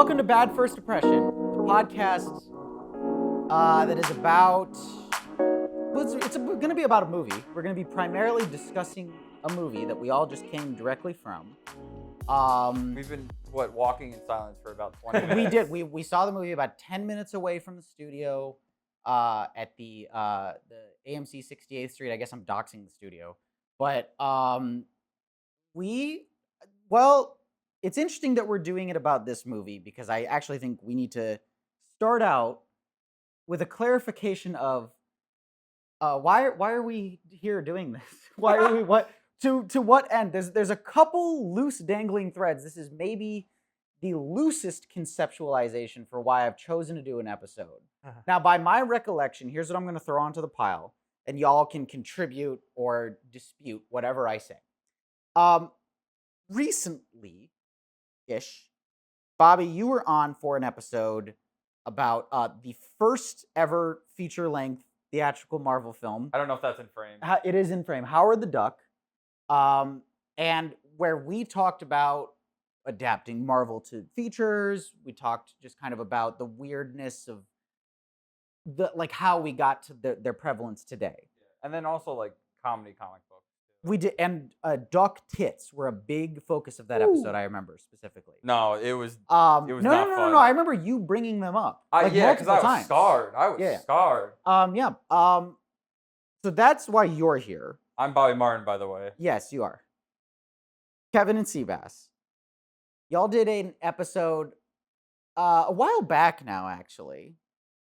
Welcome to Bad First Impression, the podcast that is about. Well, it's going to be about a movie. We're going to be primarily discussing a movie that we all just came directly from. We've been walking in silence for about 20 minutes. We did. We saw the movie about 10 minutes away from the studio at the AMC 68th Street. I guess I'm doxing the studio, but it's interesting that we're doing it about this movie because I actually think we need to start out with a clarification of why are we here doing this? Why are we to what end? There's a couple loose dangling threads. This is maybe the loosest conceptualization for why I've chosen to do an episode. Now, by my recollection, here's what I'm going to throw onto the pile, and y'all can contribute or dispute whatever I say. Recently-ish, Bobby, you were on for an episode about the first ever feature-length theatrical Marvel film. I don't know if that's in frame. It is in frame. Howard the Duck. And where we talked about adapting Marvel to features, we talked just kind of about the weirdness of how we got to their prevalence today. And then also comedy comic books. We did, and Duck tits were a big focus of that episode. I remember specifically. No, it was. It was not fun. No. I remember you bringing them up. Yeah, because I was scarred. Scarred. So that's why you're here. I'm Bobby Martin, by the way. Yes, you are. Kevin and Sebass. Y'all did an episode a while back now, actually,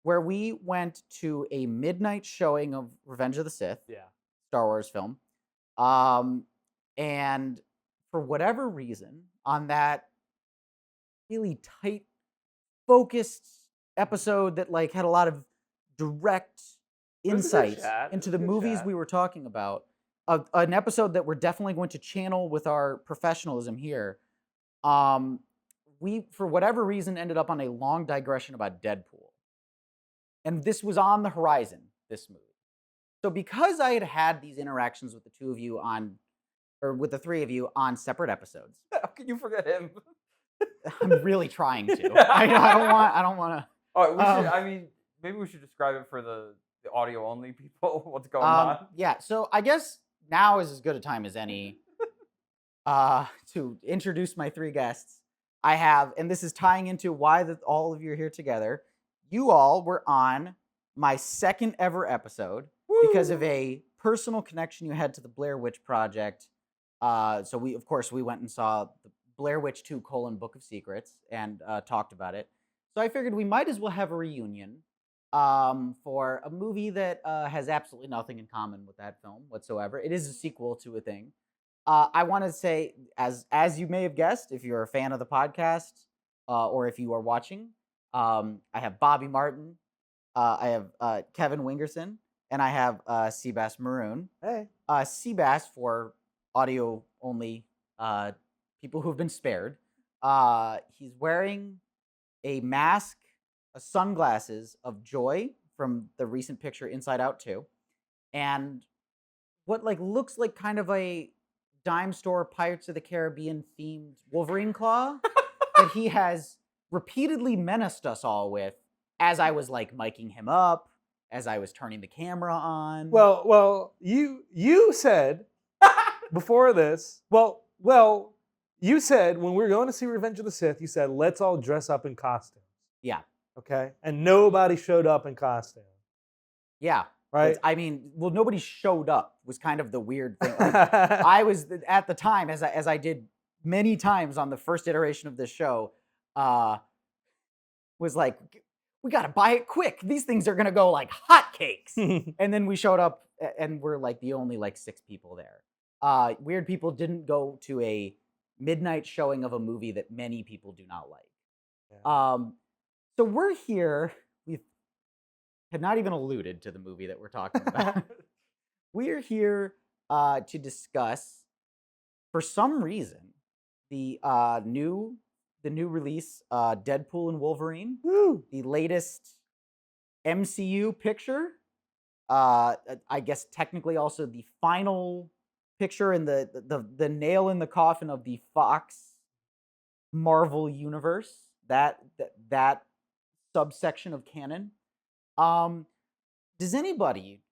where we went to a midnight showing of Revenge of the Sith. Yeah. Star Wars film. And for whatever reason, on that really tight, focused episode that had a lot of direct insight into the movies we were talking about, an episode that we're definitely going to channel with our professionalism here, we, for whatever reason, ended up on a long digression about Deadpool. And this was on the horizon, this movie. So because I had these interactions with the two of you with the three of you on separate episodes. How can you forget him? I'm really trying to. I don't want to. Oh, maybe we should describe it for the audio only people. What's going on? Yeah. So I guess now is as good a time as any to introduce my three guests. I have, and this is tying into why all of you are here together. You all were on my second ever episode. Because of a personal connection you had to the Blair Witch Project. So we went and saw the Blair Witch 2: Book of Secrets and talked about it. So I figured we might as well have a reunion for a movie that has absolutely nothing in common with that film whatsoever. It is a sequel to a thing. I want to say, as you may have guessed, if you're a fan of the podcast or if you are watching, I have Bobby Martin, I have Kevin Wingertzahn, and I have Sebass Maroun. Hey. Sebass, for audio-only people who have been spared, he's wearing a mask, sunglasses of joy from the recent picture Inside Out 2, and what looks like kind of a dime store Pirates of the Caribbean themed Wolverine claw that he has repeatedly menaced us all with as I was miking him up, as I was turning the camera on. Well, you said before this. Well, you said when we were going to see Revenge of the Sith, you said let's all dress up in costumes. Yeah. Okay. And nobody showed up in costume. Yeah. Right. Nobody showed up was kind of the weird thing. I was at the time, as I did many times on the first iteration of this show, was like, we got to buy it quick. These things are going to go like hotcakes. And then we showed up and we're the only 6 people there. Weird people didn't go to a midnight showing of a movie that many people do not like. Yeah. So we're here. We had not even alluded to the movie that we're talking about. We're here to discuss, for some reason, the new release, Deadpool and Wolverine. Woo. The latest MCU picture. I guess technically also the final picture in the nail in the coffin of the Fox Marvel universe. that subsection of canon. Does anybody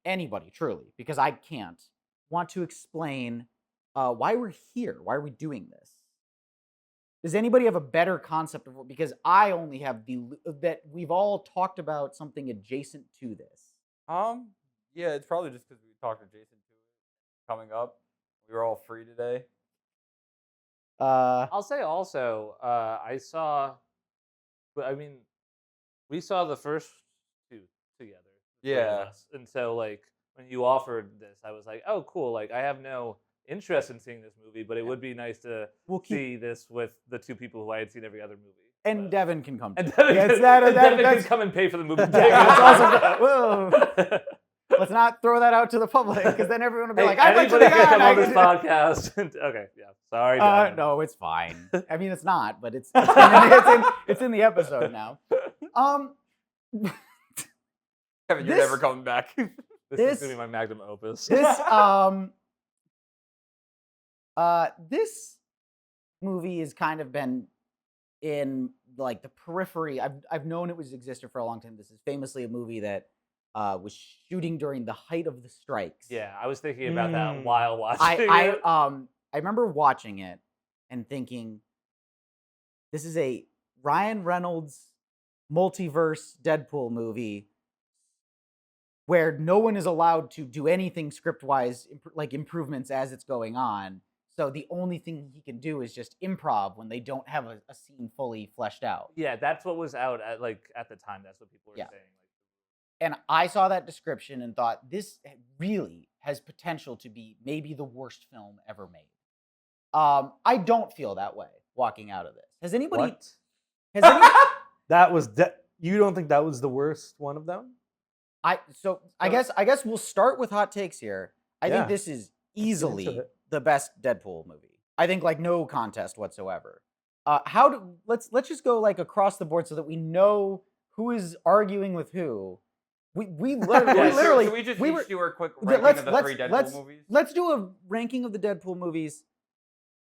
truly, because I can't, want to explain why we're here? Why are we doing this? Does anybody have a better concept of what? Because I only have that we've all talked about something adjacent to this. Yeah, it's probably just because we talked to Jason too coming up. We were all free today. Uh, I'll say also, I saw. I mean, we saw the first two together. the three of Yeah. us. And so like when you offered this, I was like, oh, cool. Like I have no interest in seeing this movie, but it would be nice to We'll keep see this with the two people who I had seen every other movie. and But- Devin can come. And too. Devin, Yeah, can, it's that- and that- Devin that's- can come and pay for the movie. Yeah, that's also whoa. Let's not throw that out to the public because then everyone will be Hey, like, "I'd like to anybody be can come on." on this podcast. Okay, yeah. Sorry, Devin. No, it's fine. I mean, it's not, but it's it's in the episode now. Kevin, you're This- never coming back. This this- is gonna be my magnum opus. This movie has kind of been in like the periphery. I've known it was existed for a long time. This is famously a movie that was shooting during the height of the strikes. Yeah, I was thinking about that Mm. while watching I it. I remember watching it and thinking, this is a Ryan Reynolds multiverse Deadpool movie where no one is allowed to do anything script-wise, like improvements as it's going on. So the only thing he can do is just improv when they don't have a scene fully fleshed out. Yeah, that's what was out at the time. That's what people were Yeah. saying. And I saw that description and thought, this really has potential to be maybe the worst film ever made. I don't feel that way walking out of this. Has anybody? What? Has any, That was you don't think that was the worst one of them? I guess we'll start with hot takes here. I Yeah. think this is easily it. the best Deadpool movie. I think like no contest whatsoever. Let's just go like across the board so that we know who is arguing with who. We literally Should we just we each were- do our quick Yeah, ranking of the three Deadpool movies? Let's do a ranking of the Deadpool movies.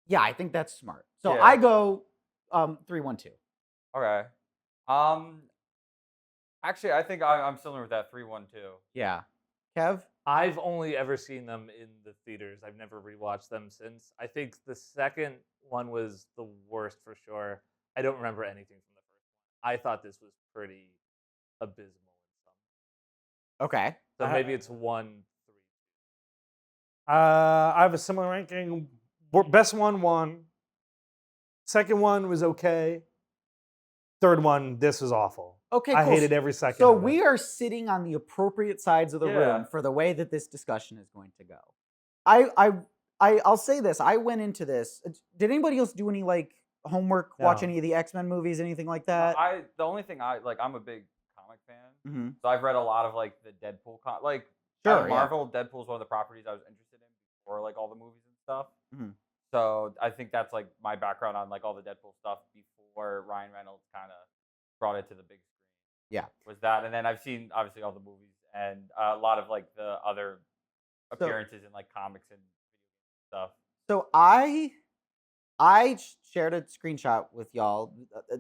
Yeah, I think that's smart. So Yeah. I go 3-1-2. Okay. Actually, I think I'm similar with that 3-1-2. Yeah. Kev? I've only ever seen them in the theaters. I've never rewatched them since. I think the second one was the worst for sure. I don't remember anything from the first one. I thought this was pretty abysmal in some. Okay. So maybe it's 1-3. I have a similar ranking. Best one won. Second one was okay. Third one, this was awful. Okay, I cool. hated every second. So of it. we are sitting on the appropriate sides of the Yeah. room for the way that this discussion is going to go. I'll say this. I went into this. Did anybody else do any like homework, watch No. any of the X-Men movies, anything like that? The only thing I'm a big comic fan, Mm-hmm. so I've read a lot of like the Deadpool out Sure, of Marvel. Deadpool's one of the properties I was interested in before like all the movies and stuff. Mhm. So I think that's like my background on like all the Deadpool stuff before Ryan Reynolds kind of brought it to the big screen. Yeah. Was that, and then I've seen obviously all the movies and a lot of like the other appearances in like comics and stuff. So I shared a screenshot with y'all,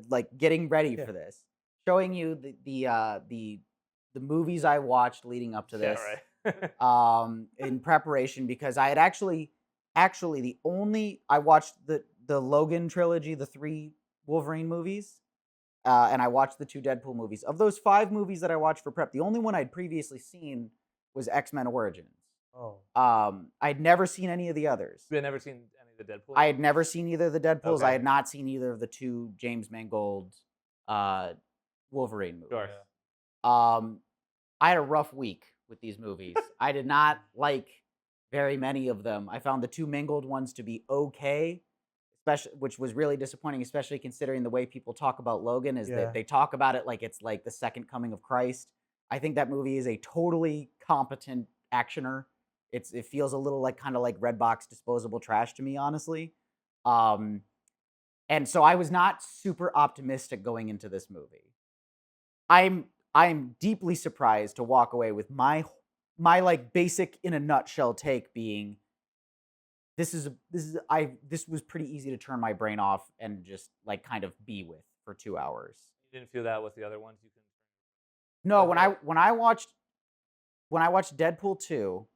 like getting ready Yeah. for this, showing you the movies I watched leading up to this. Yeah, right. In preparation because I had actually I watched the Logan trilogy, the 3 Wolverine movies, and I watched the 2 Deadpool movies. Of those 5 movies that I watched for prep, the only one I'd previously seen was X-Men Origins. Oh. I'd never seen any of the others. You had never seen any of the Deadpool? I had never seen either of the Deadpools. I Okay. had not seen either of the 2 James Mangold Wolverine movies. Sure. I had a rough week with these movies. I did not like very many of them. I found the 2 Mangold ones to be okay, especially, which was really disappointing, especially considering the way people talk about Logan is Yeah. that they talk about it like it's like the second coming of Christ. I think that movie is a totally competent actioner. It feels a little like kind of like Redbox disposable trash to me, honestly. And so I was not super optimistic going into this movie. I'm deeply surprised to walk away with my like basic in a nutshell take being this was pretty easy to turn my brain off and just like kind of be with for 2 hours. You didn't feel that with the other ones. You can. No, Okay. when I watched Deadpool 2,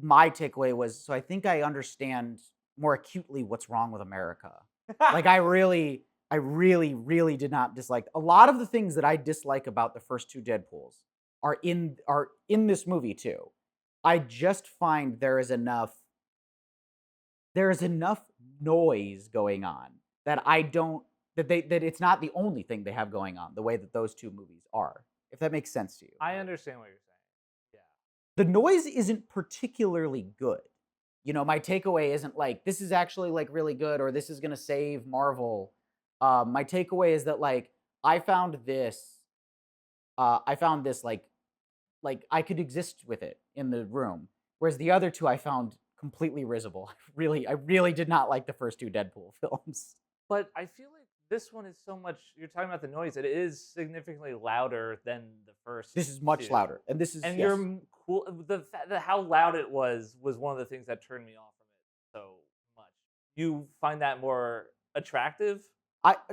my takeaway was, so I think I understand more acutely what's wrong with America. Like I really did not dislike a lot of the things that I dislike about the first 2 Deadpools are in this movie too. I just find there is enough noise going on that that it's not the only thing they have going on the way that those 2 movies are. If that makes sense to you. I understand what you're saying. Yeah. The noise isn't particularly good. You know, my takeaway isn't like this is actually like really good or this is gonna save Marvel. My takeaway is that like I found this like I could exist with it in the room, whereas the other 2 I found completely risible. I really did not like the first 2 Deadpool films. But I feel like this one is so much. You're talking about the noise. It is significantly louder than the first. This is much 2. louder, and this is And yes. you're cool. The how loud it was one of the things that turned me off from it so much. You find that more attractive?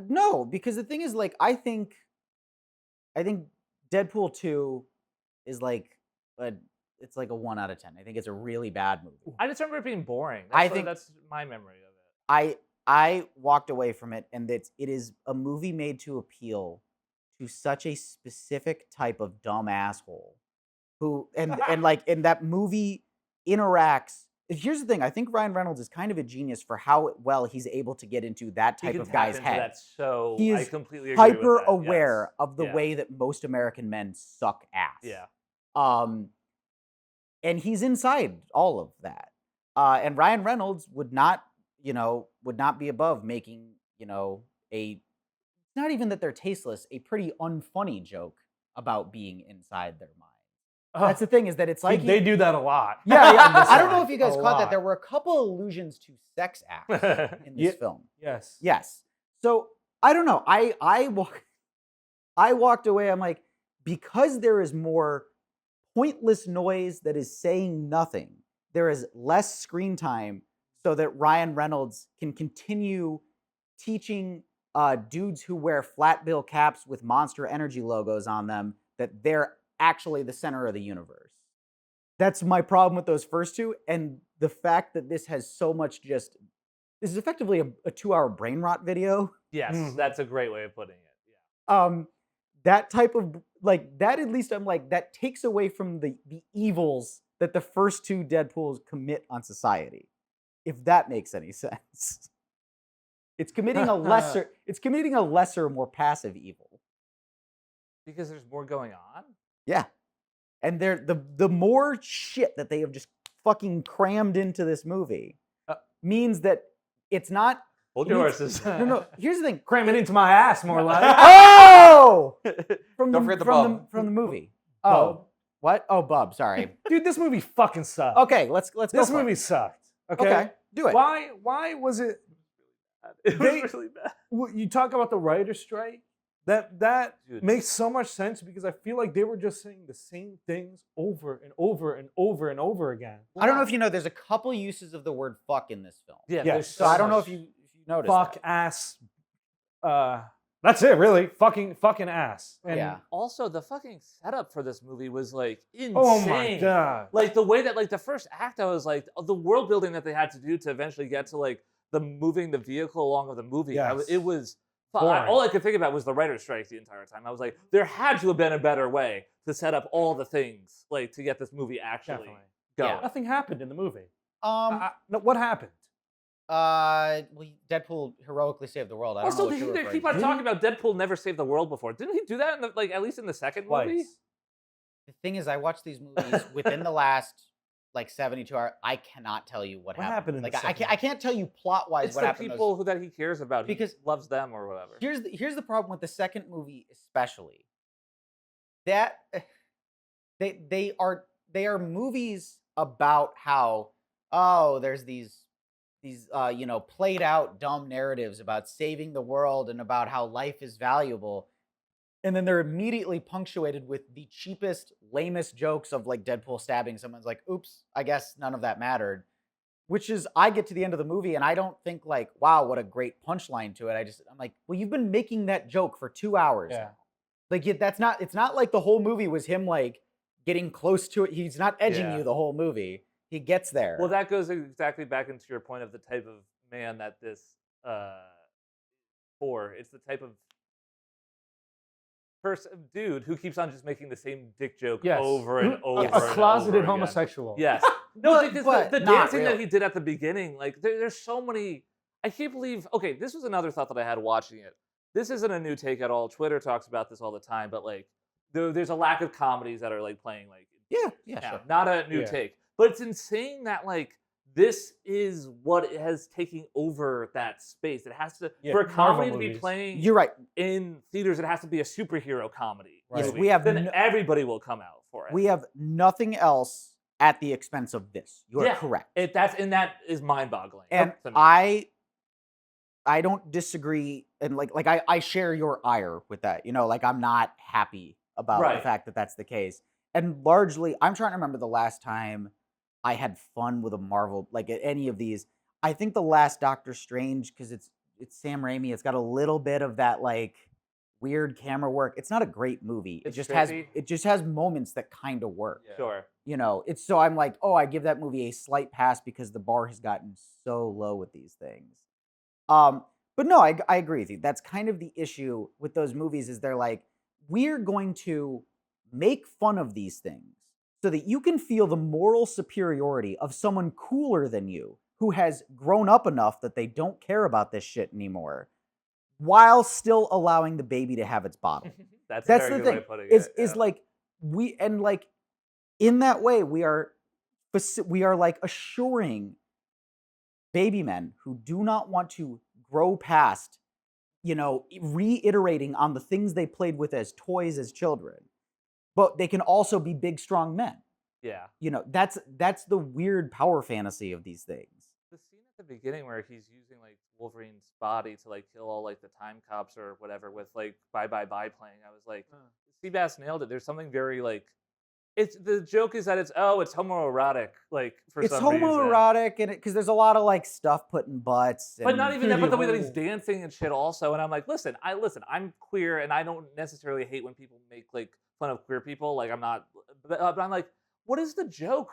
No, because the thing is like I think Deadpool 2 is like it's like a 1 out of 10. I think it's a really bad movie. I just remember it being boring. That's my memory of it. I walked away from it, and it is a movie made to appeal to such a specific type of dumb asshole who and that movie interacts. Here's the thing: I think Ryan Reynolds is kind of a genius for how well he's able to get into that type of guy's head. That's so. He is I completely agree hyper with that. aware Yes. of the way that most American men suck ass. Yeah. And he's inside all of that. And Ryan Reynolds would not be above making, it's not even that they're tasteless, a pretty unfunny joke about being inside their mind. That's the thing, is that it's like they do that a lot. Yeah. I don't know side. if you guys A caught that. lot. There were a couple allusions to sex acts in this film. Yes. Yes. So I don't know. I walked away. I'm like, because there is more pointless noise that is saying nothing, there is less screen time so that Ryan Reynolds can continue teaching dudes who wear flat bill caps with Monster Energy logos on them that they're actually the center of the universe. That's my problem with those first 2, and the fact that this has so much this is effectively a 2-hour brain rot video. Yes, that's a great way of putting it. Yeah. That type of that, at least I'm like, that takes away from the evils that the first 2 Deadpools commit on society. If that makes any sense. It's committing a lesser, more passive evil. Because there's more going on? Yeah. And the more shit that they have just fucking crammed into this movie means that it's not. Hold your horses. No. Here's the thing. Cram it into my ass, more like. Oh! From Don't forget the bub. from the movie. Bub. Oh. What? Oh, Bub, sorry. Dude, this movie fucking sucked. Okay, let's go. This for movie it. sucked. Okay. Okay, do it. Why was it? It They- was really bad. You talk about the writer's strike. That Dude. makes so much sense because I feel like they were just saying the same things over and over and over and over again. I don't know if you know, there's a couple uses of the word fuck in this film. Yeah, Yes. there's So I don't know much- if you noticed Fuck that. ass. That's it, really. Fucking ass. And, Yeah. Also, the fucking setup for this movie was like insane. Oh my god. Like the way that like the first act, I was like the world building that they had to do to eventually get to like the moving the vehicle along with the movie. Yes. It was Boring. all I could think about was the writer's strike the entire time. I was like, there had to have been a better way to set up all the things like to get this movie actually Definitely. going. Yeah. Nothing happened in the movie. No, What happened? Deadpool heroically saved the world. I don't know Also, what they you're referring keep on to. talking about Deadpool never saved the world before. Didn't he do that in the, like at least in the second movie? Twice. The thing is, I watched these movies within the last like 72 hours. I cannot tell you what happened. in the Like I second can't tell you plot wise It's what the happened. people who that he cares about. Because- He loves them or whatever. Here's the problem with the second movie, especially. That they are movies about how there's these played out dumb narratives about saving the world and about how life is valuable, and then they're immediately punctuated with the cheapest, lamest jokes of like Deadpool stabbing someone's like, oops, I guess none of that mattered. Which is, I get to the end of the movie and I don't think like, wow, what a great punchline to it. I'm like, well, you've been making that joke for 2 hours. Yeah. Like it's not like the whole movie was him like getting close to it. He's not edging you the whole movie. He gets there. Well, that goes exactly back into your point of the type of man that this for. It's the type of dude who keeps on just making the same dick joke over and over. A closeted and over homosexual. Again. Yes. No, because but the not dancing that really. he did at the beginning, like there's so many. I can't believe. Okay, this was another thought that I had watching it. This isn't a new take at all. Twitter talks about this all the time, but like there's a lack of comedies that are like playing like yeah, now. sure. Not a new take, but it's insane that like this is what has taken over that space. It has to for a comedy to be playing. You're right. In theaters, it has to be a superhero comedy. Yes, movie. we have Then everybody will come out for it. We have nothing else at the expense of this. You are correct. That is mind-boggling. And to me. I don't disagree, and like I share your ire with that. You know, like I'm not happy about the fact that that's the case. And largely, I'm trying to remember the last time I had fun with a Marvel, like any of these. I think the last Doctor Strange, because it's Sam Raimi. It's got a little bit of that like weird camera work. It's not a great movie. It's it just has moments that kind of work. Yeah. Sure. You know, it's so I'm like, oh, I give that movie a slight pass because the bar has gotten so low with these things. But no, I agree with you. That's kind of the issue with those movies is they're like, we're going to make fun of these things so that you can feel the moral superiority of someone cooler than you who has grown up enough that they don't care about this shit anymore while still allowing the baby to have its bottle. That's the a very good thing. way of putting Is it. like in that way we are like assuring baby men who do not want to grow past, you know, reiterating on the things they played with as toys as children, but they can also be big, strong men. Yeah. You know, that's the weird power fantasy of these things. The scene at the beginning where he's using like Wolverine's body to like kill all like the time cops or whatever with like Bye Bye Bye playing, I was like, Seabass nailed it. There's something very like, it's the joke is that it's homoerotic, like for some reason. It's homoerotic, and because there's a lot of like stuff put in butts. But not even that, but the way that he's whole- dancing and shit also. And I'm like, listen, I'm queer and I don't necessarily hate when people make like fun of queer people. Like I'm not, but I'm like, what is the joke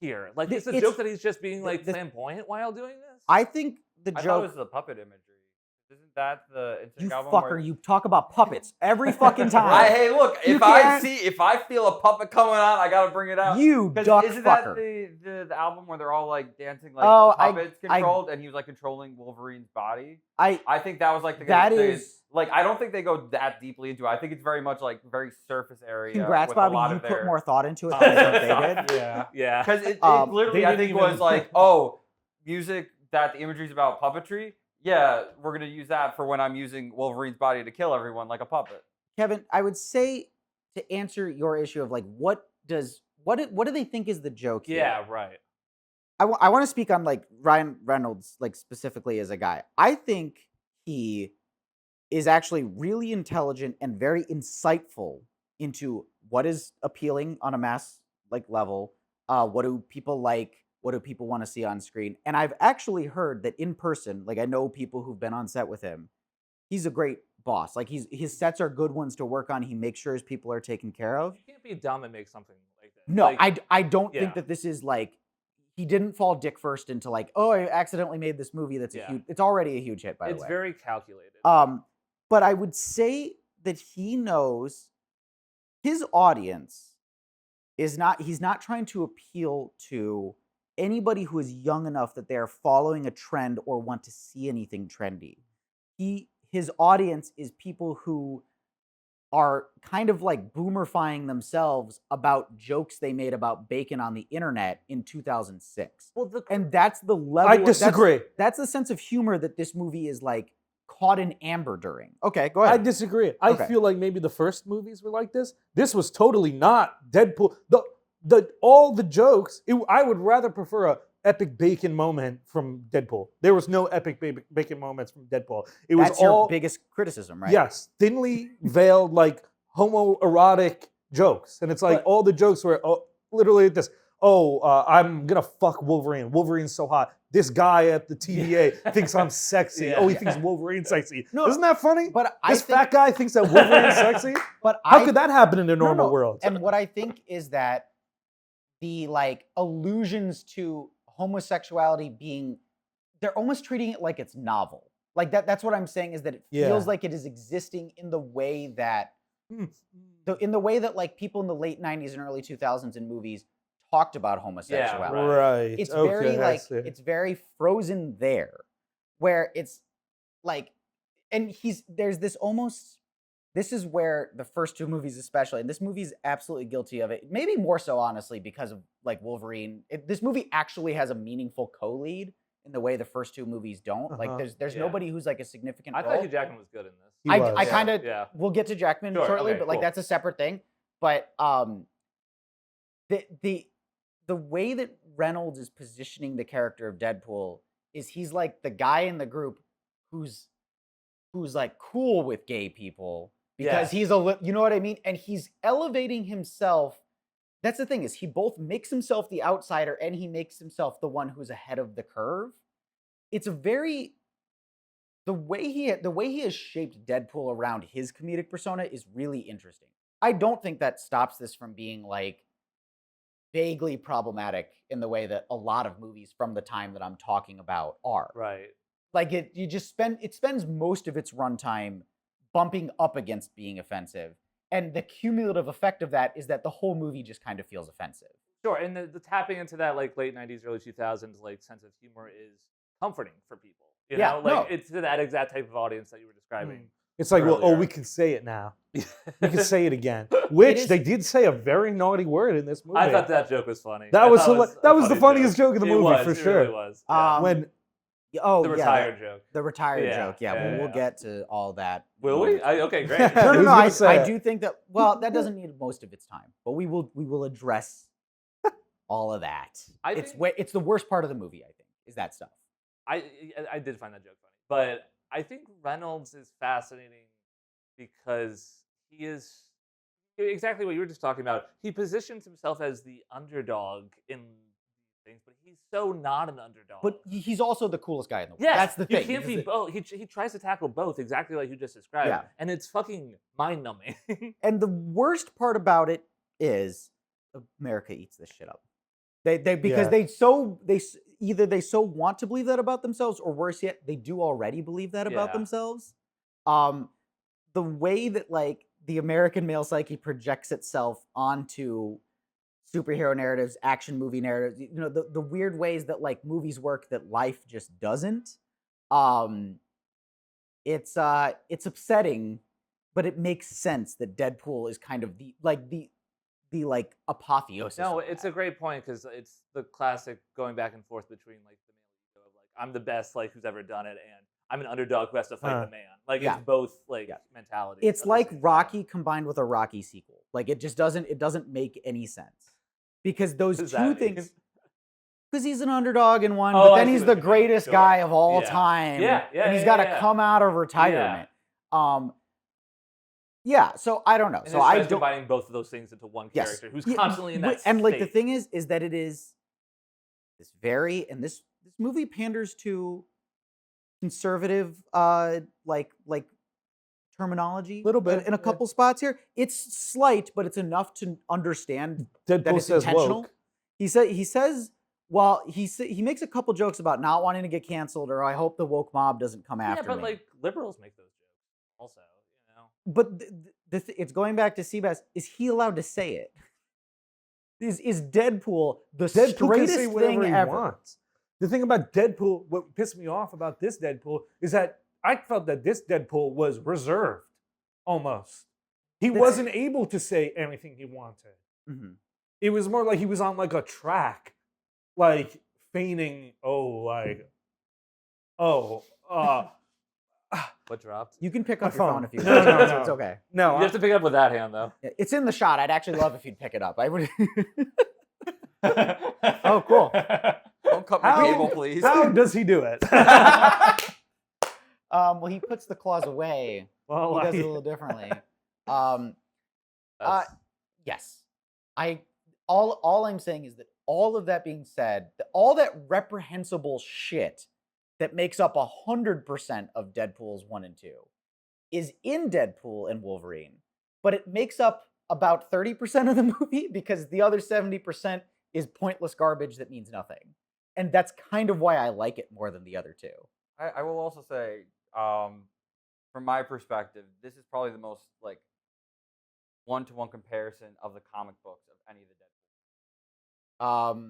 here? Like it's a joke that he's just being like flamboyant while doing this? I think the I joke. thought it was the puppet imagery. Isn't that the You Instinct album? fucker, you talk about puppets every fucking time. Hey, look, You if I can't- feel a puppet coming out, I gotta bring it out. You 'Cause duck isn't fucker. that the album where they're all like dancing like Oh, puppets controlled, and he was like controlling Wolverine's body? I think that was like the That they- is- like I don't think they go that deeply into it. I think it's very much like very surface area. Congrats, with Bobby. A lot You of put their... more thought into it than they did. Yeah. Yeah. Because it They literally, I didn't think, even- was like, oh, music that the imagery is about puppetry. Yeah, we're gonna use that for when I'm using Wolverine's body to kill everyone like a puppet. Kevin, I would say to answer your issue of like, what do they think is the joke here? Yeah, right. I want to speak on like Ryan Reynolds, like specifically as a guy. I think he is actually really intelligent and very insightful into what is appealing on a mass like level. What do people like? What do people want to see on screen? And I've actually heard that in person, like I know people who've been on set with him. He's a great boss. Like his sets are good ones to work on. He makes sure his people are taken care of. You can't be dumb and make something like that. No, Like, I don't think yeah. that this is like he didn't fall dick first into like, oh, I accidentally made this movie that's Yeah. it's already a huge hit, by the it's way. very calculated. But I would say that he knows his audience he's not trying to appeal to anybody who is young enough that they're following a trend or want to see anything trendy. His audience is people who are kind of like boomerfying themselves about jokes they made about bacon on the internet in 2006. Well, And that's the level. I disagree. That's the sense of humor that this movie is like caught in amber during. Okay, go I ahead. disagree. I Okay. feel like maybe the first movies were like this. This was totally not Deadpool. All the jokes. I would rather prefer a epic bacon moment from Deadpool. There was no epic bacon moments from Deadpool. It was That's your all biggest criticism, right? yes, thinly veiled like homoerotic jokes, and it's like But- all the jokes were literally this. I'm gonna fuck Wolverine. Wolverine's so hot. This guy at the TVA thinks I'm sexy. Yeah. Oh, he thinks Wolverine's sexy. No, Isn't that funny? But This fat guy thinks that Wolverine's sexy? But How could that happen in a No, normal no. world? And what I think is that the like allusions to homosexuality being, they're almost treating it like it's novel. Like that's what I'm saying, is that it feels Yeah. like it is existing in the way that Hmm. in the way that like people in the late 90s and early 2000s in movies talked about homosexuality. Right. It's okay, very I like see. it's very frozen there, where it's like, and there's this almost, this is where the first two movies especially, and this movie's absolutely guilty of it, maybe more so honestly because of like Wolverine. This movie actually has a meaningful co-lead in the way the first two movies don't. Like there's Yeah. nobody who's like a significant I role. thought Hugh Jackman was good in this. He I was. kind of Yeah. we'll get to Jackman Sure, shortly, okay, but like cool. that's a separate thing. But the way that Reynolds is positioning the character of Deadpool is he's like the guy in the group who's like cool with gay people because Yes. you know what I mean, and he's elevating himself. That's the thing, is he both makes himself the outsider and he makes himself the one who's ahead of the curve. It's a very the way he has shaped Deadpool around his comedic persona is really interesting. I don't think that stops this from being like vaguely problematic in the way that a lot of movies from the time that I'm talking about are. Right. Like it spends most of its runtime bumping up against being offensive. And the cumulative effect of that is that the whole movie just kind of feels offensive. Sure, and the tapping into that like late '90s, early 2000s like sense of humor is comforting for people. You Yeah, know, like no. it's to that exact type of audience that you were describing. It's like, well, earlier. we can say it now. We can say it again. Which is- they did say a very naughty word in this movie. I thought that joke was funny. That I was thought it that was the a funniest joke of the It movie was, for it sure. Really was. Yeah. When Oh, the yeah, retired joke. the retired Yeah, joke. Yeah, yeah, well, we'll yeah. get to all that. Will we? Okay, great. No, Who's no, no. gonna I say it? do think that. Well, that doesn't need most of its time, but we will address all of that. I It's think- it's the worst part of the movie. I think is that stuff. I did find that joke funny, but I think Reynolds is fascinating because he is exactly what you were just talking about. He positions himself as the underdog in things, but he's so not an underdog. But he's also the coolest guy in the world. yes, That's the thing. You can't be both. He tries to tackle both exactly like you just described, Yeah. and it's fucking mind numbing. And the worst part about it is America eats this shit up. They because Yeah. either they so want to believe that about themselves, or worse yet, they do already believe that about Yeah. themselves. The way that like the American male psyche projects itself onto superhero narratives, action movie narratives, you know, the weird ways that like movies work that life just doesn't. It's upsetting, but it makes sense that Deadpool is kind of the apotheosis. No, of it's that. a great point because it's the classic going back and forth between like the male ego of like I'm the best like who's ever done it, and I'm an underdog who has to fight the man. Like Yeah. it's both like Yeah. mentalities. It's at the like same time. Rocky combined with a Rocky sequel. Like it doesn't make any sense. Because those What does two that mean? things, because he's an underdog in one, Oh, but I then see he's what the you mean. greatest Sure. guy of all Yeah. time. Yeah, yeah, and he's yeah, got to yeah. come out of retirement. Yeah, so I don't know. And So it's I just don't combining both of those things into one Yes. character who's Yeah, constantly in that and like the state. thing is that it is this very, and this movie panders to conservative like terminology Little bit, in a yeah. couple spots here. It's slight, but it's enough to understand that Deadpool it's says intentional. woke. He says he makes a couple jokes about not wanting to get canceled, or I hope the woke mob doesn't come Yeah, after but me. like liberals make those jokes also, you know. But it's going back to Seabass. Is he allowed to say it? Is Deadpool the Deadpool can straightest say whatever thing he ever? wants. The thing about Deadpool, what pissed me off about this Deadpool is that I felt that this Deadpool was reserved, almost. He That's- wasn't able to say anything he wanted. Mhm. It was more like he was on like a track, like feigning, What dropped? You can pick My up your phone phone. if you No, want. no, It's- no. It's okay. no, You have to pick up with that hand though. It's in the shot. I'd actually love if you'd pick it up. I would. Oh, cool. Don't cut my How- cable, please. how does he do it? Well, he puts the claws away. Well, He does it a little differently. That's- Yes, all I'm saying is that all of that being said, all that reprehensible shit that makes up 100% of Deadpool's 1 and 2 is in Deadpool and Wolverine, but it makes up about 30% of the movie because the other 70% is pointless garbage that means nothing. And that's kind of why I like it more than the other two. I will also say, from my perspective, this is probably the most like one-to-one comparison of the comic books of any of the Deadpool.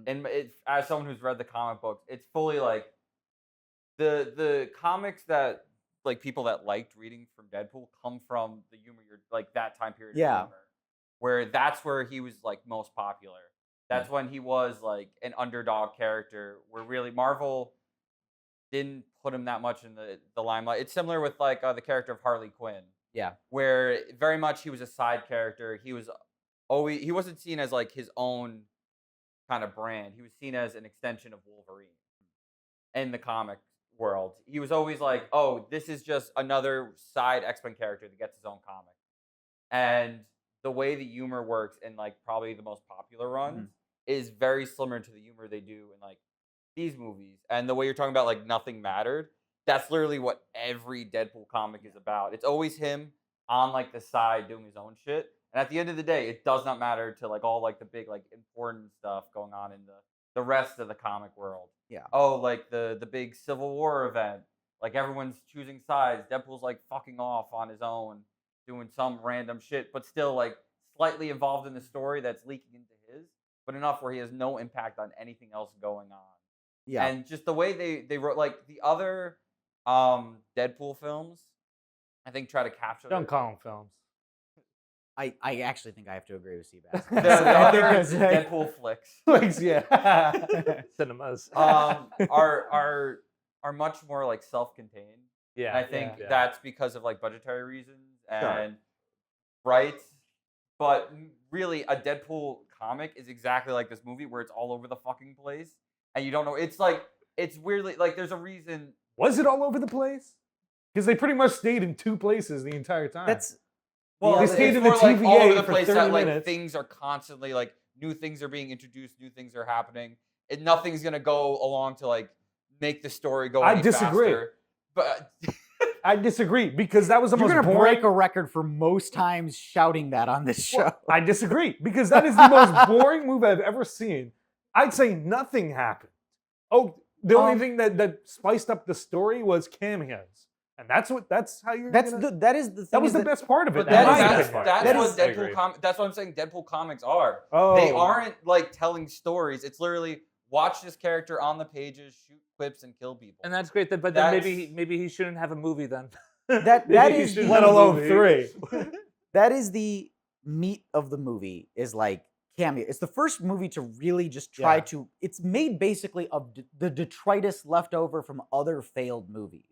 And as someone who's read the comic books, it's fully like the comics that like people that liked reading from Deadpool come from the humor, like that time period. Yeah. Of humor, where that's where he was like most popular. That's when he was like an underdog character. Where really Marvel didn't put him that much in the limelight. It's similar with like the character of Harley Quinn. Yeah. Where very much he was a side character. He wasn't seen as like his own kind of brand. He was seen as an extension of Wolverine in the comic world. He was always like, oh, this is just another side X-Men character that gets his own comic. And the way the humor works in like probably the most popular runs is very similar to the humor they do in like these movies. And the way you're talking about like nothing mattered, that's literally what every Deadpool comic is about. It's always him on like the side doing his own shit. And at the end of the day, it does not matter to like all like the big like important stuff going on in the rest of the comic world. Yeah. Oh, like the big Civil War event. Like everyone's choosing sides. Deadpool's like fucking off on his own, doing some random shit, but still like slightly involved in the story that's leaking into his, but enough where he has no impact on anything else going on. Yeah. And just the way they wrote like the other Deadpool films, I think try to capture Don't call them films. I actually think I have to agree with Seabass. the other Deadpool flicks. Yeah. Cinemas. are much more like self-contained. Yeah. And I think yeah. that's because of like budgetary reasons and rights. But really, a Deadpool comic is exactly like this movie where it's all over the fucking place, and you don't know. It's like it's weirdly like there's a reason. Was it all over the place? Because they pretty much stayed in two places the entire time. Well, they it's stayed in the more like all over TVA the for place 30 that like minutes. things are constantly like new things are being introduced, new things are happening, and nothing's gonna go along to like make the story go. I any disagree. faster. But I disagree because that was the You're most gonna boring. break a record for most times shouting that on this show. Well, I disagree because that is the most boring movie I've ever seen. I'd say nothing happened. Oh, the only thing that spiced up the story was cameos, and that's how you're. That is the thing. That was the best part of it. But in my that's opinion. what I agree. Deadpool that's what I'm saying Deadpool comics are. Oh. They aren't like telling stories. It's literally watch this character on the pages, shoot quips, and kill people. And that's great. But then That's- maybe he shouldn't have a movie then. That Maybe he is shouldn't let have a alone movie. 3. that is the meat of the movie. Is like cameo. It's the first movie to really just try to. It's made basically of the detritus left over from other failed movies,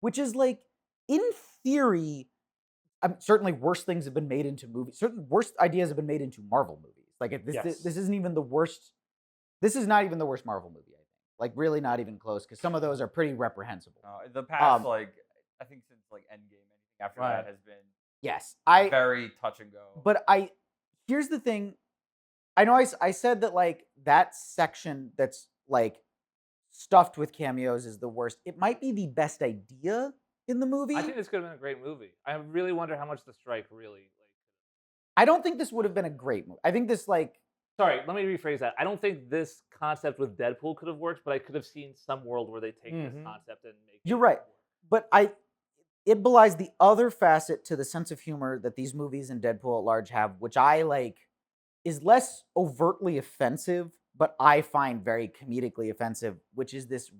which is like in theory. Certainly, worse things have been made into movies. Certain worse ideas have been made into Marvel movies. Like this isn't even the worst. This is not even the worst Marvel movie. I think. Like really, not even close. Because some of those are pretty reprehensible. The past, like I think since like Endgame, anything after that has been very touch and go. But here's the thing. I know I said that like that section that's like stuffed with cameos is the worst. It might be the best idea in the movie. I think this could have been a great movie. I really wonder how much the strike really like. I don't think this would have been a great movie. I think this like. Sorry, let me rephrase that. I don't think this concept with Deadpool could have worked, but I could have seen some world where they take this concept and make. You're right, but it belies the other facet to the sense of humor that these movies and Deadpool at large have, which I like, is less overtly offensive, but I find very comedically offensive, which is this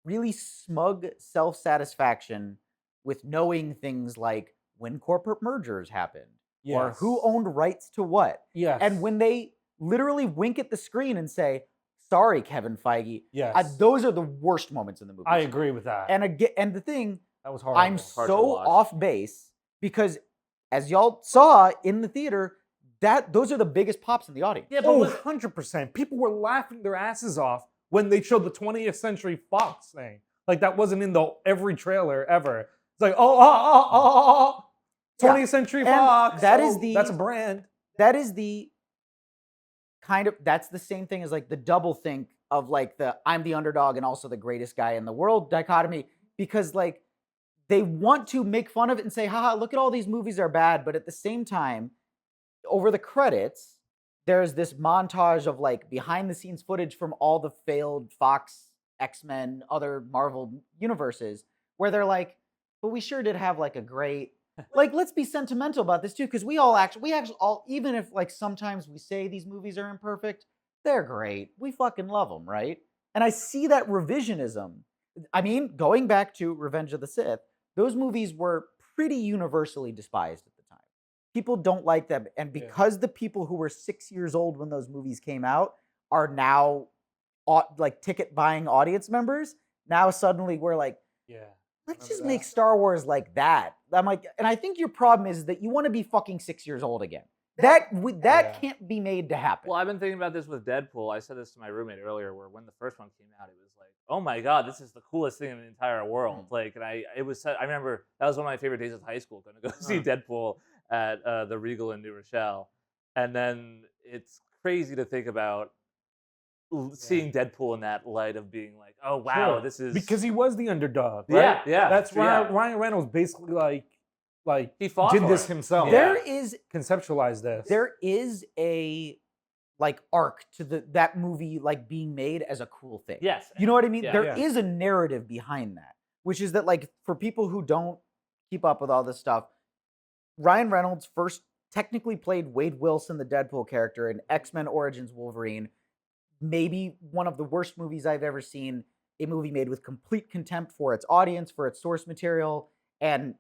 really smug self-satisfaction with knowing things like when corporate mergers happened or who owned rights to what. Yes. And when they literally wink at the screen and say, "Sorry, Kevin Feige." Yes. Those are the worst moments in the movie. I agree with that. And again, and the thing, that was horrible. I'm Hard to so watch. off base because, as y'all saw in the theater, those are the biggest pops in the audience. Yeah, but 100%. People were laughing their asses off when they showed the 20th Century Fox thing. Like that wasn't in every trailer ever. It's like 20th Century And Fox. that's a brand. That is the kind of that's the same thing as like the double think of like the I'm the underdog and also the greatest guy in the world dichotomy, because like they want to make fun of it and say, haha, look at all these movies are bad, but at the same time, over the credits, there's this montage of like behind the scenes footage from all the failed Fox, X-Men, other Marvel universes, where they're like, but we sure did have like a great, like, let's be sentimental about this too, because we actually all, even if like sometimes we say these movies are imperfect, they're great. We fucking love them, right? And I see that revisionism. I mean, going back to Revenge of the Sith, those movies were pretty universally despised at the time. People don't like them. And because the people who were 6 years old when those movies came out are now like ticket buying audience members, now suddenly we're like, let's just make Star Wars like that. I'm like, and I think your problem is that you want to be fucking 6 years old again. That can't be made to happen. Well, I've been thinking about this with Deadpool. I said this to my roommate earlier, where when the first one came out, it was like, oh my god, this is the coolest thing in the entire world. Like, and I remember that was one of my favorite days of high school, going to go see Deadpool at the Regal in New Rochelle, and then it's crazy to think about seeing Deadpool in that light of being like, oh wow, this is because he was the underdog. Right? Yeah. That's Ryan Reynolds basically like he fought did for this it. himself. There is conceptualized this. There is a like arc to that movie like being made as a cool thing. Yes. You know what I mean? Yeah. There is a narrative behind that, which is that like for people who don't keep up with all this stuff, Ryan Reynolds first technically played Wade Wilson, the Deadpool character, in X-Men Origins Wolverine. Maybe one of the worst movies I've ever seen. A movie made with complete contempt for its audience, for its source material, and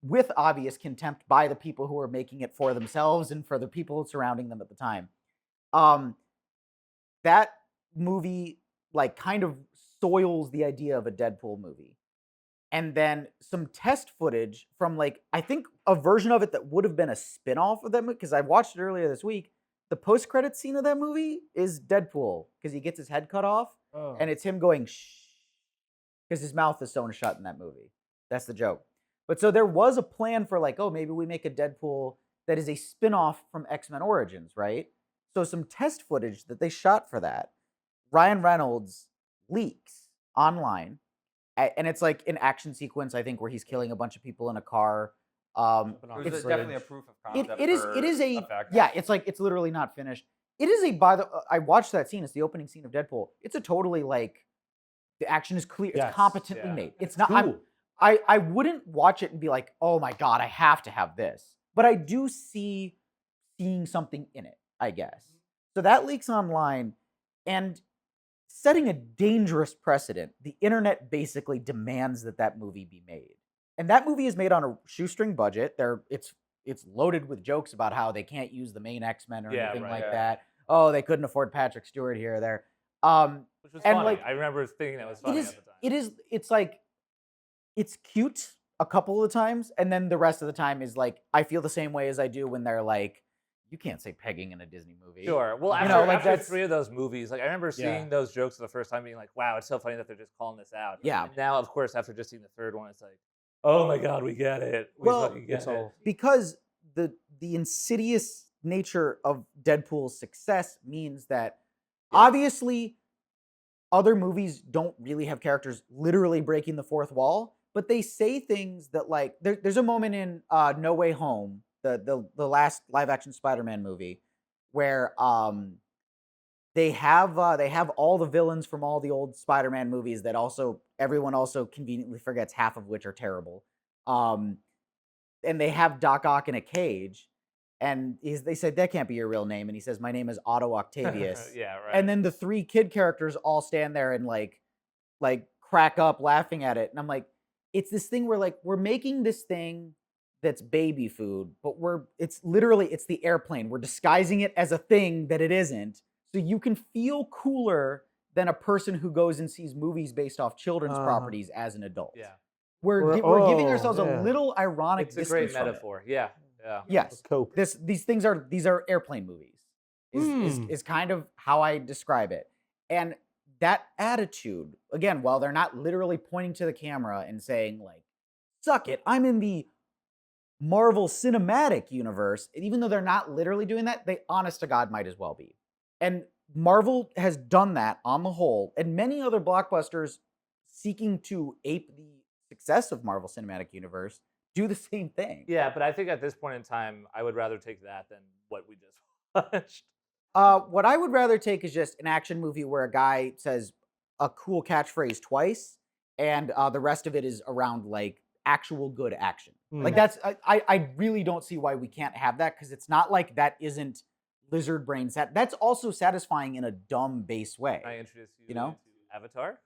with obvious contempt by the people who are making it for themselves and for the people surrounding them at the time. That movie like kind of soils the idea of a Deadpool movie. And then some test footage from like, I think a version of it that would have been a spin-off of that movie, because I watched it earlier this week. The post-credit scene of that movie is Deadpool, because he gets his head cut off, and it's him going shh, because his mouth is sewn shut in that movie. That's the joke. But so there was a plan for like, oh, maybe we make a Deadpool that is a spin-off from X-Men Origins, right? So some test footage that they shot for that, Ryan Reynolds leaks online, and it's like an action sequence, I think, where he's killing a bunch of people in a car. It's definitely a proof of concept. It is effect. yeah, it's like it's literally not finished. It is I watched that scene. It's the opening scene of Deadpool. It's a totally like the action is clear. It's competently made. It's not. Cool. I wouldn't watch it and be like, oh my god, I have to have this. But I do seeing something in it, I guess. So that leaks online, and setting a dangerous precedent. The internet basically demands that movie be made. And that movie is made on a shoestring budget. It's loaded with jokes about how they can't use the main X-Men or anything that. Oh, they couldn't afford Patrick Stewart here or there. Which was and funny. like, I remember thinking that was funny at the time. It's like, it's cute a couple of times, and then the rest of the time is like, I feel the same way as I do when they're like, you can't say pegging in a Disney movie. Sure. Well, after 3 of those movies, like I remember seeing those jokes for the first time, being like, wow, it's so funny that they're just calling this out. Yeah. And now, of course, after just seeing the third one, it's like, oh my god, we get it. We fucking get it. Because the insidious nature of Deadpool's success means that obviously other movies don't really have characters literally breaking the fourth wall, but they say things that like there's a moment in No Way Home, the last live action Spider-Man movie, where they have all the villains from all the old Spider-Man movies that everyone also conveniently forgets, half of which are terrible. And they have Doc Ock in a cage, and they said, that can't be your real name. And he says, my name is Otto Octavius. Yeah, right. And then the 3 kid characters all stand there and like crack up laughing at it. And I'm like, it's this thing where like, we're making this thing that's baby food, but it's the airplane. We're disguising it as a thing that it isn't. So you can feel cooler than a person who goes and sees movies based off children's properties as an adult. Yeah. We're giving ourselves a little ironic It's a great distance from it. metaphor. Yeah. Yeah. Yes. Cope. These things are airplane movies. Is kind of how I describe it. And that attitude, again, while they're not literally pointing to the camera and saying like, suck it, I'm in the Marvel Cinematic Universe, and even though they're not literally doing that, they honest to God might as well be. And Marvel has done that on the whole, and many other blockbusters seeking to ape the success of Marvel Cinematic Universe do the same thing. Yeah, but I think at this point in time, I would rather take that than what we just watched. What I would rather take is just an action movie where a guy says a cool catchphrase twice, and the rest of it is around like actual good action. Like that's I really don't see why we can't have that, because it's not like that isn't lizard brain set. That's also satisfying in a dumb base way. Can I introduce you, know? to Avatar?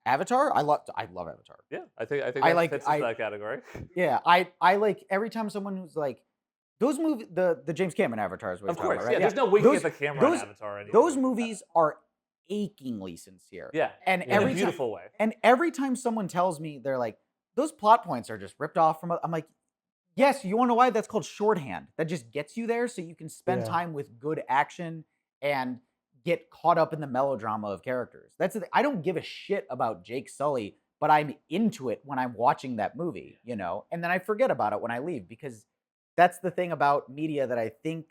Avatar, I love Avatar. Yeah, I think I that like- fits I- into that category. Yeah, I like every time someone who's like those movies, the James Cameron Avatars. Of course, yeah. There's no winking at the camera those- on Avatar. Or anything Those like that. movies are achingly sincere. Yeah, and in every a beautiful way. And every time someone tells me they're like, those plot points are just ripped off from, I'm like, yes, you want to know why? That's called shorthand. That just gets you there so you can spend Yeah. time with good action and get caught up in the melodrama of characters. That's the thing. I don't give a shit about Jake Sully, but I'm into it when I'm watching that movie, you know? And then I forget about it when I leave, because that's the thing about media that I think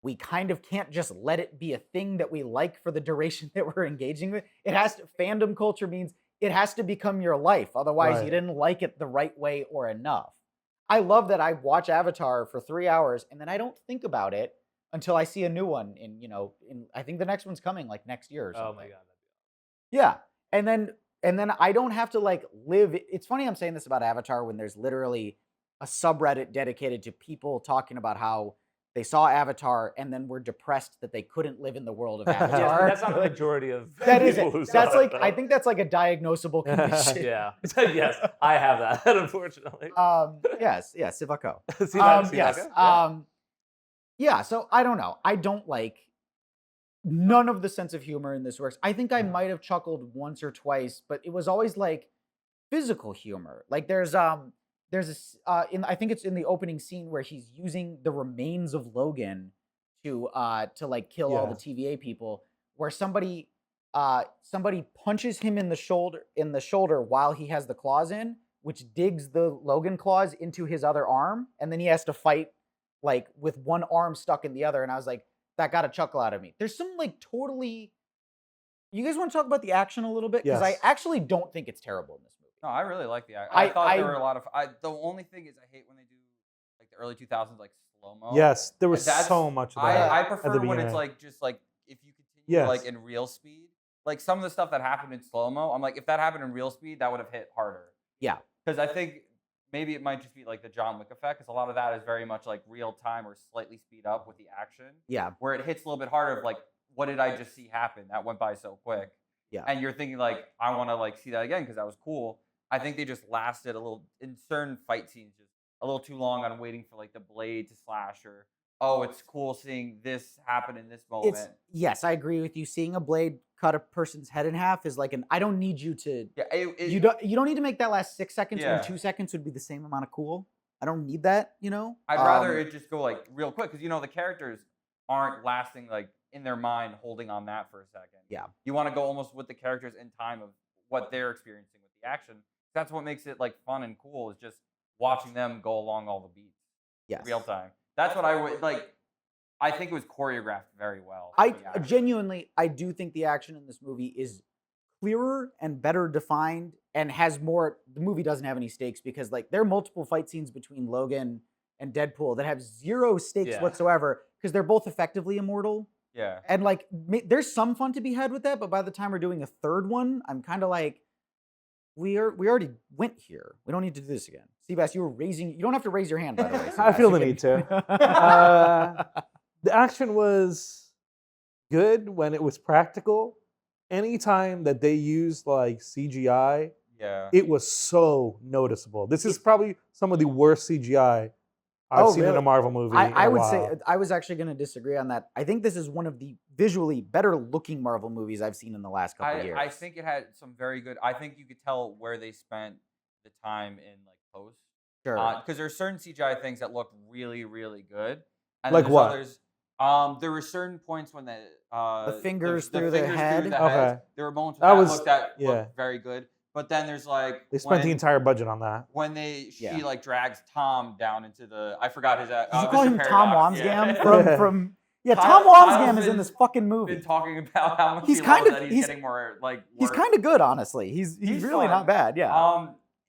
we kind of can't just let it be a thing that we like for the duration that we're engaging with. It has to, fandom culture means it has to become your life. Otherwise, you Right. didn't like it the right way or enough. I love that I watch Avatar for 3 hours and then I don't think about it until I see a new one in, I think the next one's coming like next year or something. Oh my god. Yeah. And then I don't have to like live. It's funny I'm saying this about Avatar when there's literally a subreddit dedicated to people talking about how they saw Avatar and then were depressed that they couldn't live in the world of Yeah, Avatar. that's not the majority of That is people it. who saw That's it, like, though. I think that's like a diagnosable condition. Yeah. Yes, I have that, unfortunately. Yes, Sivako. See that? Yes. Yeah. Yeah, so I don't know. I don't like none of the sense of humor in this works. I think I might have chuckled once or twice, but it was always like physical humor. Like there's I think it's in the opening scene where he's using the remains of Logan to like kill all the TVA people, where somebody punches him in the shoulder while he has the claws in, which digs the Logan claws into his other arm, and then he has to fight like with one arm stuck in the other. And I was like, that got a chuckle out of me. There's some like totally. You guys want to talk about the action a little bit? Because I Yes. actually don't think it's terrible in this movie. No, I really like the. I- I thought I- there were a lot of. The only thing is, I hate when they do like the early 2000s like slow mo. Yes, there was That's- so much of that. I at the prefer when beginning. it's like just like if you continue Yes. like in real speed. Like some of the stuff that happened in slow mo, I'm like, if that happened in real speed, that would have hit harder. Yeah. Because I think maybe it might just be like the John Wick effect, because a lot of that is very much like real time or slightly speed up with the action, Yeah. where it hits a little bit harder of like, what did I just see happen? That went by so quick. Yeah. And you're thinking like, I want to like see that again because that was cool. I think they just lasted a little in certain fight scenes, just a little too long on waiting for like the blade to slash, or oh, it's cool seeing this happen in this moment. Yes, I agree with you. Seeing a blade cut a person's head in half is like I don't need you to. Yeah, You don't need to make that last 6 seconds Yeah. when 2 seconds would be the same amount of cool. I don't need that, I'd rather it just go like real quick, because the characters aren't lasting like in their mind holding on that for a second. Yeah. You want to go almost with the characters in time of what they're experiencing with the action. That's what makes it like fun and cool, is just watching them go along all the beats. Yes. Real time. That's what I would like. I think it was choreographed very well. I the action. genuinely, I do think the action in this movie is clearer and better defined and has more. The movie doesn't have any stakes because like there are multiple fight scenes between Logan and Deadpool that have zero stakes Yeah. whatsoever because they're both effectively immortal. Yeah. And like there's some fun to be had with that, but by the time we're doing a third one, I'm kind of like, we already went here. We don't need to do this again. Seabass, you were raising. You don't have to raise your hand, by the way. I Seabass. feel You the can- need The action was good when it was practical. Anytime that they used like CGI, Yeah. it was so noticeable. This is probably some of the worst CGI I've Oh, seen in really? a Marvel movie. I in a would say while. I was actually going to disagree on that. I think this is one of the visually better looking Marvel movies I've seen in the last couple of years. I think it had some very good. I think you could tell where they spent the time in like post. Sure. Because there's certain CGI things that look really, really good. And Like there's what? Others, there were certain points when the fingers through the head? Okay. There were moments That when was- looked at yeah. looked very good. But then there's like They spent the when- entire budget on that. when Yeah. she like drags Tom down into the, I forgot his Did you call him Mr. Tom Paradox, Wamsgam yeah. from Yeah. from Yeah, Kyle- Tom Walsingham Kyle's is in been- this fucking movie. Been talking about how much He's he loves kind of- that he's he's- getting more like. He's work. kind of good, honestly. He's really fun. not bad. Yeah.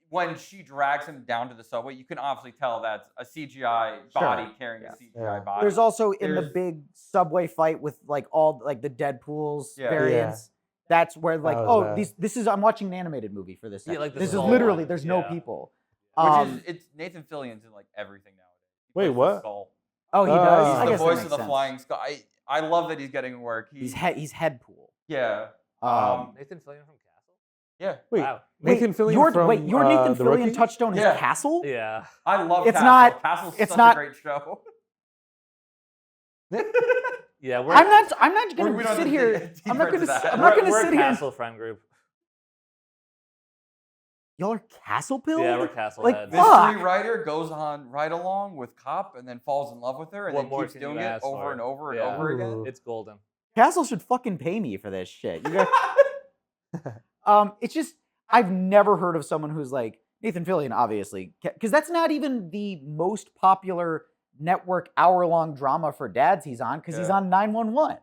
When she drags him down to the subway, you can obviously tell that's a CGI body carrying Yeah. a CGI body. There's also in the There's- big subway fight with like all like the Deadpool's Yeah. variants. That's where like, That was oh, bad. this is I'm watching an animated movie for this. Yeah, section. like the this is skull literally one. there's no Yeah. people. Which is it's Nathan Fillion's in like everything nowadays. He Wait, plays the what? Skull. Oh, he does. He's I He's guess the that voice makes of the sense. Flying Skull. I love that he's getting work. He's Headpool. Yeah. Nathan Fillion from Castle. Yeah. Wait, Wow. Nathan Fillion your, from wait, your Nathan The Fillion Rookie? touchdown is Yeah. Castle? Yeah. I love It's Castle. not- Castle's it's such not- a great show. Yeah. I'm not We gonna don't have sit to here. dig I'm not deeper into gonna. that. I'm not gonna we're sit a here. Castle friend group. Y'all are Castle Pilled? Yeah, we're Castle Like, heads. fuck. Mystery writer goes on ride along with Cop and then falls in love with her and What then more keeps can you doing it ask over for? and over and Yeah. over again. Ooh. It's golden. Castle should fucking pay me for this shit. You guys, it's just I've never heard of someone who's like Nathan Fillion, obviously, because that's not even the most popular network hour-long drama for dads he's on, because he's Yeah. on 911.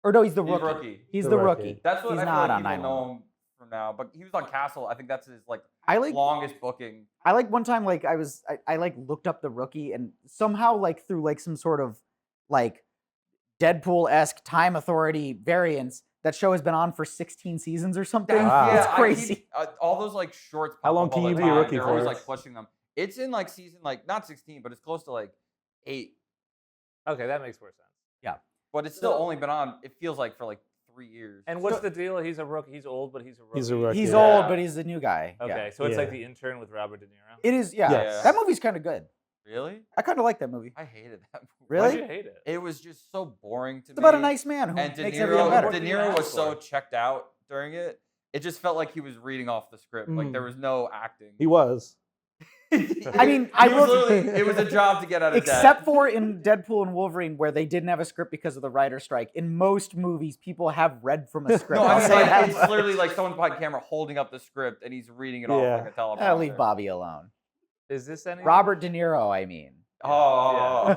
Or no, he's the He's rookie. rookie. He's The the rookie. rookie. That's what he's I feel not like on people 911. know him from now. But he was on Castle. I think that's his like I like longest booking. I like one time like I like looked up the rookie and somehow like through like some sort of like Deadpool-esque time authority variants, that show has been on for 16 seasons or something. Wow. It's I crazy. keep, all those like shorts. How pop long up can all you the be a time. rookie They're always for? like pushing them. It's in like season like not 16, but it's close to like 8. Okay, that makes more sense. But it's still only been on. It feels like for like 3 years. And what's the deal? He's a rookie. He's old, but he's a rookie. He's a rookie. He's Yeah. old, but he's the new guy. Okay, Yeah. so it's like Yeah. The Intern with Robert De Niro. It is, yeah. Yes. That movie's kind of good. Really? I kind of like that movie. I hated that movie. Really? Why'd you hate it? It was just so boring to It's me. about a nice man who And De makes everything better. Niro, De What do you Niro ask was so for? checked out during it. It just felt like he was reading off the script. Like there was no acting. He was. I mean, I will- it was a job to get out of Except debt. for in Deadpool and Wolverine, where they didn't have a script because of the writer strike. In most movies, people have read from a script. No, I I'll mean, say like, that it's much. literally like someone's behind camera holding up the script and he's reading it off Yeah. like a teleprompter. Leave Bobby alone. Is this any? Robert De Niro, I mean. Oh.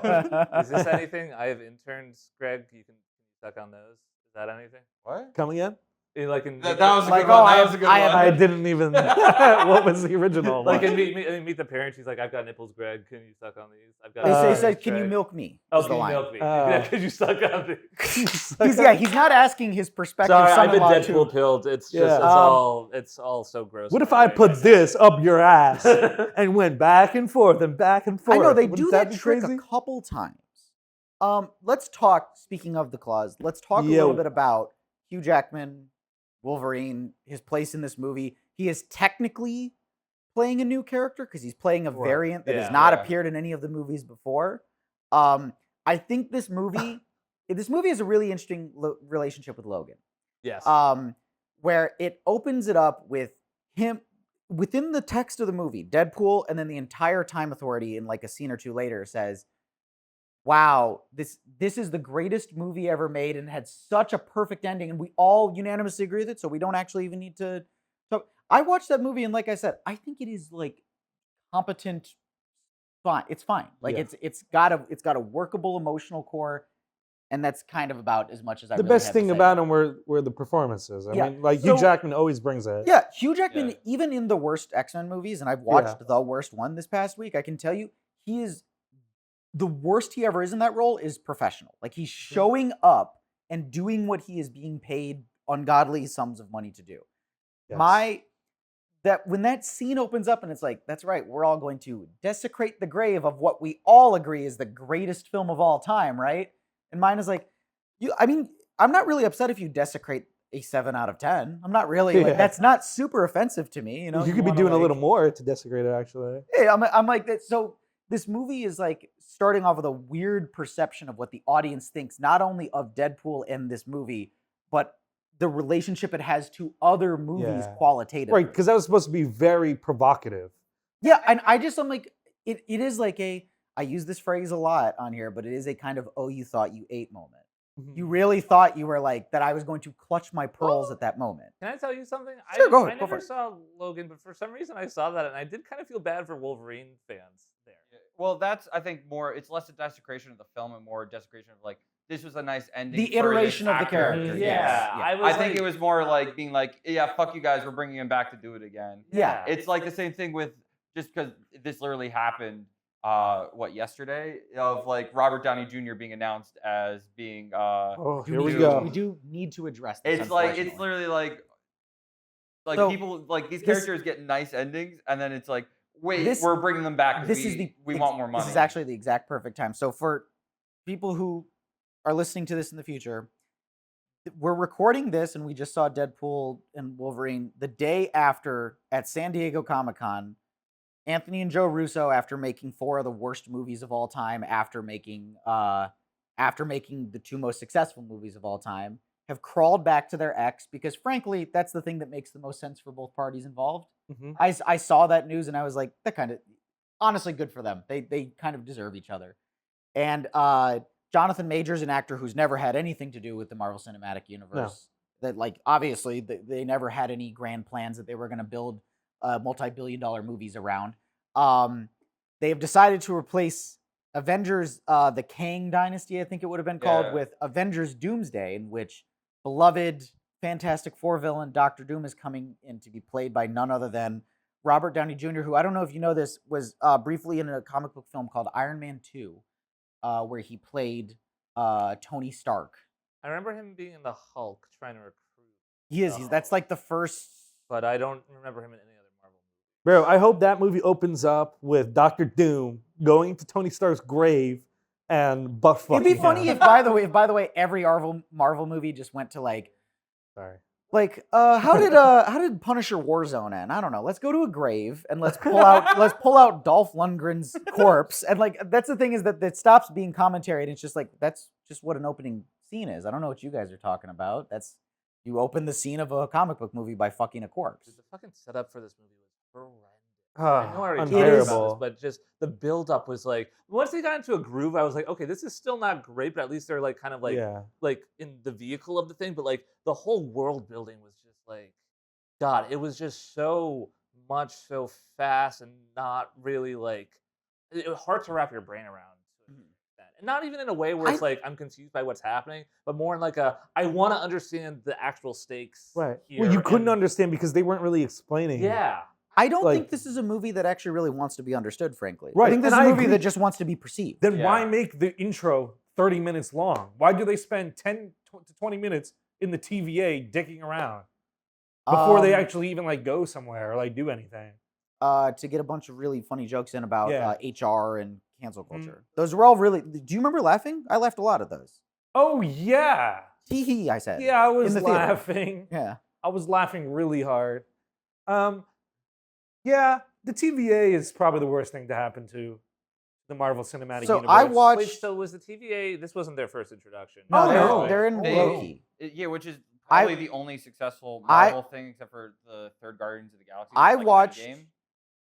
Is this anything? I have interns, Greg. You can suck on those. Is that anything? What? Come again? Like in That was a Like, good oh, one. I That have- was a good I have- one. I didn't even. What was the original? like one? in meet the Parent. She's like, I've got nipples, Greg. Can you suck on these? I've got. They Uh, said, "Can you Greg." milk me?" Oh, is the can you line. milk me? Yeah, could you suck on me? He's not asking his prospective Sorry, I've been son-in-law Deadpool to. pilled. It's just Yeah. it's all so gross. What if my I brain put right now. this up your ass and went back and forth and back and I forth? know they Wouldn't do that that be trick crazy? a couple times. Let's talk. Speaking of the claws, let's talk a Yo. little bit about Hugh Jackman, Wolverine, his place in this movie. He is technically playing a new character because he's playing a Right. variant that has Yeah. not Yeah. appeared in any of the movies before. I think this movie has a really interesting relationship with Logan. Yes. Where it opens it up with him within the text of the movie, Deadpool, and then the entire Time Authority in like a scene or two later says, "Wow, this is the greatest movie ever made, and it had such a perfect ending, and we all unanimously agree with it, so we don't actually even need to." So I watched that movie, and like I said, I think it is like competent. Fine, it's fine. Like Yeah. it's got a workable emotional core. And that's kind of about as much as I The really best have to thing say about him were the performances. I Yeah. mean, like So- Hugh Jackman always brings it. Yeah, Hugh Jackman, Yeah. even in the worst X-Men movies, and I've watched the worst one this past week, I can tell you, he is the worst he ever is in that role is professional. Like he's showing up and doing what he is being paid ungodly sums of money to do. Yes. When that scene opens up and it's like, that's right, we're all going to desecrate the grave of what we all agree is the greatest film of all time, right? And mine is like, I'm not really upset if you desecrate a 7 out of 10. I'm not really like Yeah. that's not super offensive to me. You know, you could be wanna, doing a like- little more to desecrate it, actually. Hey, I'm like that. So this movie is like starting off with a weird perception of what the audience thinks, not only of Deadpool and this movie, but the relationship it has to other movies Yeah. qualitatively. Right, because that was supposed to be very provocative. Yeah, and I'm like, it is like I use this phrase a lot on here, but it is a kind of, oh, you thought you ate moment. You really thought you were like, that I was going to clutch my pearls at that moment. Can I tell you something? Sure, go ahead, I go for never it. saw Logan, but for some reason I saw that and I did kind of feel bad for Wolverine fans there. Well, that's I think more. It's less a desecration of the film and more a desecration of like this was a nice ending. The for this iteration of the actor. character. Yeah, Yes. I I think it was more like being like, yeah, fuck you guys, we're bringing him back to do it again. Yeah. It's like the same thing with just because this literally happened. Yesterday of like Robert Downey Jr. being announced as being. Oh, Do here we need- go. We do need to address this. It's like it's unfortunately. literally like So, people like these this- characters get nice endings, and then it's like, wait, This- we're bringing them back. 'Cause This is we want more money. This is actually the exact perfect time. So for people who are listening to this in the future, we're recording this, and we just saw Deadpool and Wolverine the day after at San Diego Comic-Con. Anthony and Joe Russo, after making 4 of the worst movies of all time, after making the 2 most successful movies of all time, have crawled back to their ex because, frankly, that's the thing that makes the most sense for both parties involved. Mhm. I saw that news and I was like, that kind of, honestly, good for them. They kind of deserve each other. And Jonathan Majors, an actor who's never had anything to do with the Marvel Cinematic Universe, that like obviously they never had any grand plans that they were going to build multi-billion-dollar movies around. They have decided to replace Avengers, the Kang Dynasty, I think it would have been called, Yeah. with Avengers Doomsday, in which beloved Fantastic Four villain Doctor Doom is coming in to be played by none other than Robert Downey Jr., who, I don't know if you know this, was briefly in a comic book film called Iron Man 2, where he played Tony Stark. I remember him being in the Hulk trying to recruit, He is. That's like the first. but I don't remember him in any other Marvel movie. Bro, I hope that movie opens up with Doctor Doom going to Tony Stark's grave and butt fucking It'd be funny him. if, by the way, every Marvel movie just went to like, Sorry. how did Punisher Warzone end? I don't know. Let's go to a grave and let's pull out Dolph Lundgren's corpse, and like that's the thing is that it stops being commentary and it's just like that's just what an opening scene is. I don't know what you guys are talking about. That's you open the scene of a comic book movie by fucking a corpse. Dude, the fucking setup for this movie was horrendous. Ah, I know I already unbearable. talked about this, but just the build-up was like once they got into a groove, I was like, okay, this is still not great, but at least they're like kind of like yeah. like in the vehicle of the thing. But like the whole world building was just like, God, it was just so much so fast and not really like it was hard to wrap your brain around. And not even in a way where it's like I'm confused by what's happening, but more in like a I want to understand the actual stakes. Right. Here Well, you couldn't and- understand because they weren't really explaining. Yeah. I don't Like- think this is a movie that actually really wants to be understood, frankly. Right, I think this and is a I movie agree. that just wants to be perceived. Then why Yeah. make the intro 30 minutes long? Why do they spend 10 to 20 minutes in the TVA dicking around before they Um, actually even like go somewhere or like do anything? to get a bunch of really funny jokes in about Yeah. HR and cancel Mhm. culture. Those were all really. Do you remember laughing? I laughed a lot at those. Oh yeah. Tee hee, I said. Yeah, I was the theater. laughing. Yeah. I was laughing really hard. Yeah, the TVA is probably the worst thing to happen to the Marvel Cinematic So Universe. I watched. Wait, so was the TVA? This wasn't their first introduction. No, Oh, they're, no. they're in They- Loki. Yeah, which is I- probably the only successful I- Marvel thing except for the third Guardians of the Galaxy. I like, watched- Endgame.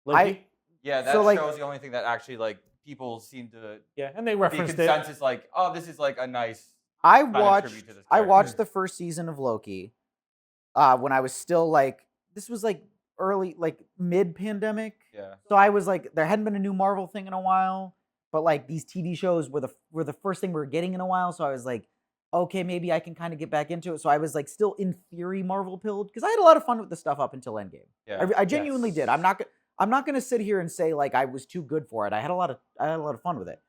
Loki? Yeah, that So, like- show's the only thing that actually like people seem to Yeah, and they be referenced it. consensus like, oh, this is like a nice. I kind of watched. tribute to this I character. watched the first season of Loki. When I was still like, this was like early, like mid-pandemic. Yeah. So I was like, there hadn't been a new Marvel thing in a while, but like these TV shows were the first thing we were getting in a while. So I was like, okay, maybe I can kind of get back into it. So I was like, still in theory Marvel pilled because I had a lot of fun with the stuff up until Endgame. Yeah. I genuinely Yes. did. I'm not gonna sit here and say like I was too good for it. I had a lot of fun with it.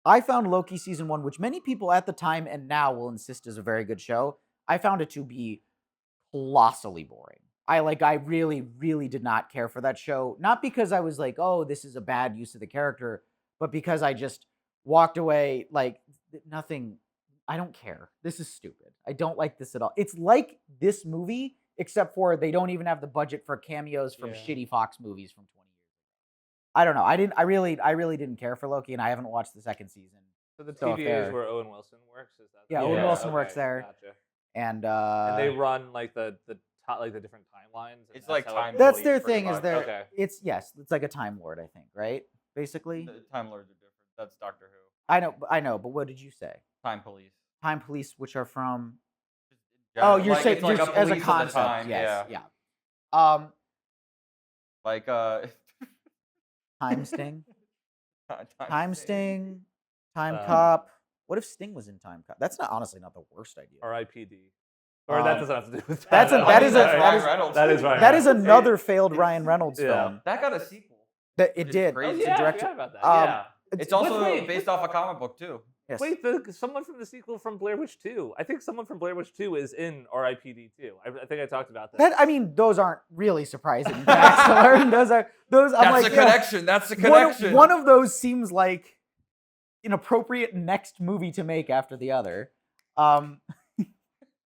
I found Loki season 1, which many people at the time and now will insist is a very good show. I found it to be colossally boring. I really, really did not care for that show. Not because I was like, oh, this is a bad use of the character, but because I just walked away like nothing. I don't care. This is stupid. I don't like this at all. It's like this movie, except for they don't even have the budget for cameos from Yeah. shitty Fox movies from 20 years ago. I don't know. I really didn't care for Loki, and I haven't watched the second season. So the So if TVA they're- is where Owen Wilson works. Is that? Yeah, Owen Wilson works there. Gotcha. And And they run like the top, like the different timelines. and It's that's like how it time that's police their pretty thing. Is much. their Okay. it's it's like a time lord, I think, right? Basically, The Time Lords are different. That's Doctor Who. I know. But what did you say? Time Police. Time police, which are from Yeah, oh, you're like, saying it's like as a police of the concept. time, Yes, yeah. yeah. Like Time Sting, Time Time Sting, Time Um, Cop. What if Sting was in time cop? That's not honestly not the worst idea. R.I.P.D. Or that doesn't have to do with That's that. a- that is a- That's that Ryan is- Reynolds. that is Ryan That is Reynolds. another failed Ryan Reynolds Yeah. film. That got a sequel. That it It's did. crazy. Oh It's yeah, I directed- forgot about that. um, Yeah. It's also wait, based off a comic book too. Yes. Wait, someone from the sequel from Blair Witch 2. I think someone from Blair Witch 2 is in R.I.P.D. too. I think I talked about that. That I mean, those aren't really surprising facts to learn. Those. I'm That's like, the yeah. connection. That's the connection. One of those seems like an appropriate next movie to make after the other.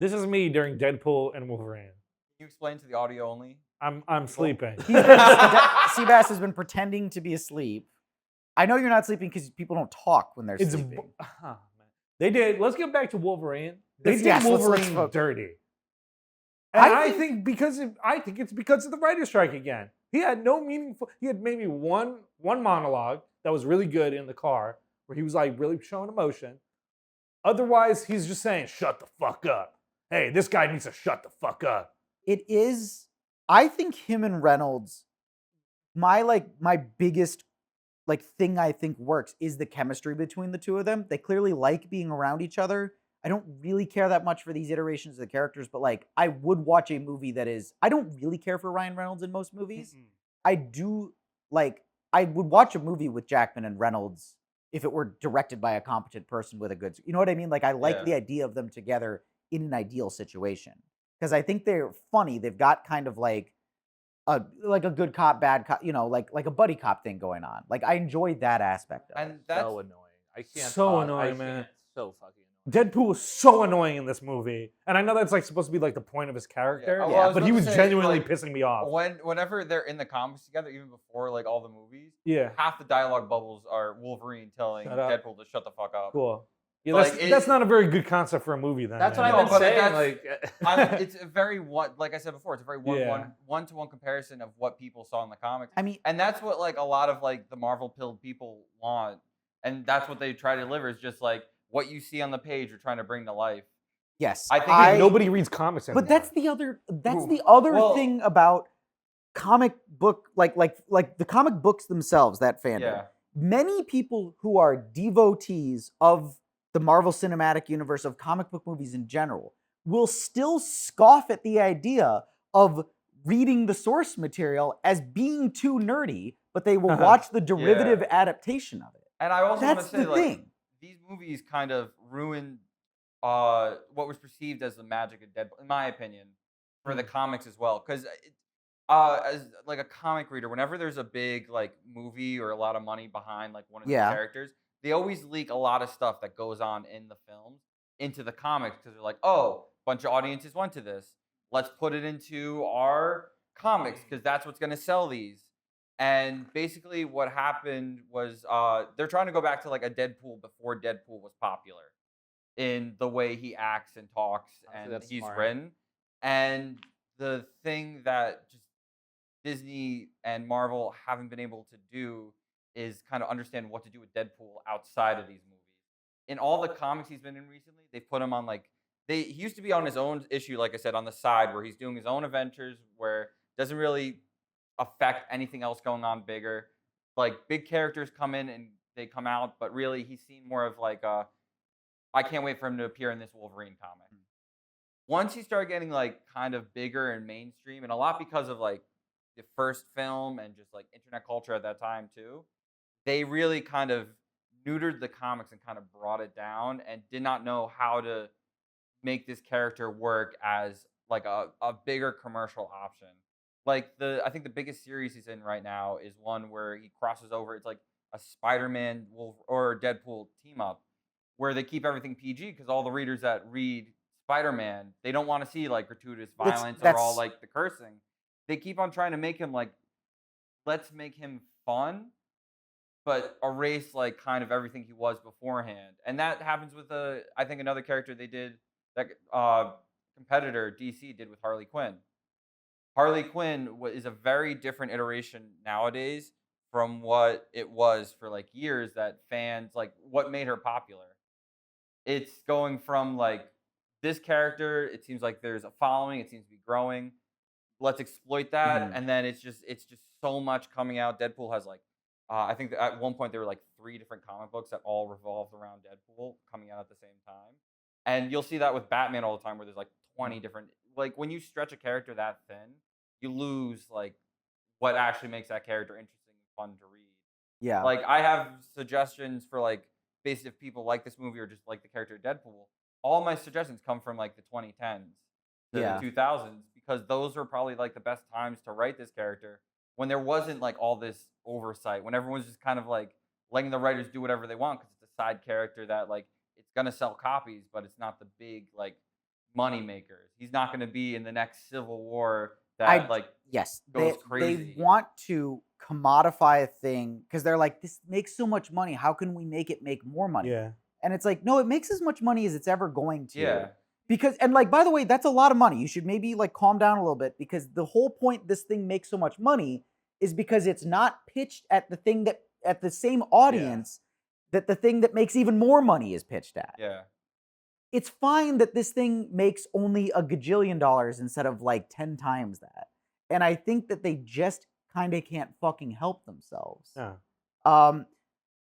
This is me during Deadpool and Wolverine. Can you explain to the audio only? I'm sleeping. Seabass has been pretending to be asleep. I know you're not sleeping because people don't talk when they're It's sleeping. man. They did. Let's get back to Wolverine. They Yes, did yes, let's Wolverine vote. dirty. And I I think it's because of the writer's strike again. He had no meaningful. He had maybe one monologue that was really good in the car where he was like really showing emotion. Otherwise, he's just saying, "Shut the fuck up." Hey, this guy needs to shut the fuck up. It is. I think him and Reynolds. My biggest thing I think works is the chemistry between the two of them. They clearly like being around each other. I don't really care that much for these iterations of the characters, but like I would watch a movie that is. I don't really care for Ryan Reynolds in most movies. I do like. I would watch a movie with Jackman and Reynolds if it were directed by a competent person with a good. You know what I mean? Like I like Yeah. the idea of them together in an ideal situation because I think they're funny. They've got kind of like a good cop, bad cop. You know, like a buddy cop thing going on. Like I enjoyed that aspect of it. And that's so annoying. I can't. So talk. annoying, I man. can't. So fucking annoying. Deadpool was so annoying in this movie, and I know that's like supposed to be like the point of his character. well, Yeah, I was but about he to was say, genuinely like, pissing me off. whenever they're in the comics together, even before like all the movies, Yeah, half the dialogue bubbles are Wolverine telling Shut up. Deadpool to shut the fuck up. cool. Yeah, Like, that's not a very good concept for a movie. Then That's what man. I've No, been but saying. that's- Like, It's a very like I said before, it's a very Yeah. one-to-one comparison of what people saw in the comics. I mean, And that's what like a lot of like the Marvel pilled people want, and that's what they try to deliver is just like what you see on the page. You're trying to bring to life. yes, I think Yeah, nobody reads comics anymore. But that's the other. That's Ooh. the other Well- thing about comic book, like the comic books themselves. That fandom. Yeah, Many people who are devotees of the Marvel Cinematic Universe of comic book movies in general will still scoff at the idea of reading the source material as being too nerdy, but they will Uh-huh. watch the derivative adaptation of it. and I also want That's to say the like thing. these movies kind of ruined what was perceived as the magic of Deadpool, in my opinion, for the comics as well. Because as like a comic reader, whenever there's a big like movie or a lot of money behind like one of the Yeah. characters, they always leak a lot of stuff that goes on in the films into the comics because they're like, oh, a bunch of audiences went to this. Let's put it into our comics because that's what's going to sell these. And basically, what happened was they're trying to go back to like a Deadpool before Deadpool was popular in the way he acts and talks Honestly, and that's he's smart. written. And the thing that just Disney and Marvel haven't been able to do is kind of understand what to do with Deadpool outside of these movies. In all the comics he's been in recently, they've put him on like he used to be on his own issue, like I said, on the side where he's doing his own adventures where it doesn't really affect anything else going on bigger. Like big characters come in and they come out, but really he's seen more of like I can't wait for him to appear in this Wolverine comic. Once he started getting like kind of bigger and mainstream, and a lot because of like the first film and just like internet culture at that time too, they really kind of neutered the comics and kind of brought it down and did not know how to make this character work as like a bigger commercial option. Like I think the biggest series he's in right now is one where he crosses over. It's like a Spider-Man or Deadpool team up where they keep everything PG because all the readers that read Spider-Man, they don't want to see like gratuitous violence or all like the cursing. They keep on trying to make him like, let's make him fun, but erase like kind of everything he was beforehand. And that happens with I think another character they did that competitor DC did with Harley Quinn. Harley Quinn is a very different iteration nowadays from what it was for like years that fans like what made her popular. It's going from like this character, it seems like there's a following, it seems to be growing. Let's exploit that, and then it's just so much coming out. Deadpool has like I think that at one point there were like 3 different comic books that all revolved around Deadpool coming out at the same time. And you'll see that with Batman all the time where there's like 20 different like when you stretch a character that thin, you lose like what actually makes that character interesting and fun to read. Yeah. Like I have suggestions for like basically if people like this movie or just like the character Deadpool. All my suggestions come from like the 2010s to Yeah. the 2000s because those are probably like the best times to write this character when there wasn't like all this oversight, when everyone's just kind of like letting the writers do whatever they want because it's a side character that like it's gonna sell copies, but it's not the big like money makers. He's not gonna be in the next Civil War that like Yes, goes they crazy. want to commodify a thing because they're like, this makes so much money. How can we make it make more money? Yeah. And it's like, no, it makes as much money as it's ever going to. Yeah. Because and like, by the way, that's a lot of money. You should maybe like calm down a little bit because the whole point this thing makes so much money is because it's not pitched at the thing that at the same audience that the thing that makes even more money is pitched at. Yeah. It's fine that this thing makes only a gajillion dollars instead of like 10 times that. And I think that they just kind of can't fucking help themselves. Yeah.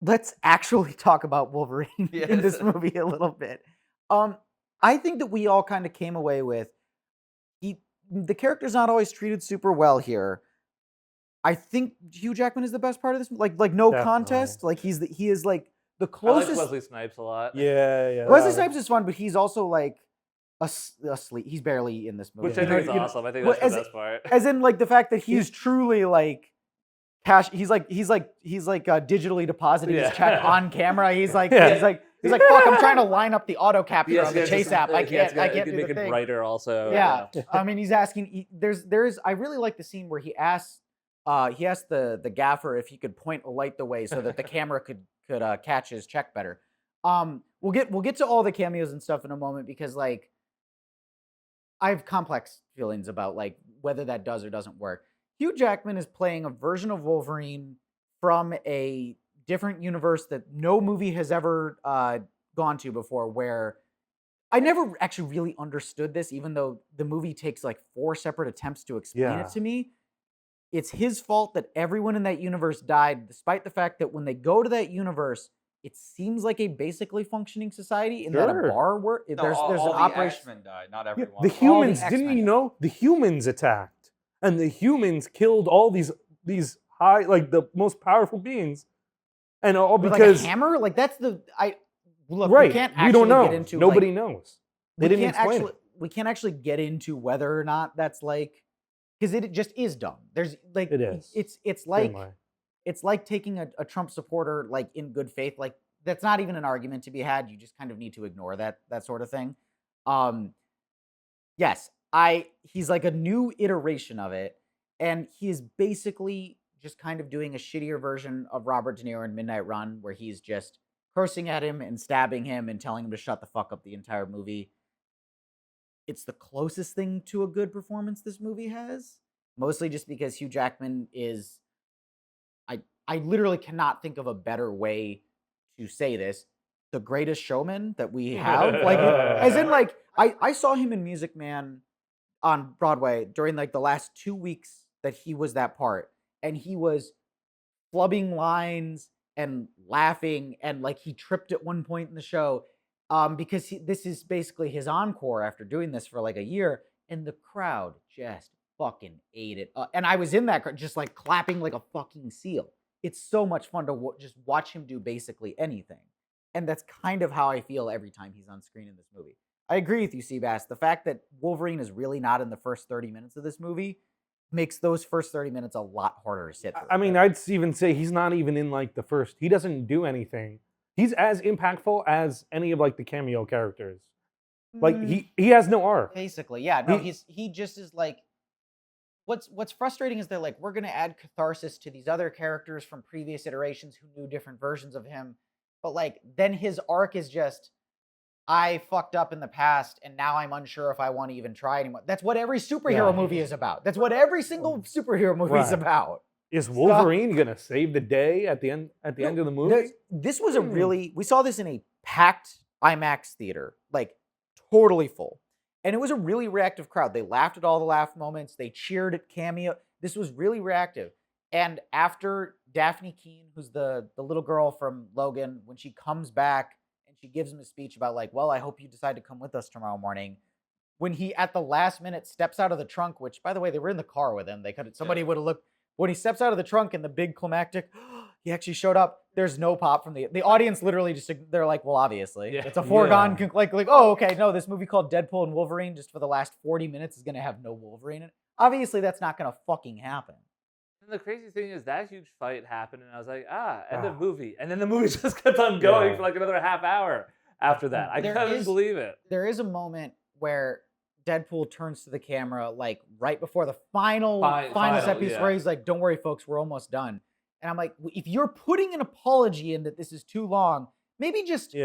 Let's actually talk about Wolverine in this Yes. movie a little bit. I think that we all kind of came away with the character's not always treated super well here. I think Hugh Jackman is the best part of this, like no Definitely. contest. Like he is like the I like closest. Wesley Snipes a lot. Yeah. Wesley Snipes is fun, but he's also like asleep. He's barely in this movie. Which I You know- think is you know- awesome. I think well, that's the best part. As in, like the fact that he's truly like cash. He's digitally depositing his check on camera. He's like, fuck, I'm trying to line up the auto capture on the Chase app. I can't do make the it thing. brighter also. Yeah. I mean, he's asking. I really like the scene where he asked the gaffer if he could point a light the way so that the camera could catch his check better. We'll get to all the cameos and stuff in a moment because like I have complex feelings about like whether that does or doesn't work. Hugh Jackman is playing a version of Wolverine from a different universe that no movie has ever gone to before, where I never actually really understood this, even though the movie takes like 4 separate attempts to explain Yeah. it to me. It's his fault that everyone in that universe died, despite the fact that when they go to that universe, it seems like a basically functioning society in that a Sure. bar work. No, there's all an the operation. X-Men died, not Yeah, everyone. the humans, X-Men didn't you died. know? The humans attacked. And the humans killed all these high, like the most powerful beings. And all With, because like a hammer, like that's the look. right, We can't we actually don't know. get into Nobody like, knows. we They didn't can't explain actually we can't actually get into whether or not that's like because it just is dumb. There's like It is. it's Same like way. it's like taking a Trump supporter like in good faith. Like that's not even an argument to be had. You just kind of need to ignore that sort of thing. Yes, he's like a new iteration of it, and he is basically just kind of doing a shittier version of Robert De Niro in Midnight Run, where he's just cursing at him and stabbing him and telling him to shut the fuck up the entire movie. It's the closest thing to a good performance this movie has, mostly just because Hugh Jackman is. I literally cannot think of a better way to say this. The greatest showman that we have, like, as in, like, I saw him in Music Man on Broadway during like the last 2 weeks that he was that part, and he was flubbing lines and laughing, and like he tripped at one point in the show, because this is basically his encore after doing this for like a year, and the crowd just fucking ate it, and I was in that crowd just like clapping like a fucking seal. It's so much fun to just watch him do basically anything. And that's kind of how I feel every time he's on screen in this movie. I agree with you, Seabass. The fact that Wolverine is really not in the first 30 minutes of this movie makes those first 30 minutes a lot harder to sit through. I mean, I'd even say he's not even in like the first. He doesn't do anything. He's as impactful as any of like the cameo characters. Like he has no arc. Basically, yeah. No, he just is like. What's frustrating is they're like, we're gonna add catharsis to these other characters from previous iterations who knew different versions of him, but like then his arc is just, I fucked up in the past and now I'm unsure if I want to even try anymore. That's what every superhero movie is about. That's what every single superhero movie is about. Is Wolverine gonna save the day at the end? At the end of the movie? This was we saw this in a packed IMAX theater, like totally full. And it was a really reactive crowd. They laughed at all the laugh moments. They cheered at cameo. This was really reactive. And after Daphne Keene, who's the little girl from Logan, when she comes back and she gives him a speech about like, well, I hope you decide to come with us tomorrow morning. When he at the last minute steps out of the trunk, which by the way, they were in the car with him. They could somebody would have looked when he steps out of the trunk and the big climactic, he actually showed up. There's no pop from the audience. Literally, just they're like, well, obviously, Yeah. it's a foregone like oh, okay, no, this movie called Deadpool and Wolverine just for the last 40 minutes is gonna have no Wolverine in it. Obviously, that's not gonna fucking happen. And the crazy thing is that huge fight happened, and I was like, end of movie. And then the movie just kept on going for like another half hour after that. I couldn't believe it. There is a moment where Deadpool turns to the camera like right before the final set piece where he's like, "Don't worry, folks, we're almost done." And I'm like, if you're putting an apology in that this is too long, maybe just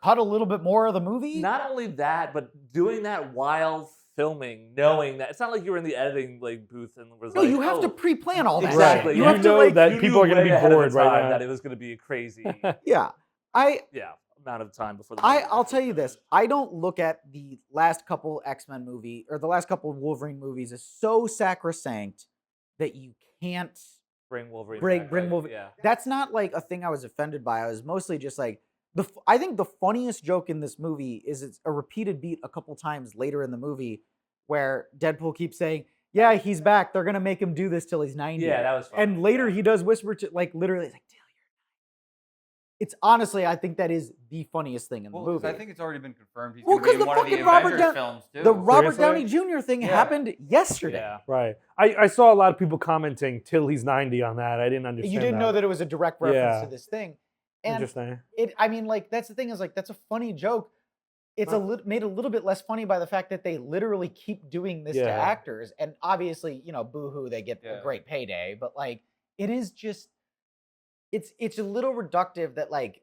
cut a little bit more of the movie. Not only that, but doing that while filming, knowing that it's not like you were in the editing like booth and was you have to pre-plan all that. Exactly. You have to know that people are going to be bored right now. That it was going to be a crazy amount of time before the movie. I'll tell you this. I don't look at the last couple X-Men movie or the last couple of Wolverine movies as so sacrosanct that you can't bring Wolverine bring Wolverine. Yeah. That's not like a thing I was offended by. I was mostly just like I think the funniest joke in this movie is it's a repeated beat a couple times later in the movie where Deadpool keeps saying, "Yeah, he's back. They're gonna make him do this till he's 90." Yeah, that was funny. And later he does whisper to like literally like, it's honestly, I think that is the funniest thing in the movie. I think it's already been confirmed. He's Well, going to be in 'cause one of the Avengers films, too. the Robert Seriously? Downey Jr. thing happened yesterday. Yeah. Right. I saw a lot of people commenting till he's 90 on that. I didn't understand. You didn't know that it was a direct reference to this thing. And Interesting. I mean, like, that's the thing is like, that's a funny joke. It's made a little bit less funny by the fact that they literally keep doing this to actors. And obviously, boo-hoo, they get a great payday. But like, it is just, it's a little reductive that like,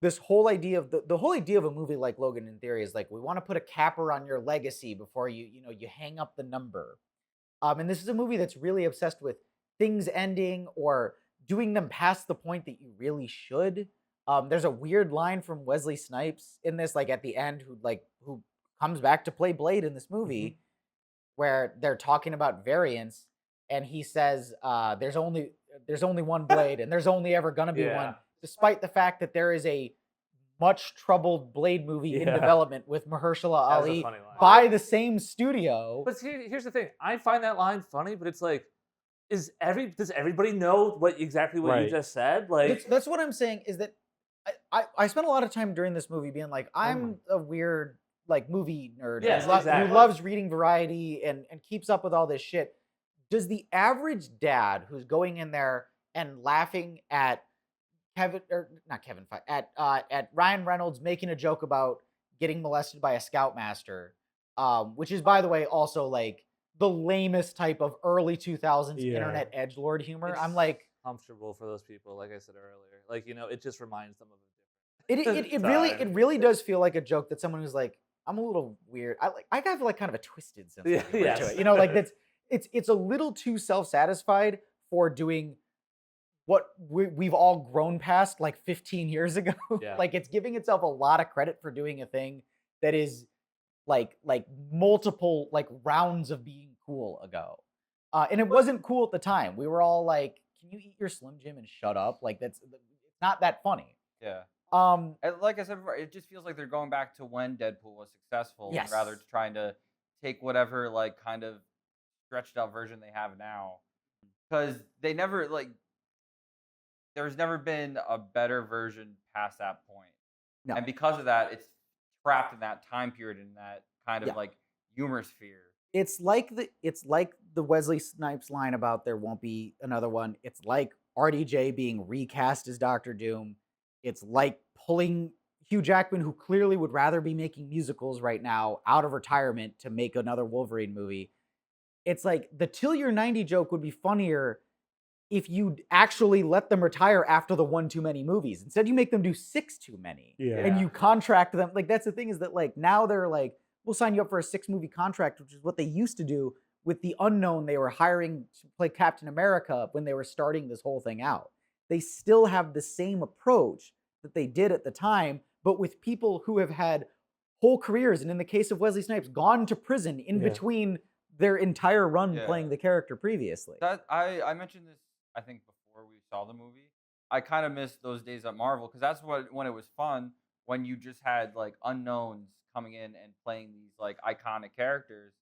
this whole idea of the whole idea of a movie like Logan in theory is like, we want to put a capper on your legacy before you hang up the number. And this is a movie that's really obsessed with things ending or doing them past the point that you really should. There's a weird line from Wesley Snipes in this, like at the end, who comes back to play Blade in this movie, where they're talking about variants, and he says, "There's only one Blade, and there's only ever gonna be one." Despite the fact that there is a much troubled Blade movie in development with Mahershala Ali by the same studio. But here's the thing. I find that line funny, but it's like, does everybody know what you just said? Like that's what I'm saying is that I spent a lot of time during this movie being like, I'm a weird like movie nerd who loves reading Variety and keeps up with all this shit. Does the average dad who's going in there and laughing at at Ryan Reynolds making a joke about getting molested by a scoutmaster, which is, by the way, also like the lamest type of early 2000s internet edgelord humor. I'm like, comfortable for those people, like I said earlier. Like, it just reminds them of it really does feel like a joke that someone who's like, I'm a little weird. I have like kind of a twisted sense of humor to it. Like that's it's a little too self-satisfied for doing what we've all grown past like 15 years ago. Like it's giving itself a lot of credit for doing a thing that is like multiple like rounds of being cool ago. And it wasn't cool at the time. We were all like, can you eat your Slim Jim and shut up? Like it's not that funny. Yeah. Like I said before, it just feels like they're going back to when Deadpool was successful rather than trying to take whatever like kind of stretched out version they have now. Because they never like there's never been a better version past that point. No. And because of that, it's trapped in that time period in that kind of like humor sphere. It's like the Wesley Snipes line about there won't be another one. It's like RDJ being recast as Dr. Doom. It's like pulling Hugh Jackman, who clearly would rather be making musicals right now, out of retirement to make another Wolverine movie. It's like the till you're 90 joke would be funnier if you actually let them retire after the one too many movies. Instead, you make them do 6 too many. And you contract them. Like, that's the thing is that, like, now they're like, we'll sign you up for a 6-movie contract, which is what they used to do with the unknown they were hiring to play Captain America when they were starting this whole thing out. They still have the same approach that they did at the time, but with people who have had whole careers, and in the case of Wesley Snipes, gone to prison in between their entire run playing the character previously. I mentioned this I think before we saw the movie. I kind of miss those days at Marvel because that's when it was fun when you just had like unknowns coming in and playing these like iconic characters.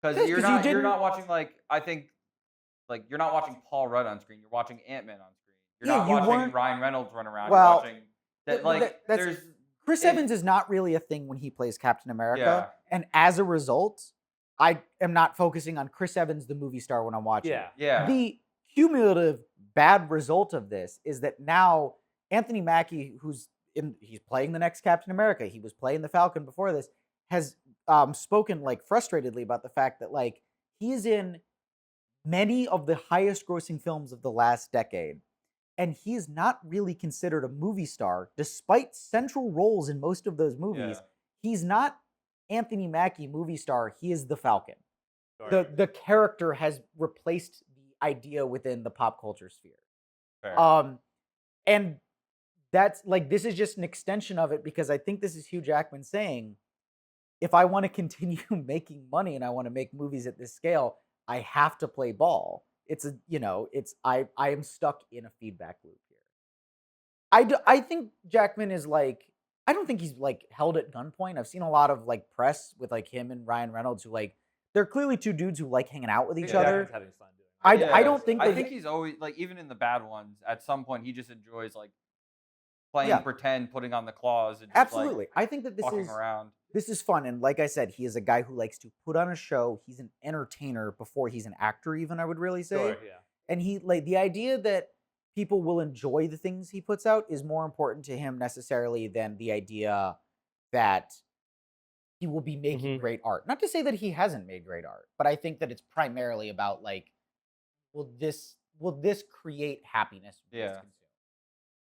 Because Yes, 'cause you you're didn't- not watching like I think like you're not watching Paul Rudd on screen. You're watching Ant-Man on screen. You're Yeah, not you watching weren't- Ryan Reynolds run around. Well, You're watching that like there's Chris it- Evans is not really a thing when he plays Captain America, Yeah. and as a result, I am not focusing on Chris Evans, the movie star, when I'm watching. Yeah. yeah. The cumulative bad result of this is that now Anthony Mackie, he's playing the next Captain America, he was playing the Falcon before this, has spoken like frustratedly about the fact that like he is in many of the highest grossing films of the last decade, and he is not really considered a movie star despite central roles in most of those movies. Yeah. He's not Anthony Mackie movie star, he is the Falcon. Sure. The character has replaced the idea within the pop culture sphere. Fair. And that's like, this is just an extension of it, because I think this is Hugh Jackman saying, if I want to continue making money and I want to make movies at this scale, I have to play ball. I am stuck in a feedback loop here. I think Jackman is like, I don't think he's like held at gunpoint. I've seen a lot of like press with like him and Ryan Reynolds who like, they're clearly two dudes who like hanging out with each Yeah, other. Jackman's having fun doing it. I don't think I that think he's always like even in the bad ones. At some point, he just enjoys like playing Yeah. pretend, putting on the claws, and just, absolutely. I think that like, this walking is around. this is fun, and like I said, he is a guy who likes to put on a show. He's an entertainer before he's an actor, even I would really say. Sure, yeah. And he like the idea that people will enjoy the things he puts out is more important to him necessarily than the idea that he will be making great art. Not to say that he hasn't made great art, but I think that it's primarily about like, will this create happiness with this Yeah. consumer?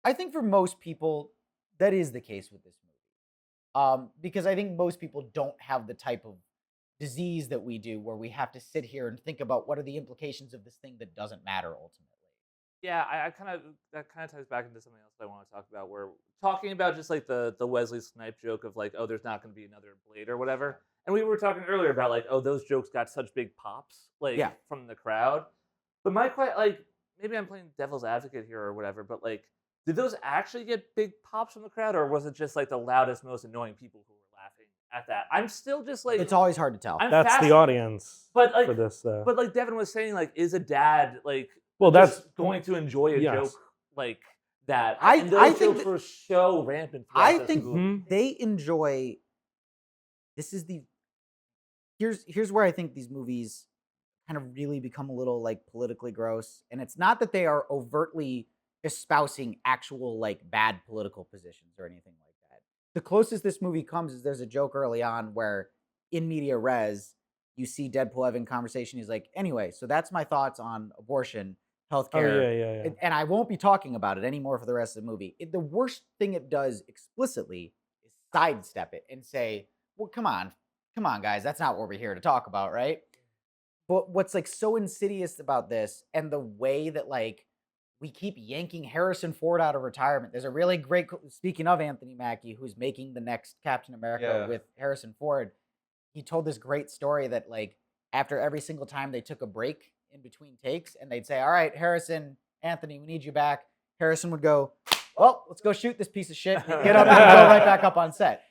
I think for most people, that is the case with this movie. Because I think most people don't have the type of disease that we do where we have to sit here and think about what are the implications of this thing that doesn't matter ultimately. Yeah, that kind of ties back into something else that I want to talk about. Where talking about just like the Wesley Snipes joke of like, oh, there's not going to be another Blade or whatever. And we were talking earlier about like, oh, those jokes got such big pops like Yeah. from the crowd. But my question, like, maybe I'm playing devil's advocate here or whatever. But like, did those actually get big pops from the crowd, or was it just like the loudest, most annoying people who were laughing at that? I'm still just like, It's always hard to tell. I'm That's the fascinated- audience But like, for this. but like Devin was saying, like, is a dad like Well, just that's going to enjoy a yes. joke like that? I And those think jokes were so rampant. I throughout this think movie. they enjoy. This is the here's where I think these movies kind of really become a little like politically gross, and it's not that they are overtly espousing actual like bad political positions or anything like that. The closest this movie comes is there's a joke early on where in media res you see Deadpool having conversation. He's like, anyway, so that's my thoughts on abortion, oh healthcare. yeah. And I won't be talking about it anymore for the rest of the movie. The worst thing it does explicitly is sidestep it and say, well, come on, guys, that's not what we're here to talk about, right? But what's like so insidious about this and the way that like we keep yanking Harrison Ford out of retirement. There's a really great, speaking of Anthony Mackie, who's making the next Captain America with Harrison Ford. He told this great story that like after every single time they took a break in between takes and they'd say, all right, Harrison, Anthony, we need you back. Harrison would go, well, let's go shoot this piece of shit. Get up and go right back up on set.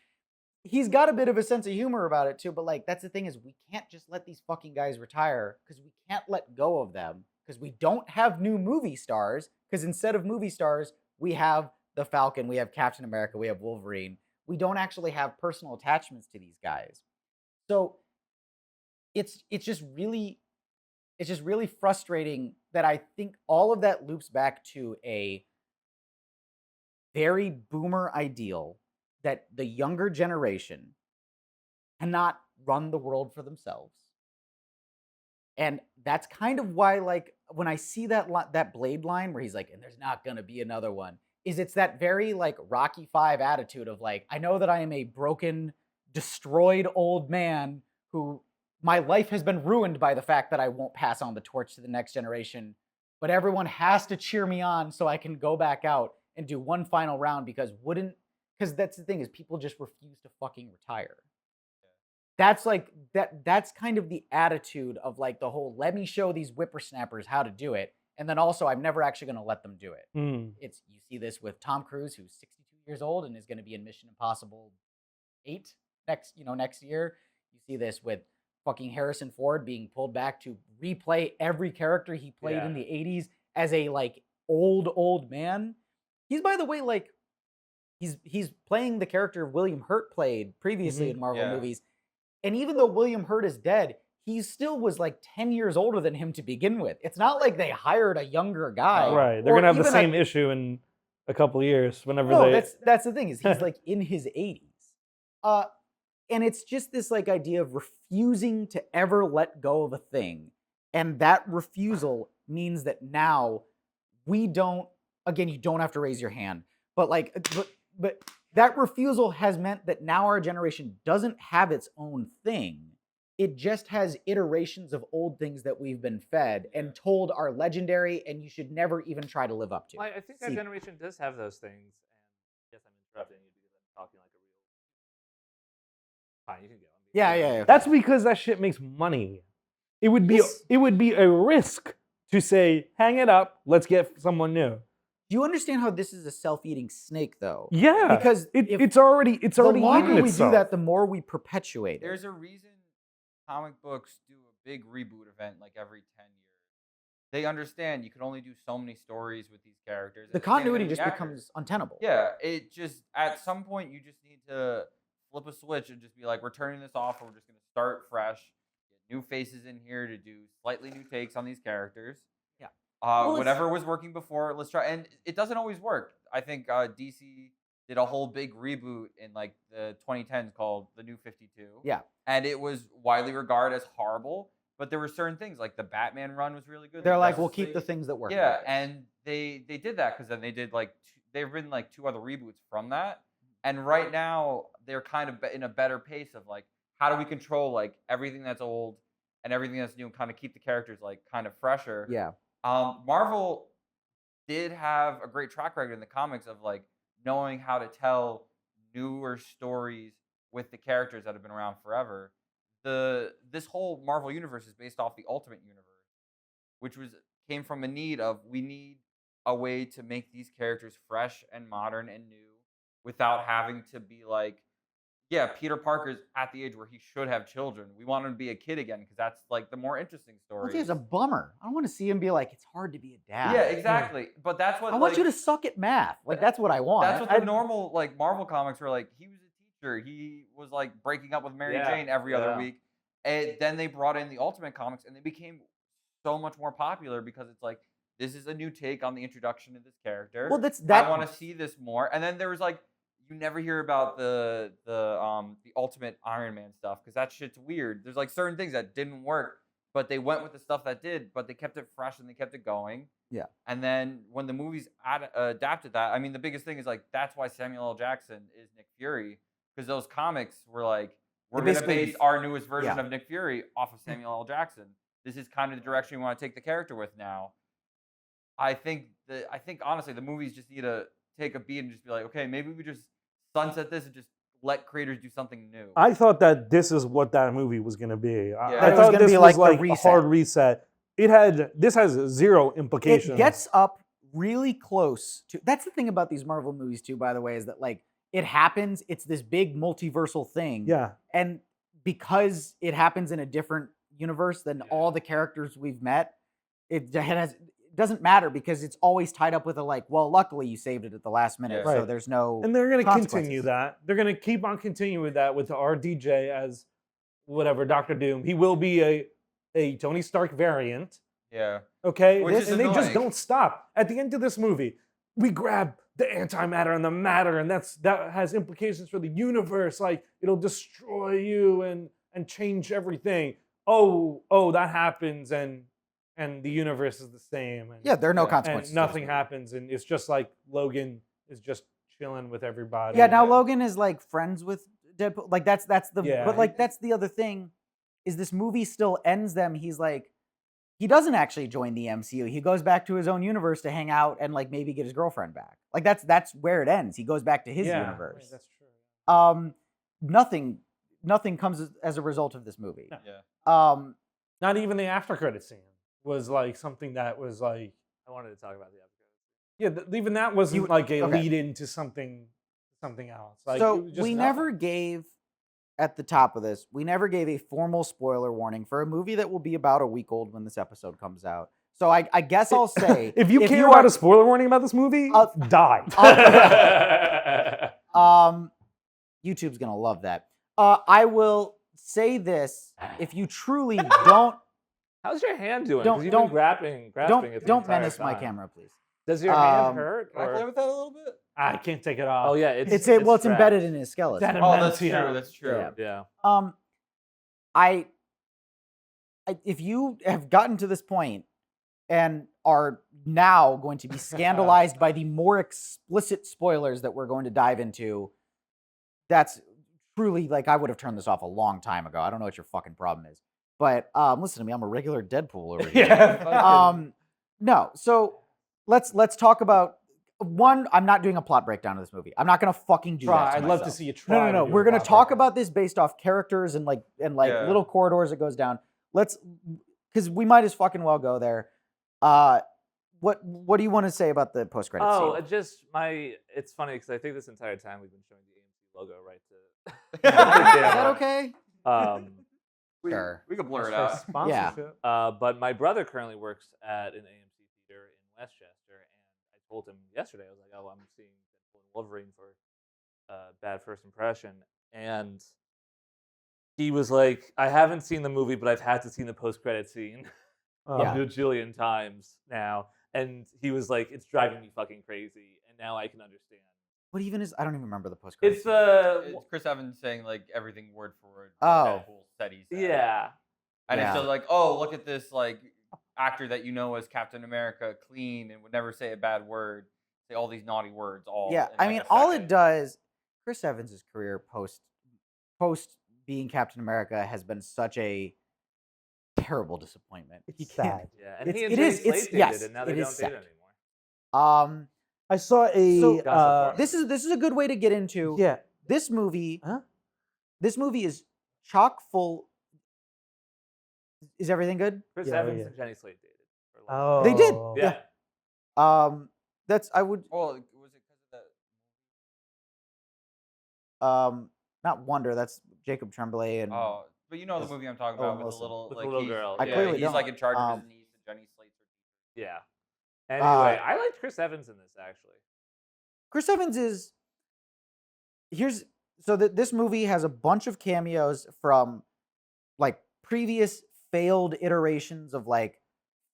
He's got a bit of a sense of humor about it too, but like that's the thing is we can't just let these fucking guys retire because we can't let go of them because we don't have new movie stars because instead of movie stars, we have the Falcon, we have Captain America, we have Wolverine. We don't actually have personal attachments to these guys. So it's just really frustrating that I think all of that loops back to a very boomer ideal that the younger generation cannot run the world for themselves. And that's kind of why, like, when I see that Blade line where he's like, and there's not going to be another one, it's that very, like, Rocky V attitude of, like, I know that I am a broken, destroyed old man who my life has been ruined by the fact that I won't pass on the torch to the next generation, but everyone has to cheer me on so I can go back out and do one final round because that's the thing is people just refuse to fucking retire. That's like that's kind of the attitude of like the whole let me show these whippersnappers how to do it. And then also, I'm never actually going to let them do it. Mm. You see this with Tom Cruise, who's 62 years old and is going to be in Mission Impossible 8 next year. You see this with fucking Harrison Ford being pulled back to replay every character he played in the 80s as a like old man. He's, by the way, like he's playing the character William Hurt played previously in Marvel movies. And even though William Hurt is dead, he still was like 10 years older than him to begin with. It's not like they hired a younger guy. Right. They're going to have the same issue in a couple of years whenever they... that's the thing, is he's like in his 80s. And it's just this like idea of refusing to ever let go of a thing. And that refusal means that now we don't, again, you don't have to raise your hand, but that refusal has meant that now our generation doesn't have its own thing. It just has iterations of old things that we've been fed and told are legendary and you should never even try to live up to. Well, I think our generation does have those things. And yes, I'm interrupting you because I'm talking like a real... Fine, you can go. Yeah. That's because that shit makes money. It would be a risk to say, hang it up, let's get someone new. Do you understand how this is a self-eating snake, though? Yeah, because it's already the longer eaten we itself. do that, the more we perpetuate it. There's a reason comic books do a big reboot event like every 10 years. They understand you can only do so many stories with these characters. The continuity just becomes untenable. Yeah, it just, at some point, you just need to flip a switch and just be like, we're turning this off, and we're just going to start fresh, get new faces in here to do slightly new takes on these characters. Yeah. Whatever was working before, let's try. And it doesn't always work. I think DC did a whole big reboot in like the 2010s called The New 52. Yeah. And it was widely regarded as horrible, but there were certain things like the Batman run was really good. They're like, we'll keep the things that work. Yeah, and they did that because then they did like there've been like 2 other reboots from that, and right now they're kind of in a better pace of like, how do we control like everything that's old and everything that's new and kind of keep the characters like kind of fresher. Yeah. Marvel did have a great track record in the comics of like knowing how to tell newer stories with the characters that have been around forever. This whole Marvel universe is based off the Ultimate Universe, which came from a need of, we need a way to make these characters fresh and modern and new without having to be like, yeah, Peter Parker's at the age where he should have children. We want him to be a kid again because that's like the more interesting story. It's a bummer. I don't want to see him be like, it's hard to be a dad. Yeah, exactly. But that's what I want you to suck at math. Like, that's what I want. That's what the normal like Marvel comics were like. He was a teacher. He was like breaking up with Mary Jane every other week. And then they brought in the Ultimate Comics and they became so much more popular because it's like, this is a new take on the introduction of this character. Well, I want to see this more. And then there was like, you never hear about the Ultimate Iron Man stuff because that shit's weird. There's like certain things that didn't work, but they went with the stuff that did, but they kept it fresh and they kept it going. Yeah. And then when the movies adapted that, I mean, the biggest thing is like, that's why Samuel L. Jackson is Nick Fury, because those comics were like, we're going to base our newest version of Nick Fury off of Samuel L. Jackson. This is kind of the direction we want to take the character with now. I think honestly, the movies just need to take a beat and just be like, okay, maybe we just sunset this and just let creators do something new. I thought that this is what that movie was going to be. I it was thought gonna this be was like like a hard reset. This has zero implications. It gets up really close to. That's the thing about these Marvel movies too, by the way, is that like it happens. It's this big multiversal thing. Yeah. And because it happens in a different universe than all the characters we've met, it doesn't matter because it's always tied up with a like, well, luckily you saved it at the last minute, so there's no. And they're going to continue that. They're going to keep on continuing that with the RDJ as whatever, Doctor Doom. He will be a Tony Stark variant. Yeah. Okay? Which is and they just annoying. don't stop. At the end of this movie, we grab the antimatter and the matter, and that has implications for the universe. Like, it'll destroy you and change everything. Oh, that happens, and the universe is the same. And, there are no consequences. And nothing happens, and it's just like Logan is just chilling with everybody. Yeah, now Logan is like friends with Deadpool. Like that's the Yeah. but like that's the other thing, is this movie still ends them. He's like, he doesn't actually join the MCU. He goes back to his own universe to hang out and like maybe get his girlfriend back. Like that's where it ends. He goes back to his universe. Right, that's true. Nothing comes as a result of this movie. Yeah. Not even the after credit scene was like something that was like I wanted to talk about the episode. Yeah, even that wasn't like a okay. lead into something else. Like, it So was just we nothing. never gave, at the top of this, we never gave a formal spoiler warning for a movie that will be about a week old when this episode comes out. So I guess I'll say, if you care you about are- a spoiler warning about this movie, die. YouTube's gonna love that. I will say this: if you truly don't, How's your hand doing? Don't- 'Cause you've don't- been grasping it. The don't entire menace my time. camera, please. Does your hand Um, hurt? Can I play Or... with that a little bit? I can't take it off. Oh yeah, It's strapped. embedded in his skeleton. That Oh, immense, that's true. yeah. That's true. Yeah. Yeah. I if you have gotten to this point and are now going to be scandalized by the more explicit spoilers that we're going to dive into, that's truly like I would have turned this off a long time ago. I don't know what your fucking problem is. But listen to me, I'm a regular Deadpool over here. Yeah. No, so let's talk about one. I'm not doing a plot breakdown of this movie. I'm not gonna fucking do that. Try. to I'd love to myself. see you try. No. to do We're a gonna plot talk breakdown. about this based off characters and Yeah. little corridors it goes down. Let's, because we might as fucking well go there. What do you want to say about the post credits? Oh, scene? it's funny because I think this entire time we've been showing the AMC logo right to. Is that okay? Sure. We can blur it For out. sponsorship. But my brother currently works at an AMC theater in Westchester, and I told him yesterday, I was like, "Oh, I'm seeing Deadpool and Wolverine for Bad First Impression," and he was like, "I haven't seen the movie, but I've had to see the post-credit scene Yeah. a bajillion times now," and he was like, "It's driving me fucking crazy," and now I can understand. What even is? I don't even remember the post credits. It's It's Chris Evans saying like everything word for word. Oh. Deadpool said he said. yeah. And Yeah. it's just like, oh, look at this like actor that you know as Captain America, clean and would never say a bad word, say all these naughty words. All Yeah, in, I like, mean, a all it second. does. Chris Evans' career post being Captain America has been such a terrible disappointment. He It's can't- sad. Yeah, and It's- he and it Jenny is- it's- Slate dated, yes, and now they it don't is date sad. anymore. I saw a. So, Gossip this is a good way to get into yeah. this movie. Huh? This movie is chock full. Is everything good? Chris Yeah, Evans yeah. and Jenny Slate dated. For a long Oh. They did. time. Yeah. That's I would Well, was it because of that? not wonder. That's Jacob Tremblay and Oh, but you know the movie I'm talking Oh, about with Melissa. the little With the like little he's- girl. I Yeah, clearly he's don't. like in charge of his niece and Jenny Slate's her. Yeah. Anyway, I liked Chris Evans in this actually. Chris Evans is this movie has a bunch of cameos from like previous failed iterations of like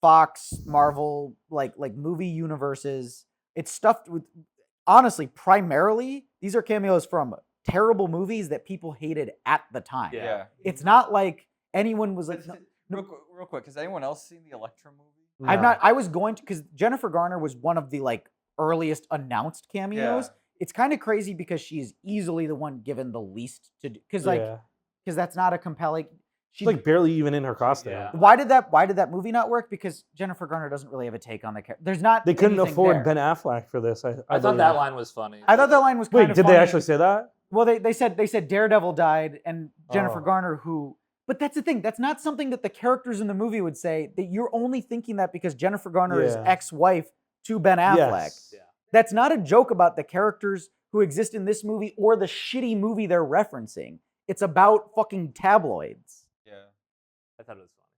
Fox, Marvel, like movie universes. It's stuffed with, honestly, primarily these are cameos from terrible movies that people hated at the time. Yeah. It's not like anyone was like, Real quick, has anyone else seen the Electra movie? I'm not. I was going to, because Jennifer Garner was one of the like earliest announced cameos. Yeah. It's kind of crazy because she's easily the one given the least to do, because Yeah. that's not a compelling. She's like barely even in her costume. Yeah. Why did that movie not work? Because Jennifer Garner doesn't really have a take on the character. There's not. They couldn't anything afford there. Ben Affleck for this. I thought believe. that line was funny. I thought that line was kind Wait, of did funny. they actually say that? Well, they said Daredevil died and Jennifer Oh. Garner who. But that's the thing. That's not something that the characters in the movie would say. That you're only thinking that because Jennifer Garner is Yeah. ex-wife to Ben Affleck. Yes. Yeah. That's not a joke about the characters who exist in this movie or the shitty movie they're referencing. It's about fucking tabloids. Yeah. I thought it was funny.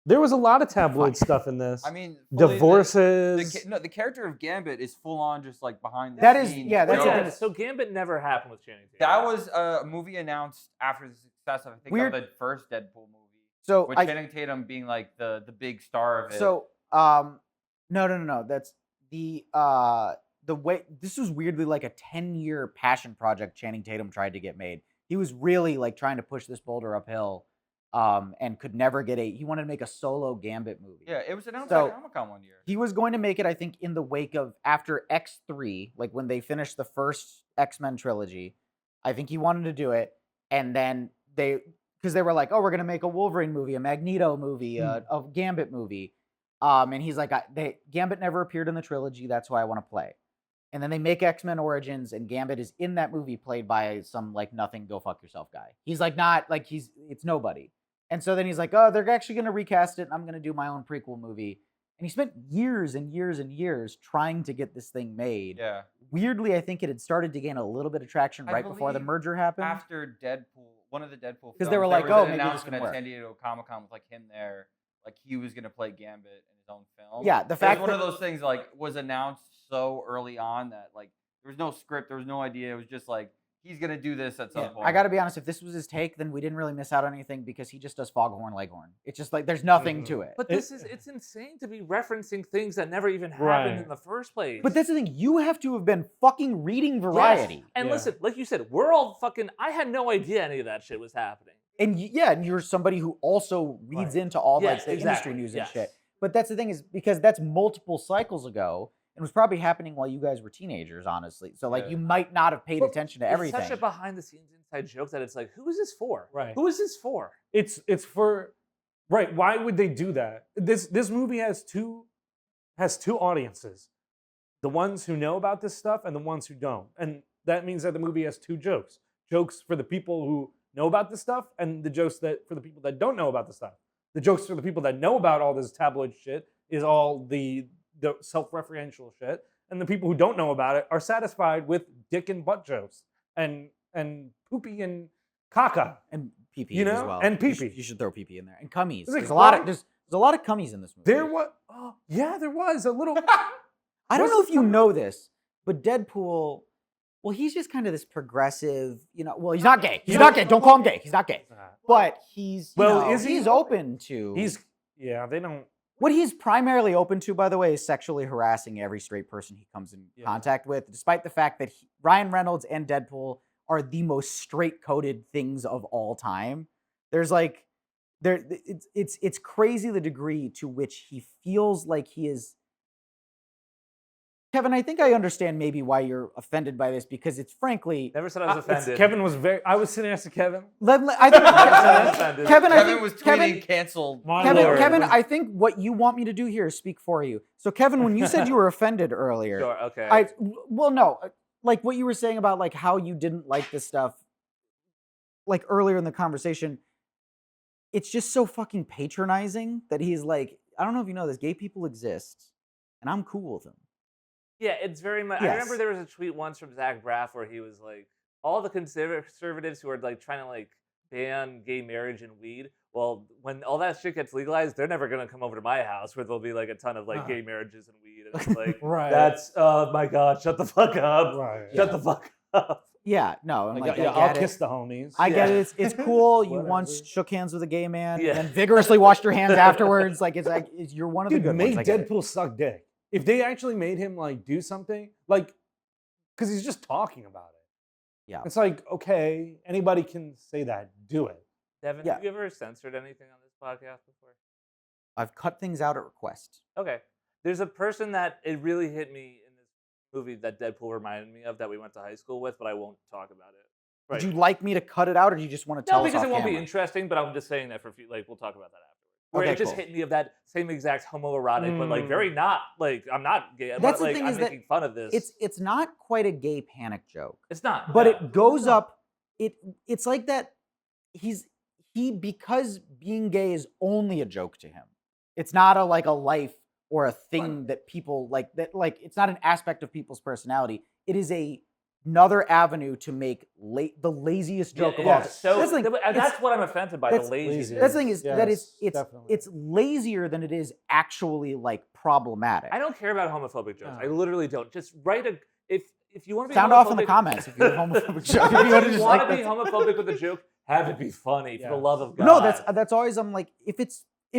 There was a lot of tabloid Fine. stuff in this. I mean, fully, Divorces. The character of Gambit is full on just like behind the That is- scenes. yeah, that's joke. a- Yeah, so Gambit never happened with Channing Tatum. That was a movie announced after the success of I think Weird- of the first Deadpool movie, So with Channing Tatum being like the big star of it. So no. That's the way this was weirdly like a 10-year passion project Channing Tatum tried to get made. He was really like trying to push this boulder uphill, and could never get he wanted to make a solo Gambit movie. yeah, it was announced So- at Comic-Con one year. He was going to make it, I think, in the wake of after X3, like when they finished the first X-Men trilogy. I think he wanted to do it, and then because they were like, oh, we're gonna make a Wolverine movie, a Magneto movie, a Gambit movie, and he's like, Gambit never appeared in the trilogy, that's why I want to play. And then they make X-Men Origins, and Gambit is in that movie, played by some like nothing, go fuck yourself guy. He's like not like it's nobody. And so then he's like, oh, they're actually gonna recast it, and I'm gonna do my own prequel movie. And he spent years and years and years trying to get this thing made. Yeah. Weirdly, I think it had started to gain a little bit of traction I right before the believe merger happened. After Deadpool, one of the Deadpool 'Cause they were films, like, there was "Oh, an maybe this announcement can at work." San Diego Comic-Con with like him there, like he was gonna play Gambit in his own film. Yeah, the It fact was one that of those things like was announced so early on that like there was no script, there was no idea. It was just like he's gonna do this at some Yeah, point. I got to be honest. If this was his take, then we didn't really miss out on anything because he just does Foghorn Leghorn. It's just like there's nothing to it. But it's insane to be referencing things that never even happened Right. in the first place. But that's the thing. You have to have been fucking reading Yes. Variety. And Yeah. listen, like you said, we're all fucking. I had no idea any of that shit was happening. And yeah, and you're somebody who also reads Right. into all Yes, like the exactly, industry news and yes. shit. But that's the thing is because that's multiple cycles ago and was probably happening while you guys were teenagers, honestly. So like Yeah. you might not have paid But attention to It's everything. such a behind the scenes inside joke that it's like, who is this for? Right. Who is this for? It's for right. Why would they do that? This movie has two audiences: the ones who know about this stuff and the ones who don't. And that means that the movie has two jokes: jokes for the people who know about this stuff, and the jokes that for the people that don't know about the stuff. The jokes for the people that know about all this tabloid shit is all the self-referential shit, and the people who don't know about it are satisfied with dick and butt jokes and poopy and caca. and PP You as know? well. And You PP. You should throw PP in there. And cummies. It's like, There's a lot of why- there's a lot of cummies in this movie. There was, there was a little. I don't Where's know the if you cum- know this, but Deadpool, well, he's just kind of this progressive, well, he's not gay. He's not gay. Don't call him gay. He's not gay. But he's Is he? he's open to They don't. what he's primarily open to, by the way, is sexually harassing every straight person he comes in Yeah. contact with, despite the fact that Ryan Reynolds and Deadpool are the most straight-coded things of all time. There's like it's crazy the degree to which he feels like he is. Kevin, I think I understand maybe why you're offended by this because it's frankly. Never said I was offended. Kevin was very. I was sitting next to Kevin. I think Kevin I Kevin think was tweeting Kevin, canceled. My Kevin, lord. Kevin, I think what you want me to do here is speak for you. So, Kevin, when you said you were offended earlier, Sure, okay. no, like what you were saying about like how you didn't like this stuff, like earlier in the conversation, it's just so fucking patronizing that he's like, I don't know if you know this, gay people exist, and I'm cool with them. Yeah, it's very much. I Yes. remember there was a tweet once from Zach Braff where he was like, all the conservatives who are like trying to like ban gay marriage and weed. Well, when all that shit gets legalized, they're never gonna come over to my house where there'll be like a ton of like gay marriages and weed. And it's like, Right. that's oh my god, shut the fuck up, Right. shut the fuck up. Yeah, no, I'm like, yeah, I I'll get kiss it. the homies. I get Yeah. it. It's cool. You Whatever. once shook hands with a gay man Yeah. and then vigorously washed your hands afterwards. Like you're one of the Dude, good make ones. I get it. Deadpool suck dick. If they actually made him like do something, like, because he's just talking about it. Yeah. It's like, okay, anybody can say that. Do it. Devin, Yeah. have you ever censored anything on this podcast before? I've cut things out at request. Okay. There's a person that it really hit me in this movie that Deadpool reminded me of that we went to high school with, but I won't talk about it. Would you like me to cut it out, or do you just want to tell No, us because off it won't be camera? interesting, but I'm just saying that for like we'll talk about that afterwards. Where Okay, it just cool. hit me of that same exact homoerotic, but like very not like I'm not gay, That's but the like thing I'm is that making fun of this. It's not quite a gay panic joke, It's not. but no. it goes up. It's like that. Because being gay is only a joke to him. It's not a life or a thing that people like. That like it's not an aspect of people's personality. It is another avenue to make the laziest joke of all. yeah, so That's the thing, that's what I'm offended by, the that's- lazy. That's the thing is that Yes, it's definitely. it's lazier than it is actually like problematic. I don't care about homophobic jokes. I No. literally don't. Just write a if you want to be Sound off in the homophobic- comments if you're a homophobic joke. If If you want to you just want like to be that's- homophobic with a joke, have it be funny for the Yes. love of God. No, that's always I'm like if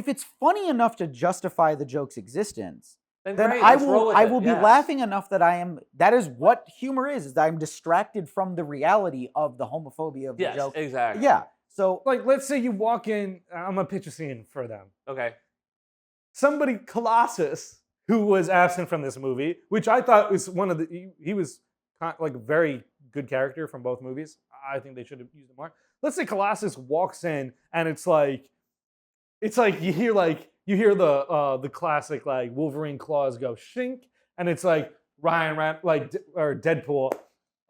it's funny enough to justify the joke's existence, then great, I let's roll will with I it, will be yes. laughing enough that is what humor is that I'm distracted from the reality of the homophobia of the Yes, joke. exactly. Yeah. So Like, let's say you walk in. I'm gonna pitch a scene for them. Okay. Somebody, Colossus, who was absent from this movie, which I thought was one of the. He was like a very good character from both movies. I think they should have used him more. Let's say Colossus walks in, and it's like you hear the classic like Wolverine claws go shink, and it's like or Deadpool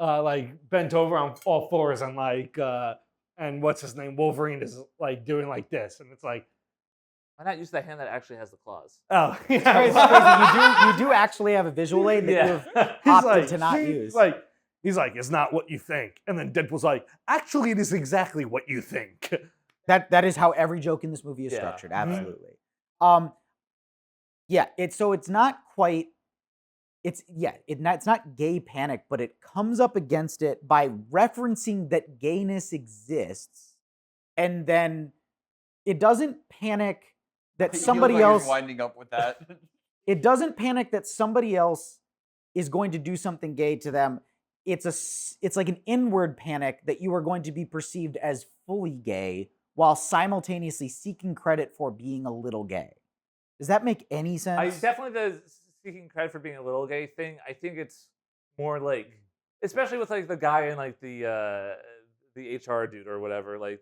like bent over on all fours and like and what's his name, Wolverine is like doing like this, and it's like Why not use the hand that actually has the claws? Oh, It's yeah. crazy. You do actually have a visual aid that Yeah. you have opted to not he's use. He's like, it's not what you think. And then Deadpool's like, actually, it is exactly what you think. That is how every joke in this movie is Yeah. structured. Mhm. Absolutely. Yeah. It's not quite. It's not gay panic, but it comes up against it by referencing that gayness exists, and then it doesn't panic that He looked somebody like he was else. winding up with that. It doesn't panic that somebody else is going to do something gay to them. It's like an inward panic that you are going to be perceived as fully gay while simultaneously seeking credit for being a little gay. Does that make any sense? I definitely the seeking credit for being a little gay thing. I think it's more like, especially with like the guy in like the HR dude or whatever. Like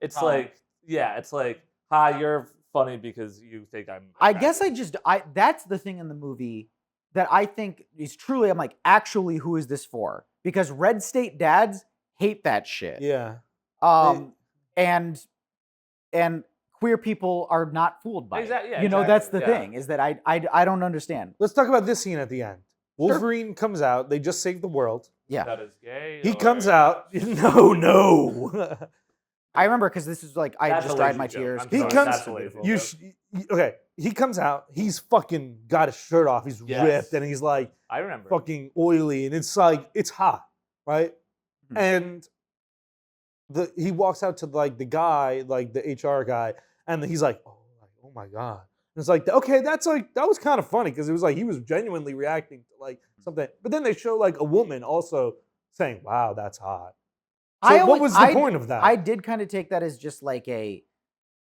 it's Tom. like it's like, hi, you're funny because you think I'm. I guess attractive." that's the thing in the movie that I think is truly, I'm like, actually, who is this for? Because red state dads hate that shit. Yeah. And queer people are not fooled by Exactly, it. yeah, You know, that's the exactly, yeah. thing, is that I don't understand. Let's talk about this scene at the end. Wolverine comes out. They just saved the world. Yeah. That is gay. He or- comes out. No. I remember because this is like, I That's just a dried lazy my joke. tears. I'm 'cause He it was comes- so That's a lazy beautiful. joke. Okay. He comes out. He's fucking got his shirt off. He's Yes. ripped, and he's like I remember. fucking oily, and it's like it's hot, right? Mhm. And he walks out to like the guy, like the HR guy, and he's like, oh my god. And it's like, okay, that was kind of funny because it was like he was genuinely reacting to like something. But then they show like a woman also saying, "Wow, that's hot." So what was the point of that? I did kind of take that as just like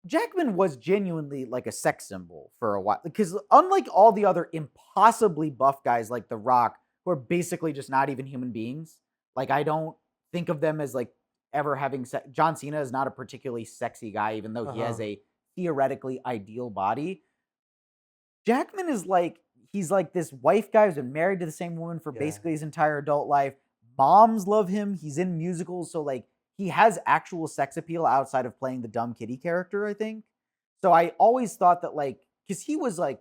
Jackman was genuinely like a sex symbol for a while. Because unlike all the other impossibly buff guys like The Rock, who are basically just not even human beings, like I don't think of them as like ever having sex. John Cena is not a particularly sexy guy, even though he has a theoretically ideal body. Jackman is like, he's like this wife guy who's been married to the same woman for Yeah. basically his entire adult life. Moms love him. He's in musicals. So like he has actual sex appeal outside of playing the dumb kitty character, I think. So I always thought that like, because he was like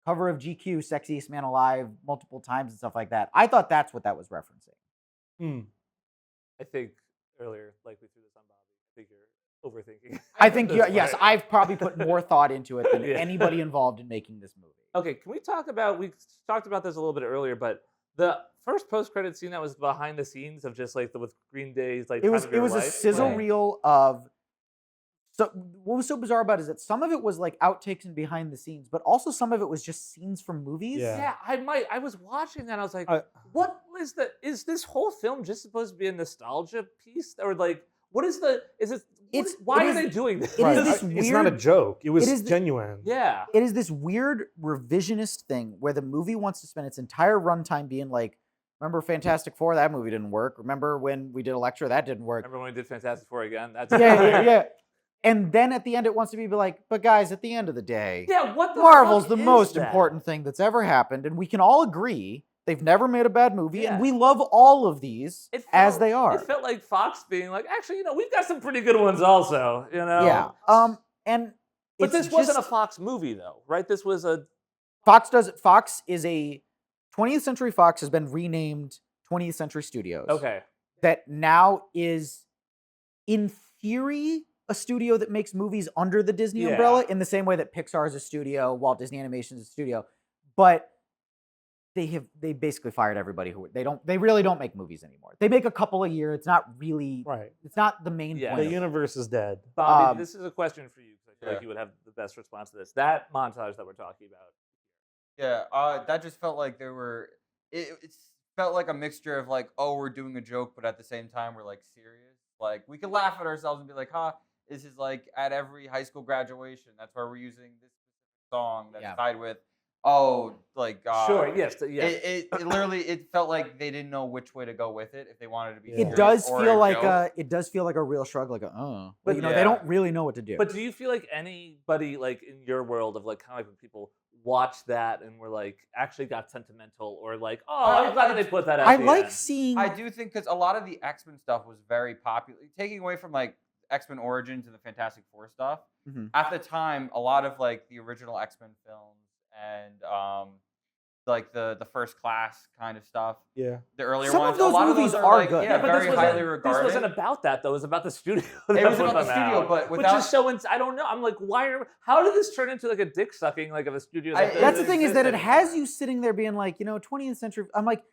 cover of GQ, sexiest man alive multiple times and stuff like that. I thought that's what that was referencing. I think earlier, like we threw this on Bobby. I think you're overthinking. I think, this yes, part. I've probably put more thought into it than Yeah. anybody involved in making this movie. Okay, can we talk about? We talked about this a little bit earlier, but the first post-credit scene that was behind the scenes of just like with Green Day's like It was Time of Your a Life sizzle playing. reel of. So what was so bizarre about it is that some of it was like outtakes and behind the scenes, but also some of it was just scenes from movies. Yeah. Yeah, I was watching that. I was like, I- what is the? Is this whole film just supposed to be a nostalgia piece, or like, what is the? Is it? It's- Why it are is- they doing this? it is this It's not a weird- joke. It was it is the- genuine. Yeah. It is this weird revisionist thing where the movie wants to spend its entire runtime being like, remember Fantastic Four? That movie didn't work. Remember when we did Elektra? That didn't work. Remember when we did Fantastic Four again? That's Yeah. And then at the end, it wants to be like, but guys, at the end of the day, Yeah, what the Marvel's fuck the is most that? important thing that's ever happened, and we can all agree they've never made a bad movie, Yeah. and we love all of these It as felt- they are. It felt like Fox being like, actually, we've got some pretty good ones also, Yeah. And But it's this wasn't a just- Fox movie, though, right? This was a Fox is a 20th Century Fox has been renamed 20th Century Studios. okay. That now is, in theory, a studio that makes movies under the Disney Yeah. umbrella, in the same way that Pixar is a studio, Walt Disney Animation is a studio. But they basically fired everybody who they really don't make movies anymore. They make a couple a year. It's not really Right. it's not the main Yeah. point. The of it. universe is dead. Bobby, this is a question for you because I feel Yeah. like you would have the best response to this. That montage that we're talking about. Yeah, that just felt like there were. It felt like a mixture of like, oh, we're doing a joke, but at the same time, we're like serious. Like we could laugh at ourselves and be like, huh, this is like at every high school graduation. That's why we're using this song that's Yeah. tied with, oh, like Sure. Yes. Yeah. It literally it felt like they didn't know which way to go with it if they wanted to be. Yeah. serious It does or feel a like joke. it does feel like a real shrug, like a But you know, yeah. they don't really know what to do. But do you feel like anybody like in your world of like kind of like when people watch that and were like actually got sentimental or like, oh, I'm glad that they put that at I the like end. seeing I do think because a lot of the X-Men stuff was very popular. Taking away from like X-Men Origins and the Fantastic Four stuff. Mhm. At the time, a lot of like the original X-Men films and like the First Class kind of stuff. Yeah. The earlier Some of ones. those a lot movies of those are like, good. Yeah, but very highly this regarded. wasn't about that though. It was about the studio. It was about the studio, but which without. is so. I don't know. I'm like, how did this turn into like a dick sucking like of a studio? That That's the doesn't thing is that it exist has anymore? you sitting there being like, 20th century. I'm like,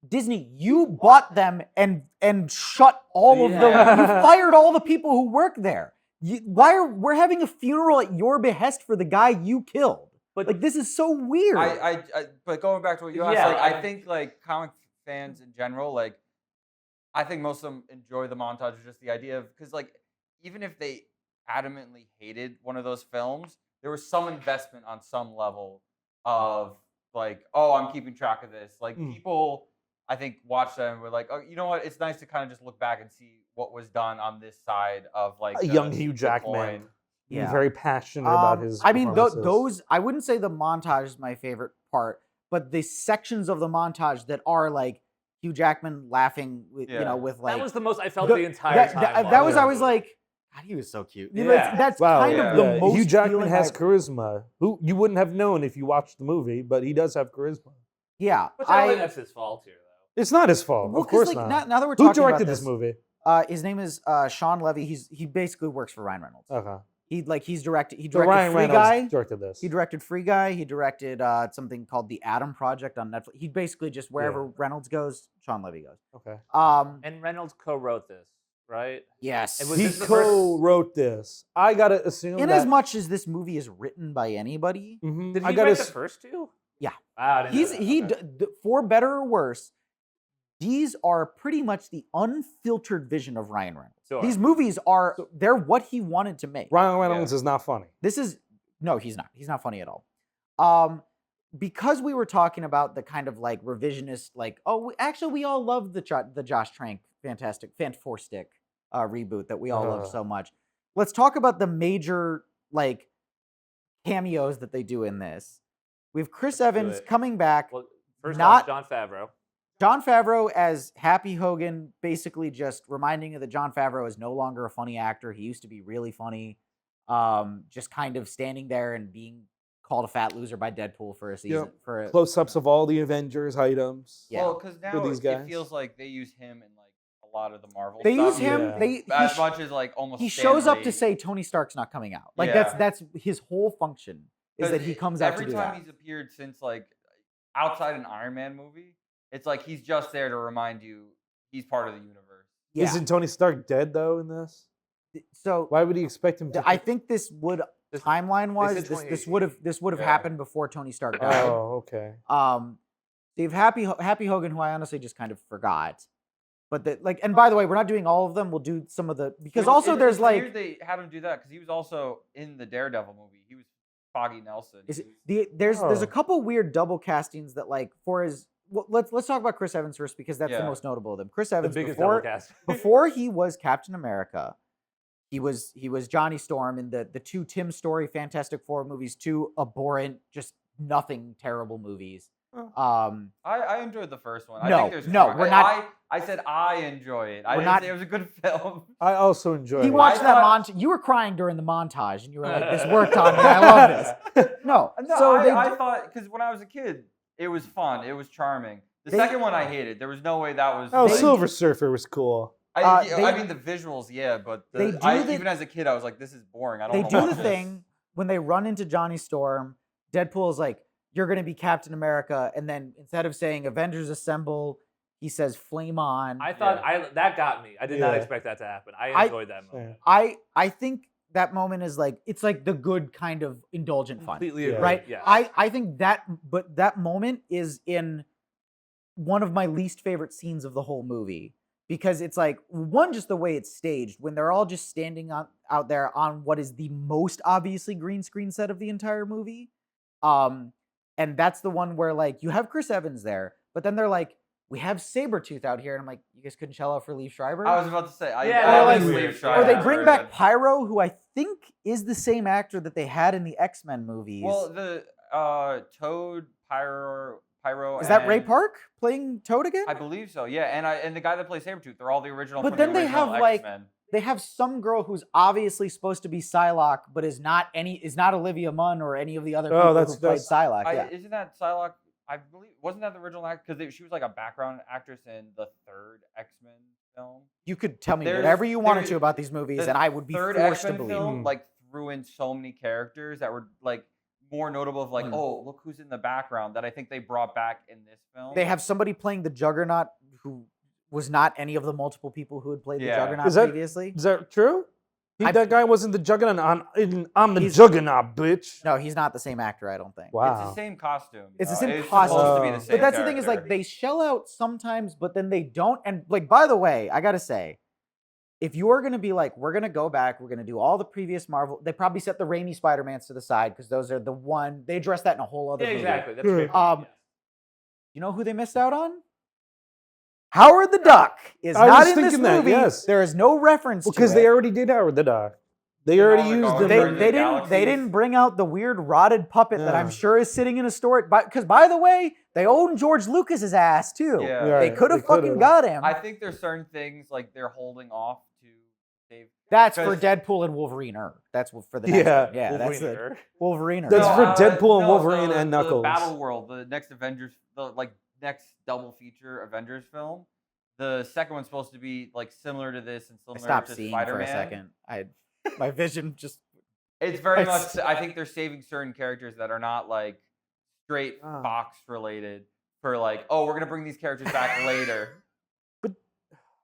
Disney, you bought them and shut all of them. Yeah. You fired all the people who work there. We're having a funeral at your behest for the guy you killed? But Like, this is so weird. But going back to what you asked, Yeah, like, I- I think like comic fans in general, like, I think most of them enjoy the montage of just the idea of, because like even if they adamantly hated one of those films, there was some investment on some level of like, oh, I'm keeping track of this. Like people, I think, watch them and were like, oh, you know what? It's nice to kind of just look back and see what was done on this side of like A young Hugh the Jackman. coin. Yeah. Very passionate about his. I mean, performances. those. I wouldn't say the montage is my favorite part, but the sections of the montage that are like Hugh Jackman laughing, with, Yeah. with like that was the most I felt the- the entire time. That was. I watching was the like, God, he was so cute. Yeah. That's Wow, kind yeah. of the most. Hugh Jackman feeling has I've- charisma. Who you wouldn't have known if you watched the movie, but he does have charisma. Yeah, Which I don't think that's his fault here, though. It's not his fault. Well, Of course 'cause, like, not. Now that we're Who talking directed about this movie? His name is Sean Levy. He basically works for Ryan Reynolds. Okay. He's directed. He So directed Ryan Free Reynolds Guy. directed this. He directed Free Guy. He directed something called The Adam Project on Netflix. He basically just wherever Reynolds goes, Sean Levy goes. Okay. And Reynolds co-wrote this, right? Yes. It was He this the first- co-wrote this. I gotta assume In that. as much as this movie is written by anybody, Mhm. Did I he gotta write the s- first two? Yeah. Wow, I didn't know that. Okay. For better or worse, these are pretty much the unfiltered vision of Ryan Reynolds. Sure. These movies they're what he wanted to make. Ryan Reynolds is not funny. No, he's not. He's not funny at all. Because we were talking about the kind of like revisionist, like, we all love the Josh Trank Fan Four Stick reboot that we all love so much. Let's talk about the major like cameos that they do in this. We have Chris Evans it. coming back. Well, first Not- off, Jon Favreau. Jon Favreau as Happy Hogan, basically just reminding you that Jon Favreau is no longer a funny actor. He used to be really funny. Just kind of standing there and being called a fat loser by Deadpool for a season. For a, Close-ups of all the Avengers items. Yeah. Well, because now these guys. it feels like they use him in like a lot of the Marvel. they stuff. use him. Yeah. As much as like almost. He Stan shows up Lee. to say Tony Stark's not coming out. Like Yeah. that's his whole function is 'Cause that he comes out every to do time that. he's appeared since like outside an Iron Man movie. It's like he's just there to remind you he's part of the universe. Yeah. Isn't Tony Stark dead though in this? So Why would he expect him to? I think this would This- timeline wise said this 2018. would have Yeah. happened before Tony Stark died. Oh, okay. So you have Happy Hogan, who I honestly just kind of forgot. But and by the way, we're not doing all of them. We'll do some of the because Which- also there's it's like weird they had him do that because he was also in the Daredevil movie. He was Foggy Nelson. there's a Oh. couple weird double castings that like for his. Well, let's talk about Chris Evans first because that's the Yeah. most notable of them. Chris The Evans biggest before double cast. before he was Captain America, he was Johnny Storm in the two Tim Story Fantastic Four movies, two abhorrent, just nothing terrible movies. I enjoyed the first one. I No, think there's no, crime. we're not- I said I enjoy it. I We're didn't not- say it was a good film. I also enjoy He it. watched I that thought- montage. You were crying during the montage, and you were like, "This worked on me. I love this." No, No, so I thought because when I was a kid, it was fun. It was charming. The They- second one I hated. There was no way that was. Oh, They- Silver Surfer was cool. I they- mean the visuals, yeah, but They do even as a kid, I was like, this is boring. I don't. they wanna do watch the this. thing when they run into Johnny Storm. Deadpool is like, "You're going to be Captain America," and then instead of saying "Avengers Assemble," he says "Flame on." I thought that got me. I did not Yeah. expect that to happen. I I- enjoyed that moment. I think that moment is like it's like the good kind of indulgent fun. Completely Yeah. agree. Right? Yeah. I think that moment is in one of my least favorite scenes of the whole movie because it's like one, just the way it's staged when they're all just standing out there on what is the most obviously green screen set of the entire movie. And that's the one where like you have Chris Evans there, but then they're like, we have Sabretooth out here, and I'm like, you guys couldn't shell out for Liev Schreiber? I was about to say, Yeah, I or like like- Liev or Schreiber they as bring version. back Pyro, who I think is the same actor that they had in the X-Men movies. Well, the Toad, Pyro. Is that Ray and- Park playing Toad again? I believe so. Yeah, and the guy that plays Sabretooth, they're all the original. But from then the they have, original like- X-Men. they have some girl who's obviously supposed to be Psylocke, but is not Olivia Munn or any of the other people who played Psylocke. Yeah. Isn't that Psylocke? I believe wasn't that the original actor? Because she was like a background actress in the third X-Men film. You could tell me whatever you wanted to about these movies, and I would be third forced to X-Men believe. film like threw in so many characters that were like more notable. Of like, oh, look who's in the background that I think they brought back in this film. They have somebody playing the Juggernaut who was not any of the multiple people who had played the Juggernaut previously. Is that true? That guy wasn't the Juggernaut. I'm the Juggernaut, bitch. No, he's not the same actor, I don't think. Wow. It's the same costume. It's the same It's costume. supposed to be the same But that's the thing is, like, they shell out sometimes, but then they don't. And, like, by the way, I gotta say, if you're going to be like, we're going to go back, we're going to do all the previous Marvel, they probably set the Raimi Spider-Mans to the side because those are the one, they address that in a whole other movie. Exactly. That's great. You know who they missed out on? Howard the Duck is not in this movie. Yes. There is no reference to it. Because they already did Howard the Duck. They already used him. They didn't bring out the weird rotted puppet that I'm sure is sitting in a store. Because, by the way, they own George Lucas's ass, too. Yeah. They could have fucking got him. I think there's certain things like they're holding off to save. That's for Deadpool and Wolverine. That's for the next one. Yeah, that's the Wolverine. That's for Deadpool and Wolverine and Knuckles. The Battle World, the next Avengers, the next double feature Avengers film. The second one's supposed to be like similar to this and similar to Spider-Man. I stopped seeing for a second. My vision just. It's very much. I think they're saving certain characters that are not like straight Fox related for like, oh, we're gonna bring these characters back later. But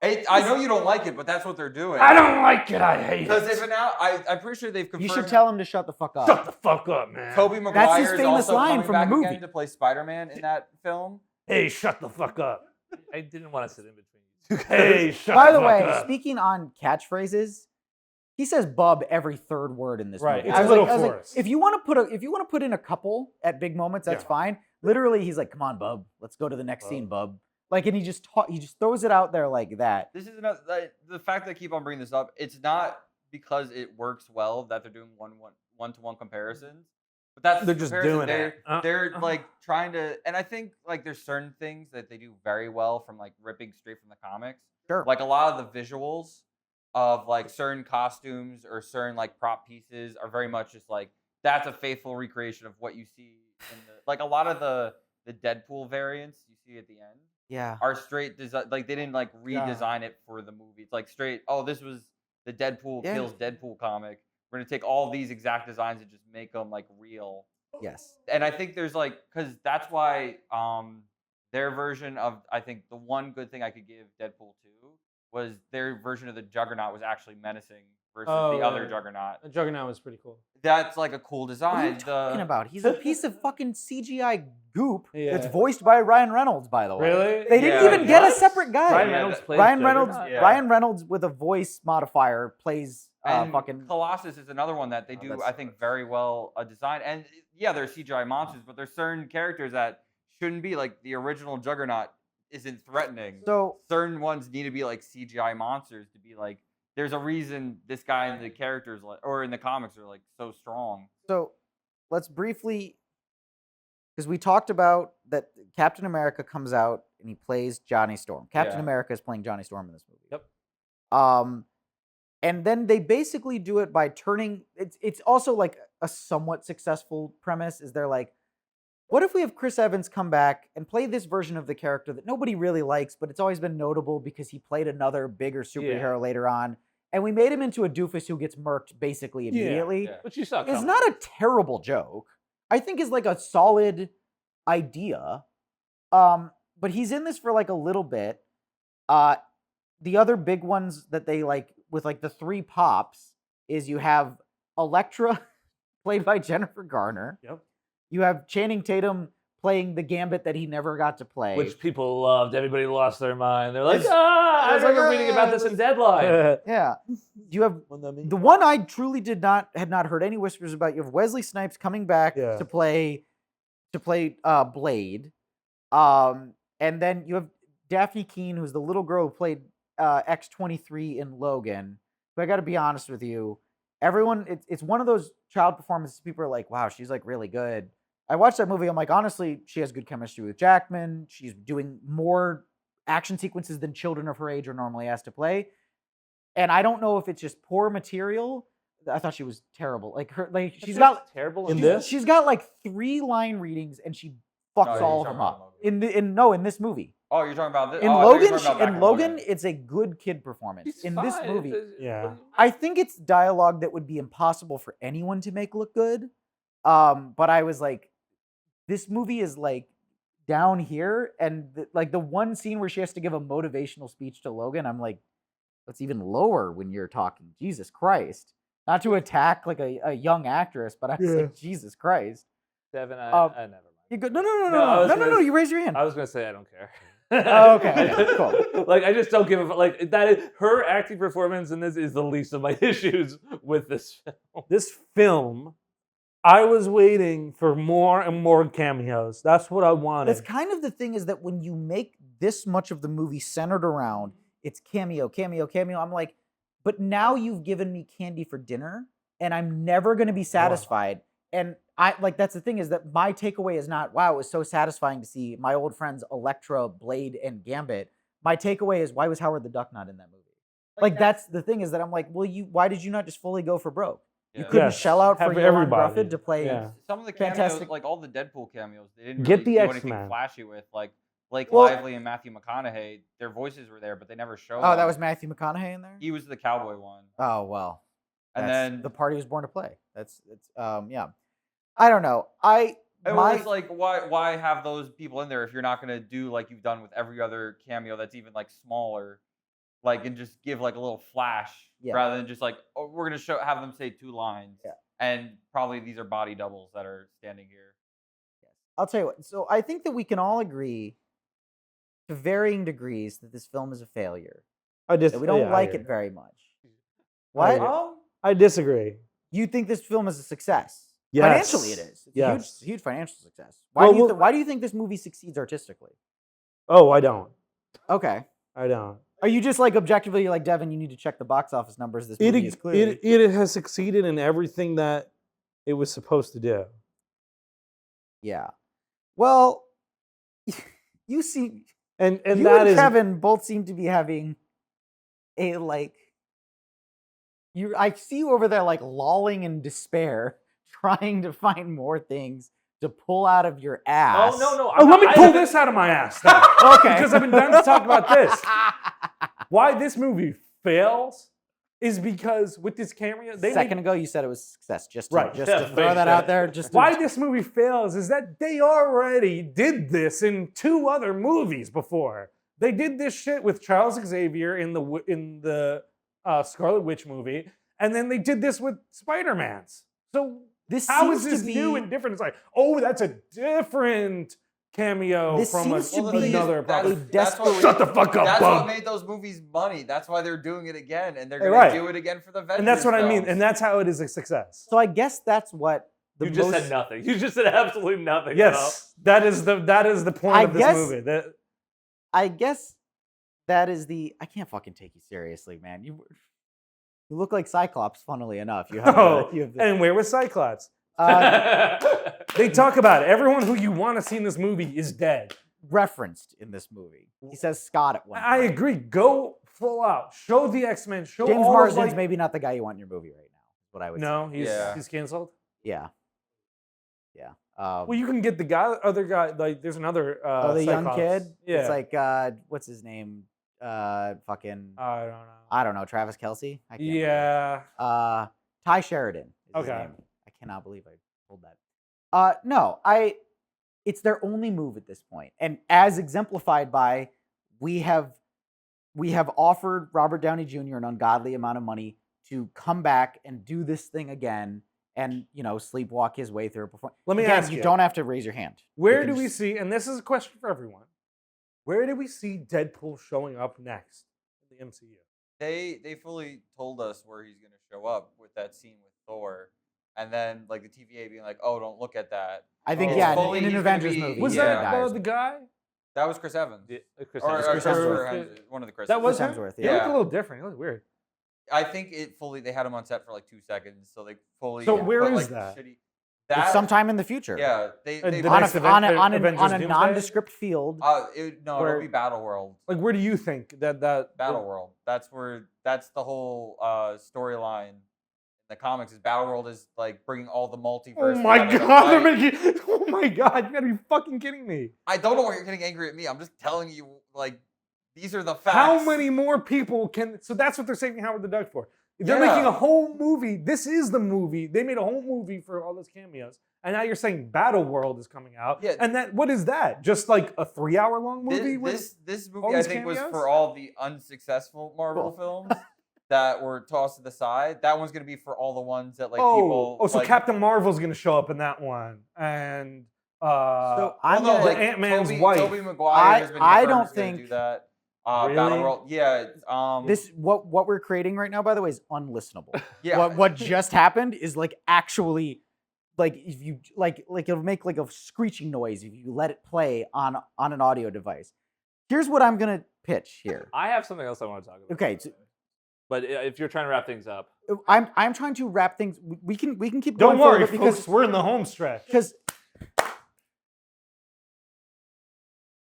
I know you don't like it, but that's what they're doing. I don't like it. I hate it. Because if now, I'm pretty sure they've confirmed. You should tell him to shut the fuck up. Shut the fuck up, man. Tobey Maguire his is famous also line coming from back the movie. again to play Spider-Man in that film. Hey, shut the fuck up. I didn't want to sit in between you. Hey, shut By the fuck way, up. speaking on catchphrases, he says "bub" every third word in this Right, movie. it's a little I was like, forced. if you want to put in a couple at big moments, that's fine. Literally, he's like, "Come on, bub, let's go to the next scene, bub." Like, and he just throws it out there like that. This is another. The fact that I keep on bringing this up, it's not because it works well that they're doing one-to-one comparisons. But that's They're just doing it. They're like trying to, and I think like there's certain things that they do very well from like ripping straight from the comics. Sure. Like a lot of the visuals of like certain costumes or certain like prop pieces are very much just like that's a faithful recreation of what you see in the like a lot of the Deadpool variants you see at the end. Yeah. Are straight design like they didn't like redesign it for the movie. It's like straight. Oh, this was the Deadpool kills Deadpool comic. We're gonna take all these exact designs and just make them like real. Yes. And I think there's like because that's why their version of I think the one good thing I could give Deadpool 2 was their version of the Juggernaut was actually menacing versus the other Juggernaut. The Juggernaut was pretty cool. That's like a cool What are design. you talking about? He's a piece of fucking CGI goop Yeah. that's voiced by Ryan Reynolds, by the way. Really? They didn't Yeah. even get a What? separate guy. Ryan Reynolds plays Ryan Reynolds. Juggernaut? Yeah. Ryan Reynolds with a voice modifier plays And fucking. Colossus is another one that they do, that's- I think, very well design. And yeah, they're CGI monsters, but there's certain characters that shouldn't be like the original Juggernaut isn't threatening. So Certain ones need to be like CGI monsters to be like. There's a reason this guy in the characters like, or in the comics are like so strong. So let's briefly, because we talked about that Captain America comes out and he plays Johnny Storm. Captain Yeah. America is playing Johnny Storm in this movie. Yep. And then they basically do it by turning. It's also like a somewhat successful premise. Is they're like, what if we have Chris Evans come back and play this version of the character that nobody really likes, but it's always been notable because he played another bigger superhero later on, and we made him into a doofus who gets murked basically immediately. Yeah. But you saw It's coming. not a terrible joke. I think is like a solid idea. But he's in this for like a little bit. The other big ones that they like with like the three pops is you have Elektra played by Jennifer Garner. Yep. You have Channing Tatum playing the Gambit that he never got to play. Which people loved. Everybody lost their mind. They're like, It's- I it's like, remember reading about this in Deadline. yeah. You have the one I truly had not heard any whispers about. You have Wesley Snipes coming back to play Blade. And then you have Daphne Keane, who's the little girl who played X-23 in Logan. But I got to be honest with you, everyone, it's one of those child performances. People are like, wow, she's like really good. I watched that movie. I'm like, honestly, she has good chemistry with Jackman. She's doing more action sequences than children of her age are normally asked to play. and I don't know if it's just poor material. I thought she was terrible. Like She was terrible in in this? she's got like 3 line readings and she fucks No, all of you're them talking up. about In this movie. Oh, you're talking about this? In Oh, I thought you were Logan, talking about back in in Logan, it's a good kid performance. She's In this fine. movie, Yeah. I think it's dialogue that would be impossible for anyone to make look good. But I was like, this movie is like down here, and like the one scene where she has to give a motivational speech to Logan, I'm like, that's even lower when you're talking. Jesus Christ. Not to attack like a young actress, but I was like, Jesus Christ. Devin, Um, never mind. You go, no, you raise your hand. I was gonna say I don't care. Oh, okay, cool. Like I just don't give a like that. Her acting performance in this is the least of my issues with this film. This film, I was waiting for more and more cameos. That's what I wanted. That's kind of the thing, is that when you make this much of the movie centered around it's cameo, I'm like, but now you've given me candy for dinner and I'm never going to be satisfied. And I like, that's the thing, is that my takeaway is not, wow, it was so satisfying to see my old friends Elektra, Blade, and Gambit. My takeaway is, why was Howard the Duck not in that movie? Like that's the thing, is that I'm like, well, why did you not just fully go for broke? You couldn't Yes, shell out for have Johan everybody. Grufford to play. Yeah. Some of the cameos, Fantastic. like all the Deadpool cameos, they didn't Get really the do X-Men. anything flashy with. Like Blake Well- Lively and Matthew McConaughey, their voices were there, but they never showed. Oh, that them. was Matthew McConaughey in there? He was the cowboy one. Oh, well. And That's then the part he was born to play. That's yeah. I don't know. it was like, why have those people in there if you're not gonna do like you've done with every other cameo that's even like smaller, like, and just give like a little flash rather than just like, oh, we're gonna have them say 2 lines. Yeah. And probably these are body doubles that are standing here. I'll tell you what. So I think that we can all agree to varying degrees that this film is a failure. That we don't like it very much. What? I disagree. You think this film is a success? Yes. Financially, it is. It's Yes. a huge financial success. Why Well, do you think this movie succeeds artistically? Oh, I don't. Okay. I don't. Are you just like objectively, you're like, Devin, you need to check the box office numbers? This movie is clearly. It has succeeded in everything that it was supposed to do. Yeah. Well, you see, And you that and is Kevin both seem to be having a like. I see you over there like lolling in despair, trying to find more things to pull out of your ass. Oh no! Oh, let me pull this out of my ass. Then. Okay. Because I've been dying to talk about this. Why this movie fails is because with this cameo, A second ago, you said it was a success. Just to, Right. just Yeah, to throw that out there. Just to, why this movie fails is that they already did this in 2 other movies before. They did this shit with Charles Xavier in the Scarlet Witch movie, and then they did this with Spider-Man's. So this how seems is this to be, new and different? It's like, oh, that's a different cameo This from seems to Well, the thing be is, another property. that's what Shut the fuck up, That's bum. what made those movies money. That's why they're doing it again, and they're Hey, going right. to do it again for the Avengers. And that's what I mean. films. And that's how it is a success. So I guess that's what the You just most, said nothing. You just said absolutely nothing. Yes, that is the point I of this guess- movie. I guess that is the. I can't fucking take you seriously, man. You look like Cyclops. Funnily enough, you have. Oh, you have the, and where was Cyclops? No. They talk about it. Everyone who you want to see in this movie is dead. referenced in this movie. He says Scott at one point. I agree. Go full out. Show the X-Men. Show James all Marsden's of, like, maybe not the guy you want in your movie right now. Is what I would say. No, Yeah. he's canceled. Yeah. Yeah. Well, you can get the other guy. Like, there's another. the young Cyclops. kid. Yeah. It's like what's his name? Fucking I don't know. I don't know. Travis Kelsey. I can't Yeah. remember. Ty Sheridan. Is his Okay. name. I cannot believe I pulled that. No, it's their only move at this point, and as exemplified by we have offered Robert Downey Jr. an ungodly amount of money to come back and do this thing again, and sleepwalk his way through a performance. Let me Again, ask you. You don't have to raise your hand. Where You do can we just- see? And this is a question for everyone. Where do we see Deadpool showing up next in the MCU? They fully told us where he's going to show up with that scene with Thor, and then like the TVA being like, "Oh, don't look at that." I think Oh, yeah, fully in an he's gonna Avengers be- movie. Was he Yeah. that dies. the guy? That was Chris Evans. Chris Or, Evans. or Chris Christopher Hemsworth. Hemsworth, one of the Chris. That was Chris him? Hemsworth, He yeah. looked a little different. He looked weird. I think they had him on set for like 2 seconds, so they fully. So where put, is like, that? shitty- That sometime in the future. Yeah, they The On next a, event- on a, on a, Avengers on a Doomsday? nondescript field. no, where- it'll be Battle World. Like, where do you think that Battle World. That's the whole storyline. The comics is Battle World is like bringing all the multiverse. Oh my together to god, they're fight. making. Oh my god, you gotta be fucking kidding me. I don't know why you're getting angry at me. I'm just telling you, like, these are the facts. How many more people can? So that's what they're saving Howard the Duck for. They're Yeah. making a whole movie. This is the movie. They made a whole movie for all those cameos, and now you're saying Battle World is coming out. Yeah. And that what is that? Just like a 3-hour long movie? This all movie, I these think, was cameos? for all the unsuccessful Marvel films that were tossed to the side. That one's gonna be for all the ones that like people. so like, Captain Marvel's gonna show up in that one, and So I'm well, no, gonna, like Ant-Man's Tobey, wife. Tobey Maguire has been I confirmed don't is gonna think- do that. Really? Battle World, yeah. this what we're creating right now, by the way, is unlistenable. yeah. What just happened is like actually like if you like it'll make like a screeching noise if you let it play on an audio device. Here's what I'm gonna pitch here. I have something else I want to talk about. Okay, so But if you're trying to wrap things up, I'm trying to wrap things. We can keep going don't worry, forward because folks, we're in the home stretch.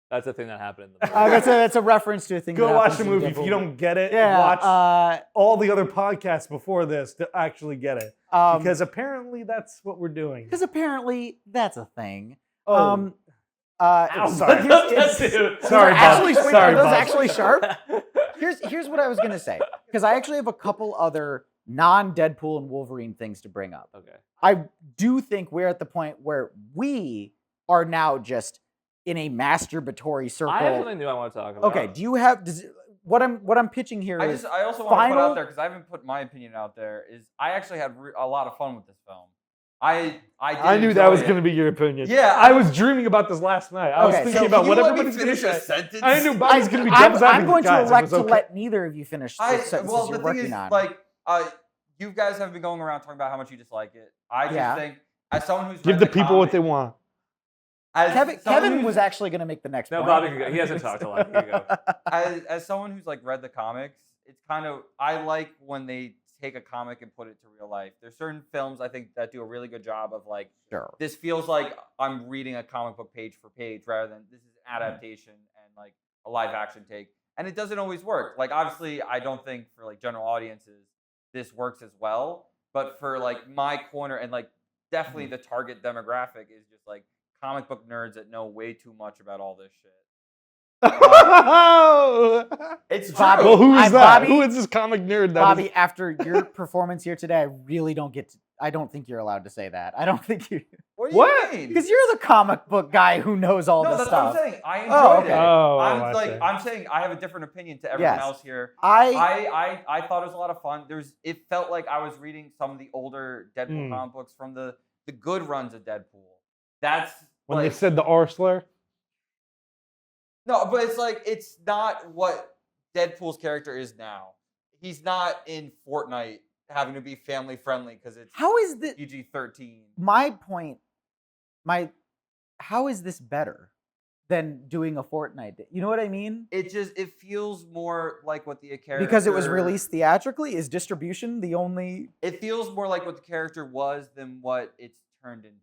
that's the thing that happened in the movie. that's a reference to a thing. Go that watch happens the in movie. If Deadpool. you don't get it, Yeah, watch all the other podcasts before this to actually get it. Because apparently that's what we're doing. because apparently that's a thing. Oh. Sorry. Sorry, actually, Bob. wait, Sorry, are those Bob. actually sharp? Here's what I was gonna say because I actually have a couple other non-Deadpool and Wolverine things to bring up. Okay. I do think we're at the point where we are now just in a masturbatory circle. I have something new I want to talk about. Okay, do you have what I'm pitching here I is also want to put final- out there because I haven't put my opinion out there. Is I actually had a lot of fun with this film. I knew that was going to be your opinion. Yeah, I was dreaming about this last night. I was Okay, thinking so about can what you let me everybody's going to finish a say. sentence? I knew Bobby's going to be I'm, devil's I'm advocate. going to Guys, it elect was to okay. let neither of you finish the sentences well, the you're thing working is, on. like, you guys have been going around talking about how much you dislike it. I just Yeah. think, as someone who's Give read the people what they comic- want. as Kevin someone who's- was actually going to make the next No, point. Bobby can go. He hasn't talked a lot. You go. as someone who's like read the comics, it's kind of I like when they take a comic and put it to real life. There's certain films I think that do a really good job of like Sure. this feels like I'm reading a comic book page for page rather than this is an adaptation and like a live action take. And it doesn't always work. Like obviously I don't think for like general audiences this works as well, but for like my corner and like definitely the target demographic is just like comic book nerds that know way too much about all this shit. It's true. Bobby, Well, who is that? Bobby- Who is this comic nerd? That Bobby, is- after your performance here today, I really don't get to. I don't think you're allowed to say that. I don't think you. What do What? you mean? Because you're the comic book guy who knows all No, this that's stuff. what I'm saying. I enjoyed Oh, okay. it. Oh, I I'm like see. I'm saying I have a different opinion to everyone Yes. else here. I I thought it was a lot of fun. It felt like I was reading some of the older Deadpool Hmm. comic books from the good runs of Deadpool. That's when like, they said the R slur. no, but it's like it's not what Deadpool's character is now. He's not in Fortnite having to be family friendly because it's how is this? PG-13. My point. How is this better than doing a Fortnite? You know what I mean? It feels more like what the character Because it was released theatrically. Is distribution the only? It feels more like what the character was than what it's turned into.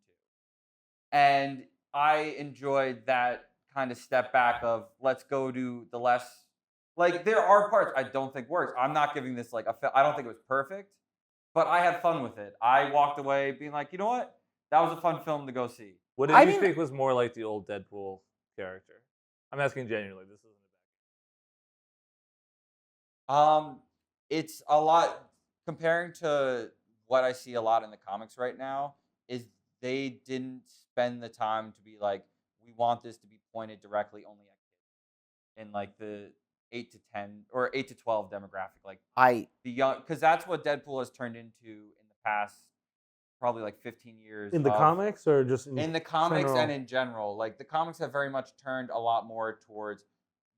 And I enjoyed that kind of step back of let's go to the less like there are parts I don't think works. I'm not giving this like I don't think it was perfect, but I had fun with it. I walked away being like, you know what? That was a fun film to go see. What did I you mean- think was more like the old Deadpool character? I'm asking genuinely. This isn't It's a lot comparing to what I see a lot in the comics right now is they didn't spend the time to be like, we want this to be pointed directly only at kids in like the 8 to 10 or 8 to 12 demographic, like the young, because that's what Deadpool has turned into in the past probably like 15 years. In the of- comics or just in the comics general? and in general, like the comics have very much turned a lot more towards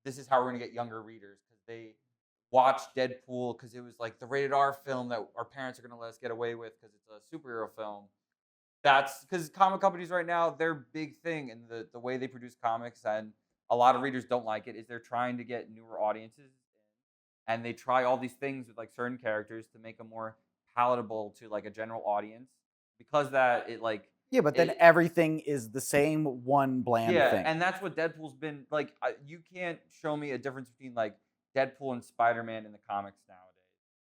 this is how we're going to get younger readers because they watched Deadpool because it was like the rated R film that our parents are going to let us get away with because it's a superhero film. That's because comic companies right now, their big thing and the way they produce comics and a lot of readers don't like it is they're trying to get newer audiences and they try all these things with like certain characters to make them more palatable to like a general audience because that it like Yeah, but then It- everything is the same one bland yeah, thing. and that's what Deadpool's been like. You can't show me a difference between like Deadpool and Spider-Man in the comics nowadays.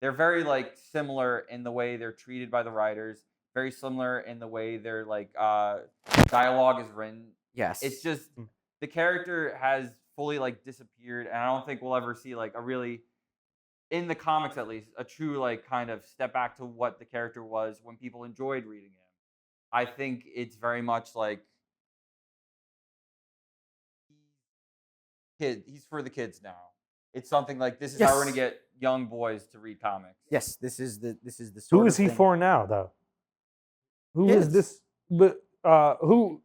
They're very like similar in the way they're treated by the writers. Very similar in the way their like dialogue is written. Yes. It's just the character has fully like disappeared, and I don't think we'll ever see like a really, in the comics at least, a true like kind of step back to what the character was when people enjoyed reading him. I think it's very much like he's for the kids now. It's something like this is how we're gonna Yes. get young boys to read comics. Yes, this is the sort Who of is he thing- for now, though? Who is Kids. this? But who?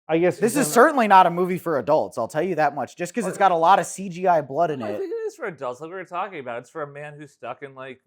I guess This he's is in- certainly not a movie for adults. I'll tell you that much. Just because it's got a lot of CGI blood in I it. think it is for adults, like we were talking about. It's for a man who's stuck in like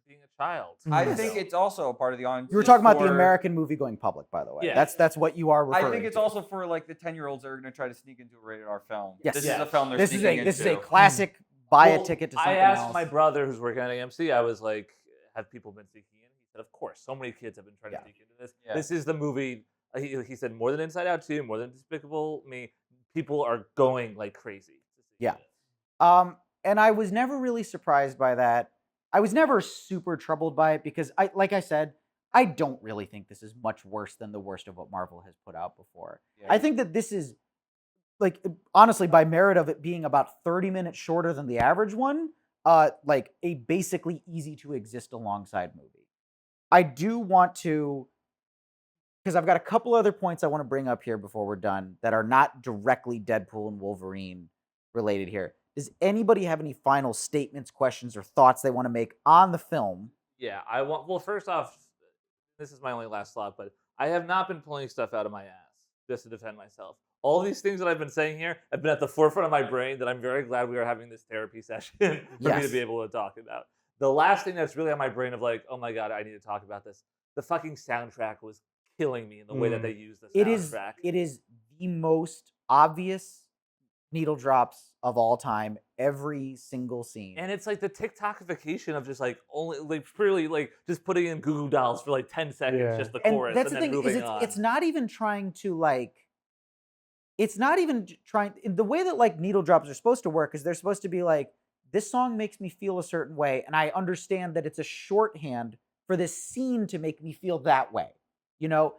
being a child. I Yes. think it's also a part of the audience. You were just talking about the for- American movie going public, by the way. Yeah. That's what you are referring I think it's to. also for like the 10-year-olds that are gonna try to sneak into a rated R film. Yes. This is Yes. a film they're This is sneaking a into. classic buy Well, a ticket to I something asked else. my brother who's working at AMC. I was like, "Have people been sneaking in?" He said, "Of course. So many kids have been trying Yeah. to sneak into this. Yeah. This is the movie." He said more than Inside Out 2, more than Despicable Me. People are going like crazy. To see Yeah. this. And I was never really surprised by that. I was never super troubled by it because like I said, I don't really think this is much worse than the worst of what Marvel has put out before. Yeah. I think that this is like honestly by merit of it being about 30 minutes shorter than the average one, like a basically easy to exist alongside movie. I do want to, because I've got a couple other points I want to bring up here before we're done that are not directly Deadpool and Wolverine related here. Does anybody have any final statements, questions, or thoughts they want to make on the film? Yeah, I want. Well, first off, this is my only last thought, but I have not been pulling stuff out of my ass just to defend myself. All these things that I've been saying here have been at the forefront of my brain that I'm very glad we are having this therapy session for me Yes. to be able to talk about. The last thing that's really on my brain of like, oh my god, I need to talk about this. The fucking soundtrack was killing me in the way that they used the soundtrack. It is the most obvious needle drops of all time. Every single scene. And it's like the TikTokification of just like only like purely like just putting in Goo Goo Dolls for like 10 seconds, Yeah. just the And chorus, that's and the then thing moving is on. it's not even trying to like. It's not even trying in the way that like needle drops are supposed to work is they're supposed to be like, this song makes me feel a certain way, and I understand that it's a shorthand for this scene to make me feel that way. You know,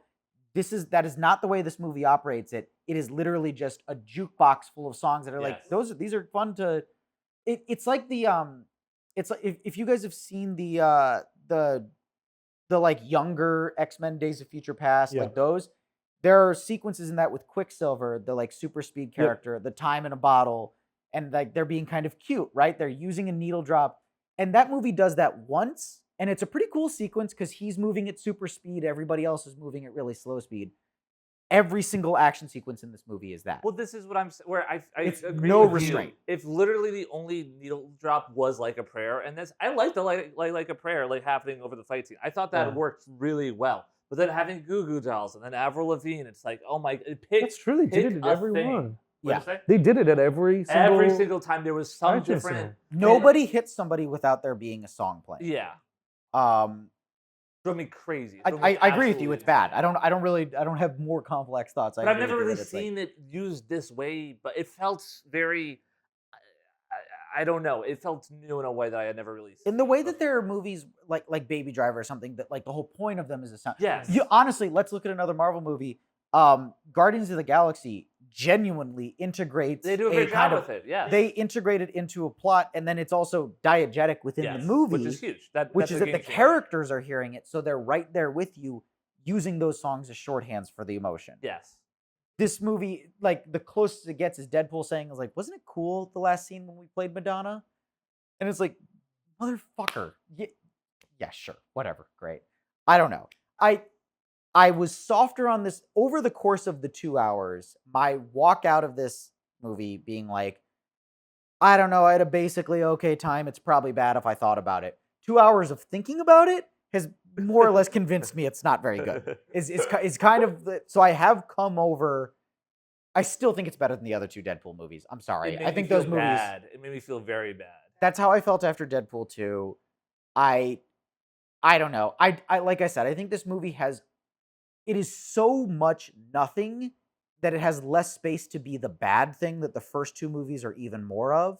that is not the way this movie operates. It is literally just a jukebox full of songs that are like Yes. these are fun to. It's like the it's like if you guys have seen the like younger X-Men Days of Future Past, Yeah. like those. There are sequences in that with Quicksilver, the like super speed character, the time in a bottle, and like they're being kind of cute, right? They're using a needle drop. And that movie does that once, and it's a pretty cool sequence because he's moving at super speed, everybody else is moving at really slow speed. Every single action sequence in this movie is that. Well, this is what where I It's agree no with restraint. You. If literally the only needle drop was like a prayer, and this I like the like a prayer like happening over the fight scene. I thought that Yeah. worked really well. But then having Goo Goo Dolls and then Avril Lavigne, it's like, oh my, pick. That's true. They did it pick at a every thing. one. What'd you say? They did it at every Every single time there was some action different. scene. Nobody hits somebody without there being a song playing. Yeah, Um, drove me crazy. It I, drove me I agree with you. absolutely It's bad. insane. I don't have more complex thoughts. But I've agree never with you really that it's like- seen it used this way. But it felt very. I don't know. It felt new in a way that I had never really seen. in the way that before. there are movies like Baby Driver or something that like the whole point of them is a sound. Yes. You honestly, let's look at another Marvel movie. Guardians of the Galaxy genuinely integrates They do a great kind job of, with it. Yeah. They integrate it into a plot, and then it's also diegetic within Yes, the movie, which is huge. which That's is a that game the changer. characters are hearing it, so they're right there with you, using those songs as shorthands for the emotion. Yes. This movie, like the closest it gets is Deadpool saying, "Is like, wasn't it cool the last scene when we played Madonna?" And it's like, motherfucker, yeah, sure, whatever, great. I don't know. I was softer on this over the course of the 2 hours. My walk out of this movie being like, I don't know, I had a basically okay time. It's probably bad if I thought about it. 2 hours of thinking about it has more or less convinced me it's not very good. Is kind of so I have come over. I still think it's better than the other two Deadpool movies. I'm sorry. It made I me think feel those movies. bad. It made me feel very bad. That's how I felt after Deadpool 2. I don't know. I like I said, I think this movie has it is so much nothing that it has less space to be the bad thing that the first two movies are even more of.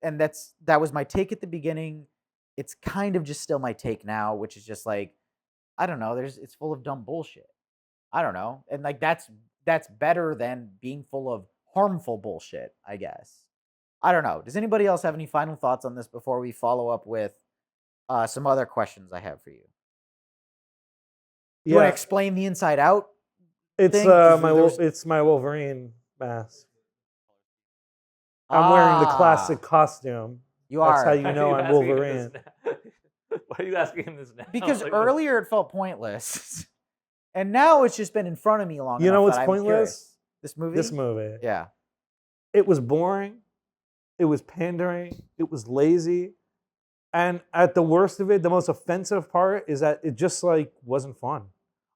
And that was my take at the beginning. It's kind of just still my take now, which is just like, I don't know, it's full of dumb bullshit. I don't know. And like that's better than being full of harmful bullshit, I guess. I don't know. Does anybody else have any final thoughts on this before we follow up with some other questions I have for you? Do you want to explain the Inside Out? It's thing? 'Cause it's my Wolverine mask. I'm wearing the classic costume. You That's are. how you Why are know I'm asking him Wolverine. this now? Why are you asking him this now? Because Like, earlier it felt pointless. And now it's just been in front of me long You enough know what's that I'm pointless? curious. This movie? This movie. Yeah. It was boring. It was pandering. It was lazy. And at the worst of it, the most offensive part is that it just like wasn't fun.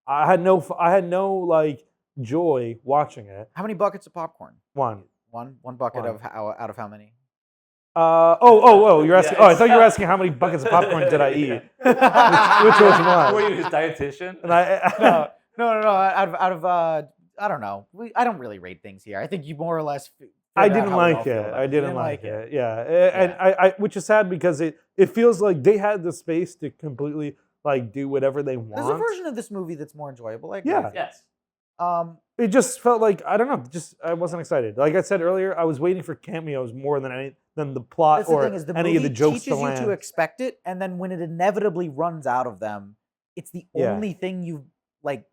I had no like joy watching it. How many buckets of popcorn? One. One bucket One. of out of how many? You're asking. Yeah, I thought you were asking how many buckets of popcorn did I eat, which was Were one. you his dietitian? And I, No. Out of I don't know. I don't really rate things here. I think you more or less. I figured out didn't how we all like feel it. about I You didn't like it. Yeah, and I which is sad because it feels like they had the space to completely like do whatever they want. There's a version of this movie that's more enjoyable. I agree Yeah. with you. Yes. It just felt like I don't know. Just I wasn't excited. Like I said earlier, I was waiting for cameos more than the plot That's the or thing is the any movie of the jokes teaches to you land. to expect it, and then when it inevitably runs out of them, it's the Yeah. only thing you've like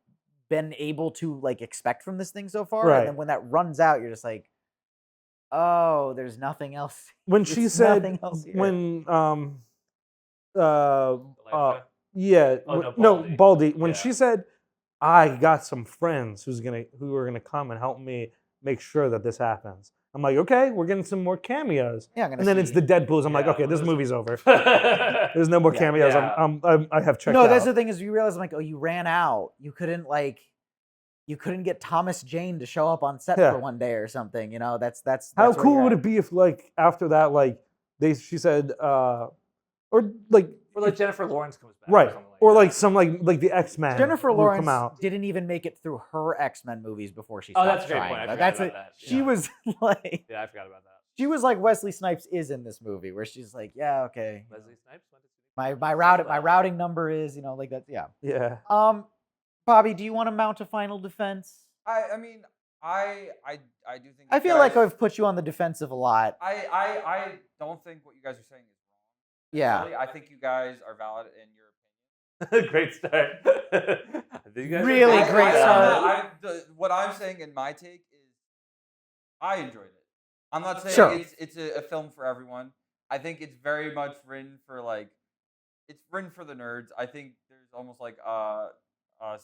been able to like expect from this thing so far. Right. And then when that runs out, you're just like, oh, there's nothing else. When she There's said nothing else here. when Elisha? yeah Oh, w- no, no Baldy. Baldy when Yeah. she said I got some friends who are gonna come and help me make sure that this happens. I'm like, okay, we're getting some more cameos. Yeah, I'm gonna And then it's see. the Deadpools. I'm like, Yeah, okay, well, this those- movie's over. There's There's no more Yeah. cameos. Yeah. I have checked No, out. that's the thing is you realize I'm like, oh, you ran out. You couldn't get Thomas Jane to show up on set Yeah. for one day or something. You know, that's How where cool you're would at. it be if like after that like she said or like Or like Jennifer Lawrence comes back. right Or, something or that. like some like the X-Men Jennifer will Lawrence come out. didn't even make it through her X-Men movies before she Oh, stopped that's a great trying. point. I Like, forgot that's about it. that. She Yeah. was like Yeah, I forgot about that. she was like Wesley Snipes is in this movie where she's like, yeah, okay. you know, Leslie Snipes went to see my routing number is, like that, yeah. Yeah. Bobby, do you want to mount a final defense? I mean, I do think. I you feel like guys- I've put you on the defensive a lot. I don't think what you guys are saying is wrong. Yeah. Really. I think you guys are valid in your Great start. I think you guys are Really good. great start. what I'm saying in my take is I enjoyed it. I'm not saying Sure. it's a film for everyone. I think it's very much written for it's written for the nerds. I think there's almost like a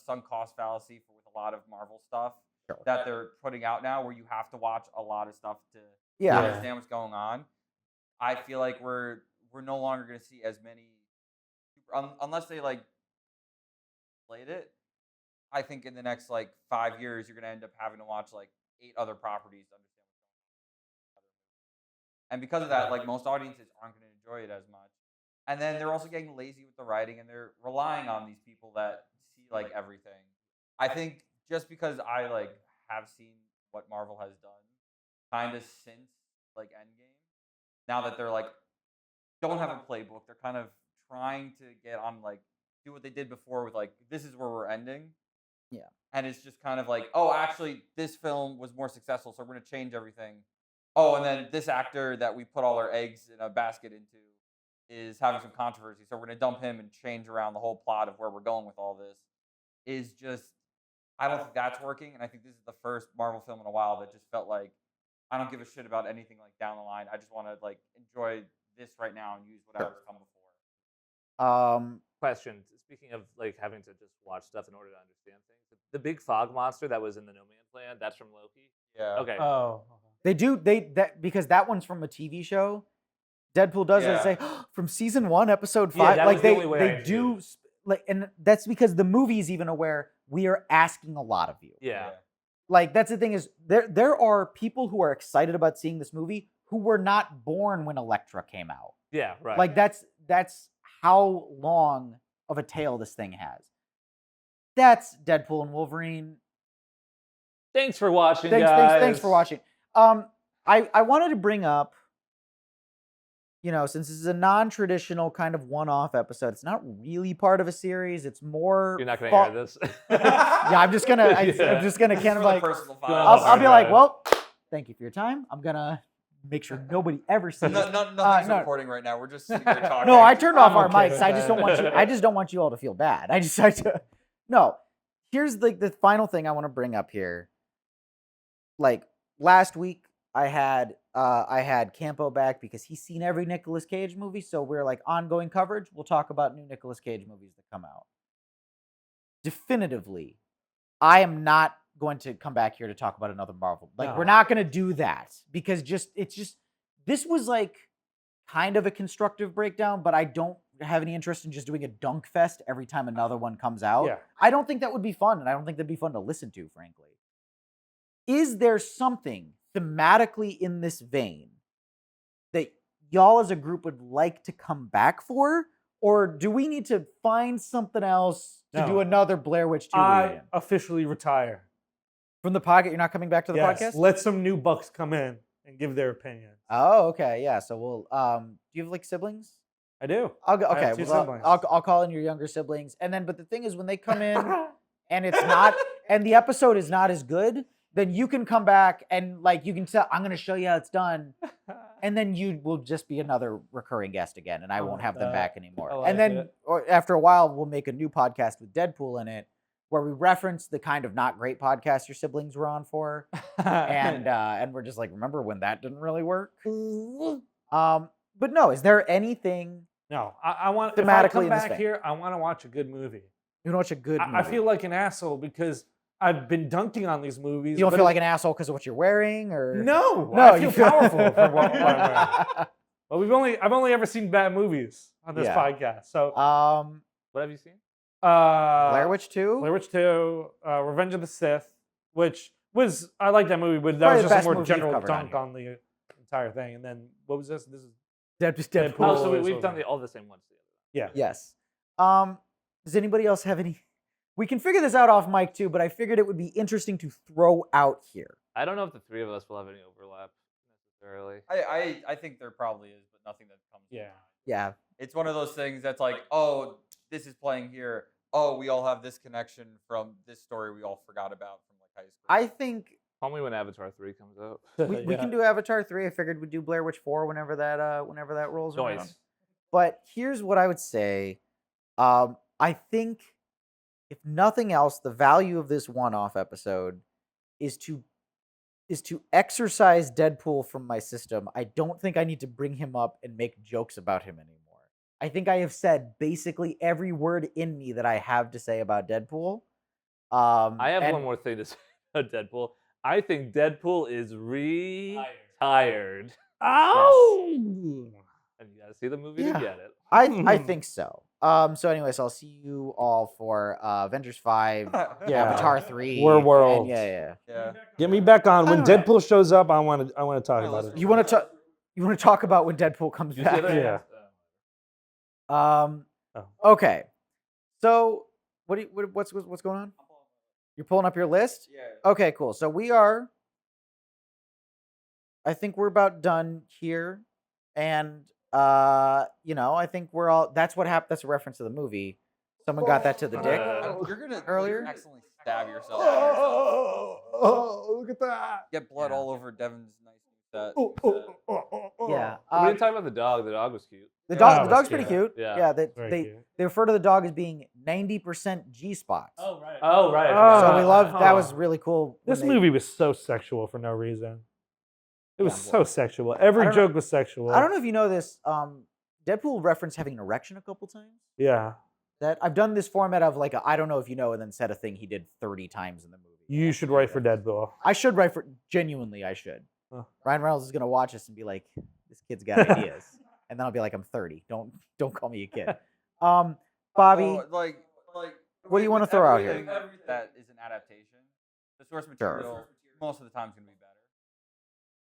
sunk cost fallacy with a lot of Marvel stuff Sure. that they're putting out now, where you have to watch a lot of stuff to Yeah. understand what's going on. I feel like we're no longer going to see as many unless they played it. I think in the next 5 years you're going to end up having to watch 8 other properties to understand what's going on. And because of that, most audiences aren't going to enjoy it as much. And then they're also getting lazy with the writing, and they're relying on these people that see everything. I think just because I have seen what Marvel has done kind of since Endgame, now that they're don't have a playbook, they're kind of trying to get on do what they did before with this is where we're ending. Yeah. And it's just kind of oh, actually this film was more successful, so we're going to change everything. Oh, and then this actor that we put all our eggs in a basket into is having some controversy, so we're going to dump him and change around the whole plot of where we're going with all this. Is just, I don't think that's working, and I think this is the first Marvel film in a while that just felt like I don't give a shit about anything down the line. I just want to enjoy this right now and use whatever's come before. Question. Speaking of having to just watch stuff in order to understand things, the big fog monster that was in the No Man's Land, that's from Loki. Yeah. Okay. Oh. Because that one's from a TV show. Deadpool does Yeah. say from season 1, episode 5. Yeah, that was the only way I they understood do and that's because the movie's even aware we are asking a lot of you. Yeah. That's the thing is there are people who are excited about seeing this movie who were not born when Elektra came out. Yeah. Right. That's how long of a tail this thing has. that's Deadpool and Wolverine. Thanks for watching, guys. Thanks for watching. I wanted to bring up, since this is a non-traditional kind of one-off episode, it's not really part of a series. It's more. You're not going to air this. Yeah, I'm just gonna. I'm just gonna kind of like. personal I'll be like, well, thank you for your time. I'm gonna make sure nobody ever sees. Nothing's recording right now. We're just sitting here talking. No, I turned off I'm our okay mics. with I just don't want you. I just don't want you all to feel bad. No. Here's the final thing I want to bring up here. Like last week, I had Campo back because he's seen every Nicolas Cage movie. So we're like ongoing coverage. We'll talk about new Nicolas Cage movies that come out. Definitively, I am not going to come back here to talk about another Marvel. Like we're not going to do that because this was like kind of a constructive breakdown, but I don't have any interest in just doing a dunk fest every time another one comes out. Yeah. I don't think that would be fun, and I don't think that'd be fun to listen to, frankly. Is there something thematically in this vein that y'all as a group would like to come back for? Or do we need to find something else to do another Blair Witch 2 I reunion? officially retire. From the podcast? You're not coming back to the Yes, podcast? let some new bucks come in and give their opinions. Oh, okay. Yeah. So we'll do you have like siblings? I do. I'll go. I Okay. have two Well, siblings. I'll call in your younger siblings. And then but the thing is when they come in and it's not and the episode is not as good, then you can come back and like you can tell I'm gonna show you how it's done. And then you will just be another recurring guest again, and I won't have them back anymore. I like and then it. or after a while, we'll make a new podcast with Deadpool in it, where we reference the kind of not great podcast your siblings were on for, and we're just like, remember when that didn't really work? But no, is there anything No, I want Thematically if I come in this back vein. here, I want to watch a good movie. you know? Watch a good movie? I feel like an asshole because I've been dunking on these movies. you don't but feel like an asshole because of what you're wearing, or No, no, I you feel powerful for what I'm wearing. Well, I've only ever seen bad movies on this Yeah. podcast. So What have you seen? Blair Witch 2. Blair Witch 2, Revenge of the Sith, which was I like that movie, but that Probably was the just best a more movie you've general covered on dunk here. on the entire thing. And then what was this? This is Deadpool. Cool. Oh, so Always we've done over. all the same ones together. yeah. Yes. Does anybody else have any? We can figure this out off mic too, but I figured it would be interesting to throw out here. I don't know if the three of us will have any overlap necessarily. I think there probably is, but nothing that comes. to Yeah. mind. Yeah. It's one of those things that's like, oh, this is playing here. Oh, we all have this connection from this story we all forgot about from like high school. I think Call me when Avatar 3 comes out. we can do Avatar 3. I figured we'd do Blair Witch 4 whenever that rolls around. Noise. But here's what I would say. I think if nothing else, the value of this one-off episode is to exercise Deadpool from my system. I don't think I need to bring him up and make jokes about him anymore. I think I have said basically every word in me that I have to say about Deadpool. I have and one more thing to say about Deadpool. I think Deadpool is retired. Oh! And you gotta see the movie Yeah. to get it. I think so. So anyways, I'll see you all for Avengers 5, Yeah. Avatar 3. We're and worlds. yeah. yeah. Get me back on. When I don't know. Deadpool shows up, I want to talk Yeah, about let's- it. You want to talk about when Deadpool comes You say back? that? Yeah. Okay. So what's going on? You're pulling up your list? Yeah. Okay, cool. So I think we're about done here. And I think we're all that's what happened. That's a reference to the movie. Someone got that to the dick. You're gonna Earlier? accidentally stab yourself. Oh, look at that. Get blood Yeah. all over Devin's nice set. Yeah. We didn't talk about the dog. The dog was cute. The Yeah, dog, that the was dog's pretty cute. cute. Yeah. Yeah, Very they cute. refer to the dog as being 90% G spots. Oh, right. Oh, right. I Oh, forgot So about we that. love that Oh. was really cool. when This they- movie was so sexual for no reason. It was Yeah, so sexual. Every I don't know- joke was sexual. I don't know if you know this. Deadpool referenced having an erection a couple times. Yeah. That I've done this format of like I don't know if you know, and then said a thing he did 30 times in the movie. You should write for Deadpool. I should write for genuinely. I should. Huh. Ryan Reynolds is gonna watch this and be like, "This kid's got ideas," and then I'll be like, "I'm 30. Don't call me a kid." Bobby, Oh, like, What do you with wanna throw out here? everything That is an adaptation. The source material most of the time is gonna be better.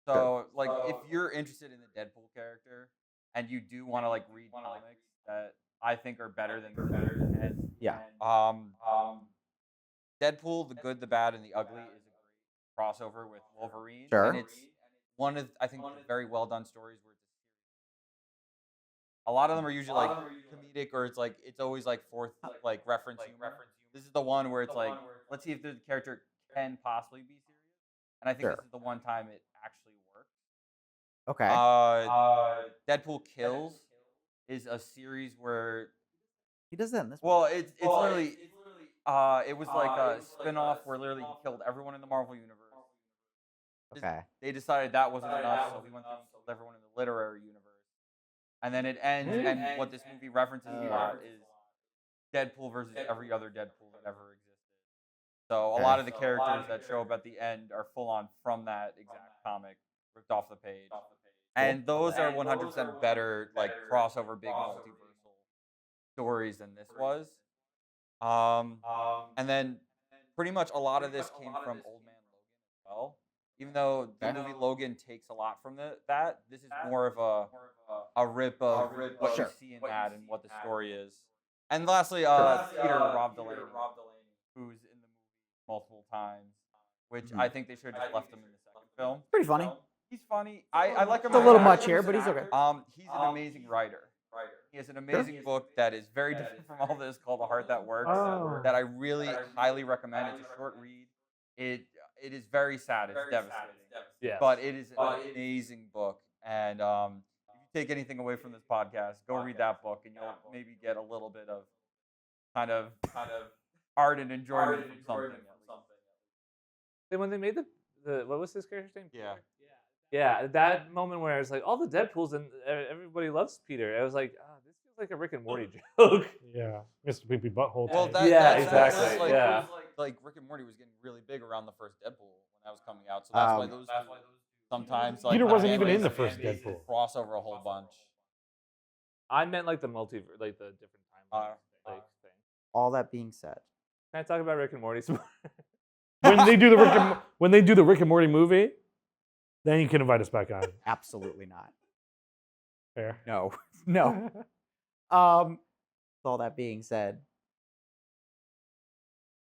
So, like, if you're interested in the Deadpool character and you do want to like read comics that I think are better than Ed, Yeah. Deadpool, the Good, the Bad, and the Ugly is a great crossover with Wolverine. Sure. And it's one of, I think, the very well done stories where a lot of them are usually like comedic, or it's always like fourth like reference humor. This is the one where it's like, let's see if the character can possibly be serious. And I think Sure. this is the one time it actually works. Okay. Deadpool Kills is a series where, He does that in this. well, it's literally it was like a spin-off where literally he killed everyone in the Marvel universe. Okay. They decided that wasn't enough, so he went through and killed everyone in the literary universe. And then it ends, and what this movie references a lot is Deadpool versus every other Deadpool that ever existed. So a lot of the characters that show up at the end are full on from that exact comic, ripped off the page. And those are 100% better, like crossover big multiversal stories than this was. And then pretty much a lot of this came from Old Man Logan as well. Even though the movie Logan takes a lot from that, this is more of a rip of what you see in that and what the story is. And lastly, Skeeter Rob Delaney, who's in the movie multiple times, which I think they should have just left him in the second film. Pretty funny. He's funny. I like him. It's a little much here, but he's okay. He's an amazing writer. He has an amazing book that is very different from all this, called The Heart That Works, that I really highly recommend. It's a short read. It is very sad. It's devastating. Yes. But it is an amazing book. And if you take anything away from this podcast, go read that book, and you'll maybe get a little bit of kind of art and enjoyment from something. Then when they made the what was his character's name? Yeah. Yeah, that moment where it's like all the Deadpools and everybody loves Peter. I was like, this feels like a Rick and Morty joke. Yeah, Mr. Poopy Butthole. Well, type. Exactly. Yeah. Like Rick and Morty was getting really big around the first Deadpool when that was coming out, so that's why those sometimes like Peter wasn't even families in the first Deadpool. cross over a whole bunch. I meant like the multiverse, like the different timelines, like thing. All that being said, Can I talk about Rick and Morty some more? when they do the Rick and Morty movie, then you can invite us back on. absolutely not. Fair. No. No. With all that being said,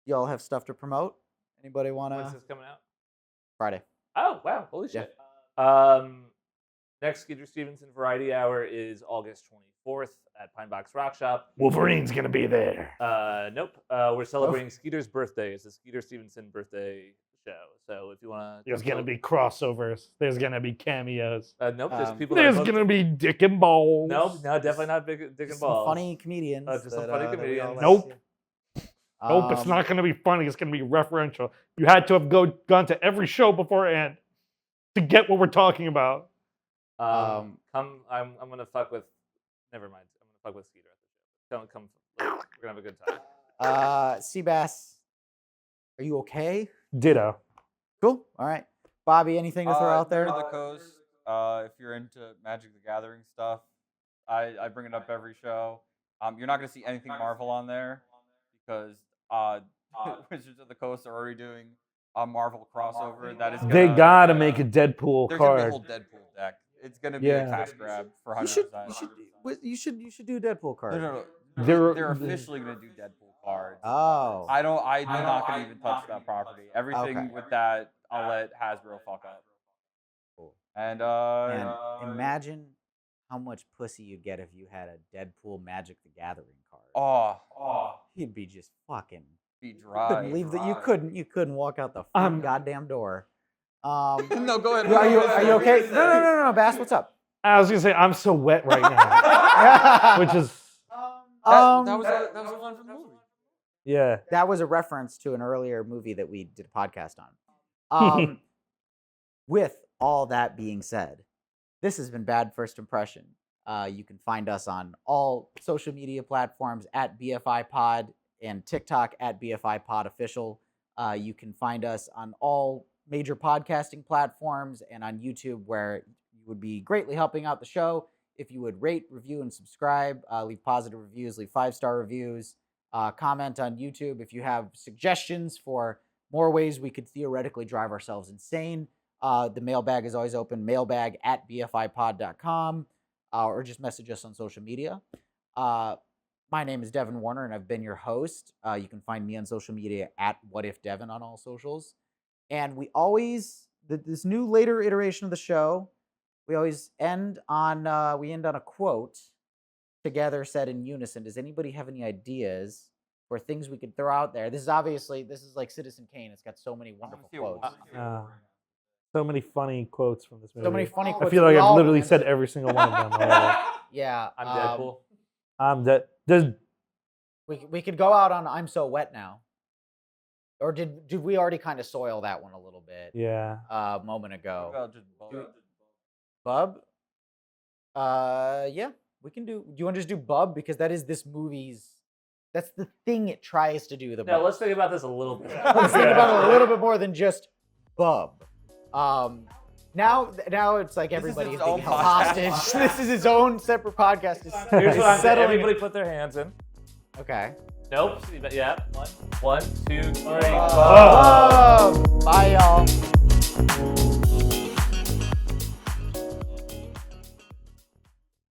y'all have stuff to promote? Anybody want When's to? this coming out? Friday. Oh wow! Holy Yeah. shit. Next Skeeter Stevenson Variety Hour is August 24th at Pine Box Rock Shop. Wolverine's gonna be there. Nope. We're celebrating Skeeter's birthday. It's a Skeeter Stevenson birthday show. So if you want to, There's gonna be crossovers. There's gonna be cameos. nope. There's people. There's that are booked- gonna be dick and balls. Nope. No, definitely not Dick and Just some Balls. funny comedians. Just some that, funny that we all comedians. like Nope. to see. Nope, it's not gonna be funny. It's gonna be referential. You had to have gone to every show beforehand to get what we're talking about. I'm gonna fuck with. Never mind. I'm gonna fuck with Skeeter at the show. Don't come. We're gonna have a good time. Seabass, are you okay? Ditto. Cool. All right. Bobby, anything to throw out there? Nerd of the Coast. If you're into Magic the Gathering stuff, I bring it up every show. You're not going to see anything Marvel on there because Wizards of the Coast are already doing a Marvel crossover. That is They gotta make a Deadpool There's gonna be a card. whole Deadpool deck. It's gonna be Yeah. a cash grab for You should, 100%. you should do a Deadpool card. No. They're- They're officially gonna do Deadpool cards. Oh. I'm not gonna even touch that property. Everything Okay. with that, I'll let Hasbro fuck up. Cool. And Man, imagine how much pussy you'd get if you had a Deadpool Magic the Gathering card. He'd be just fucking. be You dry. couldn't leave that. You couldn't walk out the front goddamn door. No, go ahead. Are you okay? No, Bass. What's up? I was gonna say I'm so wet right now, which is That was the one from the movie. yeah. That was a reference to an earlier movie that we did a podcast on. With all that being said, this has been Bad First Impression. You can find us on all social media platforms at BFI Pod and TikTok at BFI Pod Official. You can find us on all major podcasting platforms and on YouTube, where you would be greatly helping out the show if you would rate, review, and subscribe. Leave positive reviews, leave 5-star reviews, comment on YouTube if you have suggestions for more ways we could theoretically drive ourselves insane. The mailbag is always open, mailbag at bfipod.com, or just message us on social media. My My name is Devin Warner, and I've been your host. You can find me on social media at WhatIfDevin on all socials. And we always, this new later iteration of the show, we always end on a quote together said in unison. Does anybody have any ideas for things we could throw out there? This is like Citizen Kane. It's got so many wonderful quotes. So many funny quotes from this movie. So many funny quotes. I feel like We I've all literally went. said every single one of them already. Yeah. I'm Deadpool. We could go out on I'm So Wet Now. Or did we already kind of soil that one a little bit Yeah. a moment ago? About just Bub? Yeah, we can do. Do you want to just do Bub? Because that is this movie's. That's the thing it tries to do. The Now Bub. let's think about this a little bit. Let's think about it a little bit more than just Bub. Now it's like This is everybody its is being own held podcast. hostage. This is his own separate podcast. Here's what I'm saying. settling. Everybody put their hands in. Okay. Nope. Yeah. One, two, three. Oh.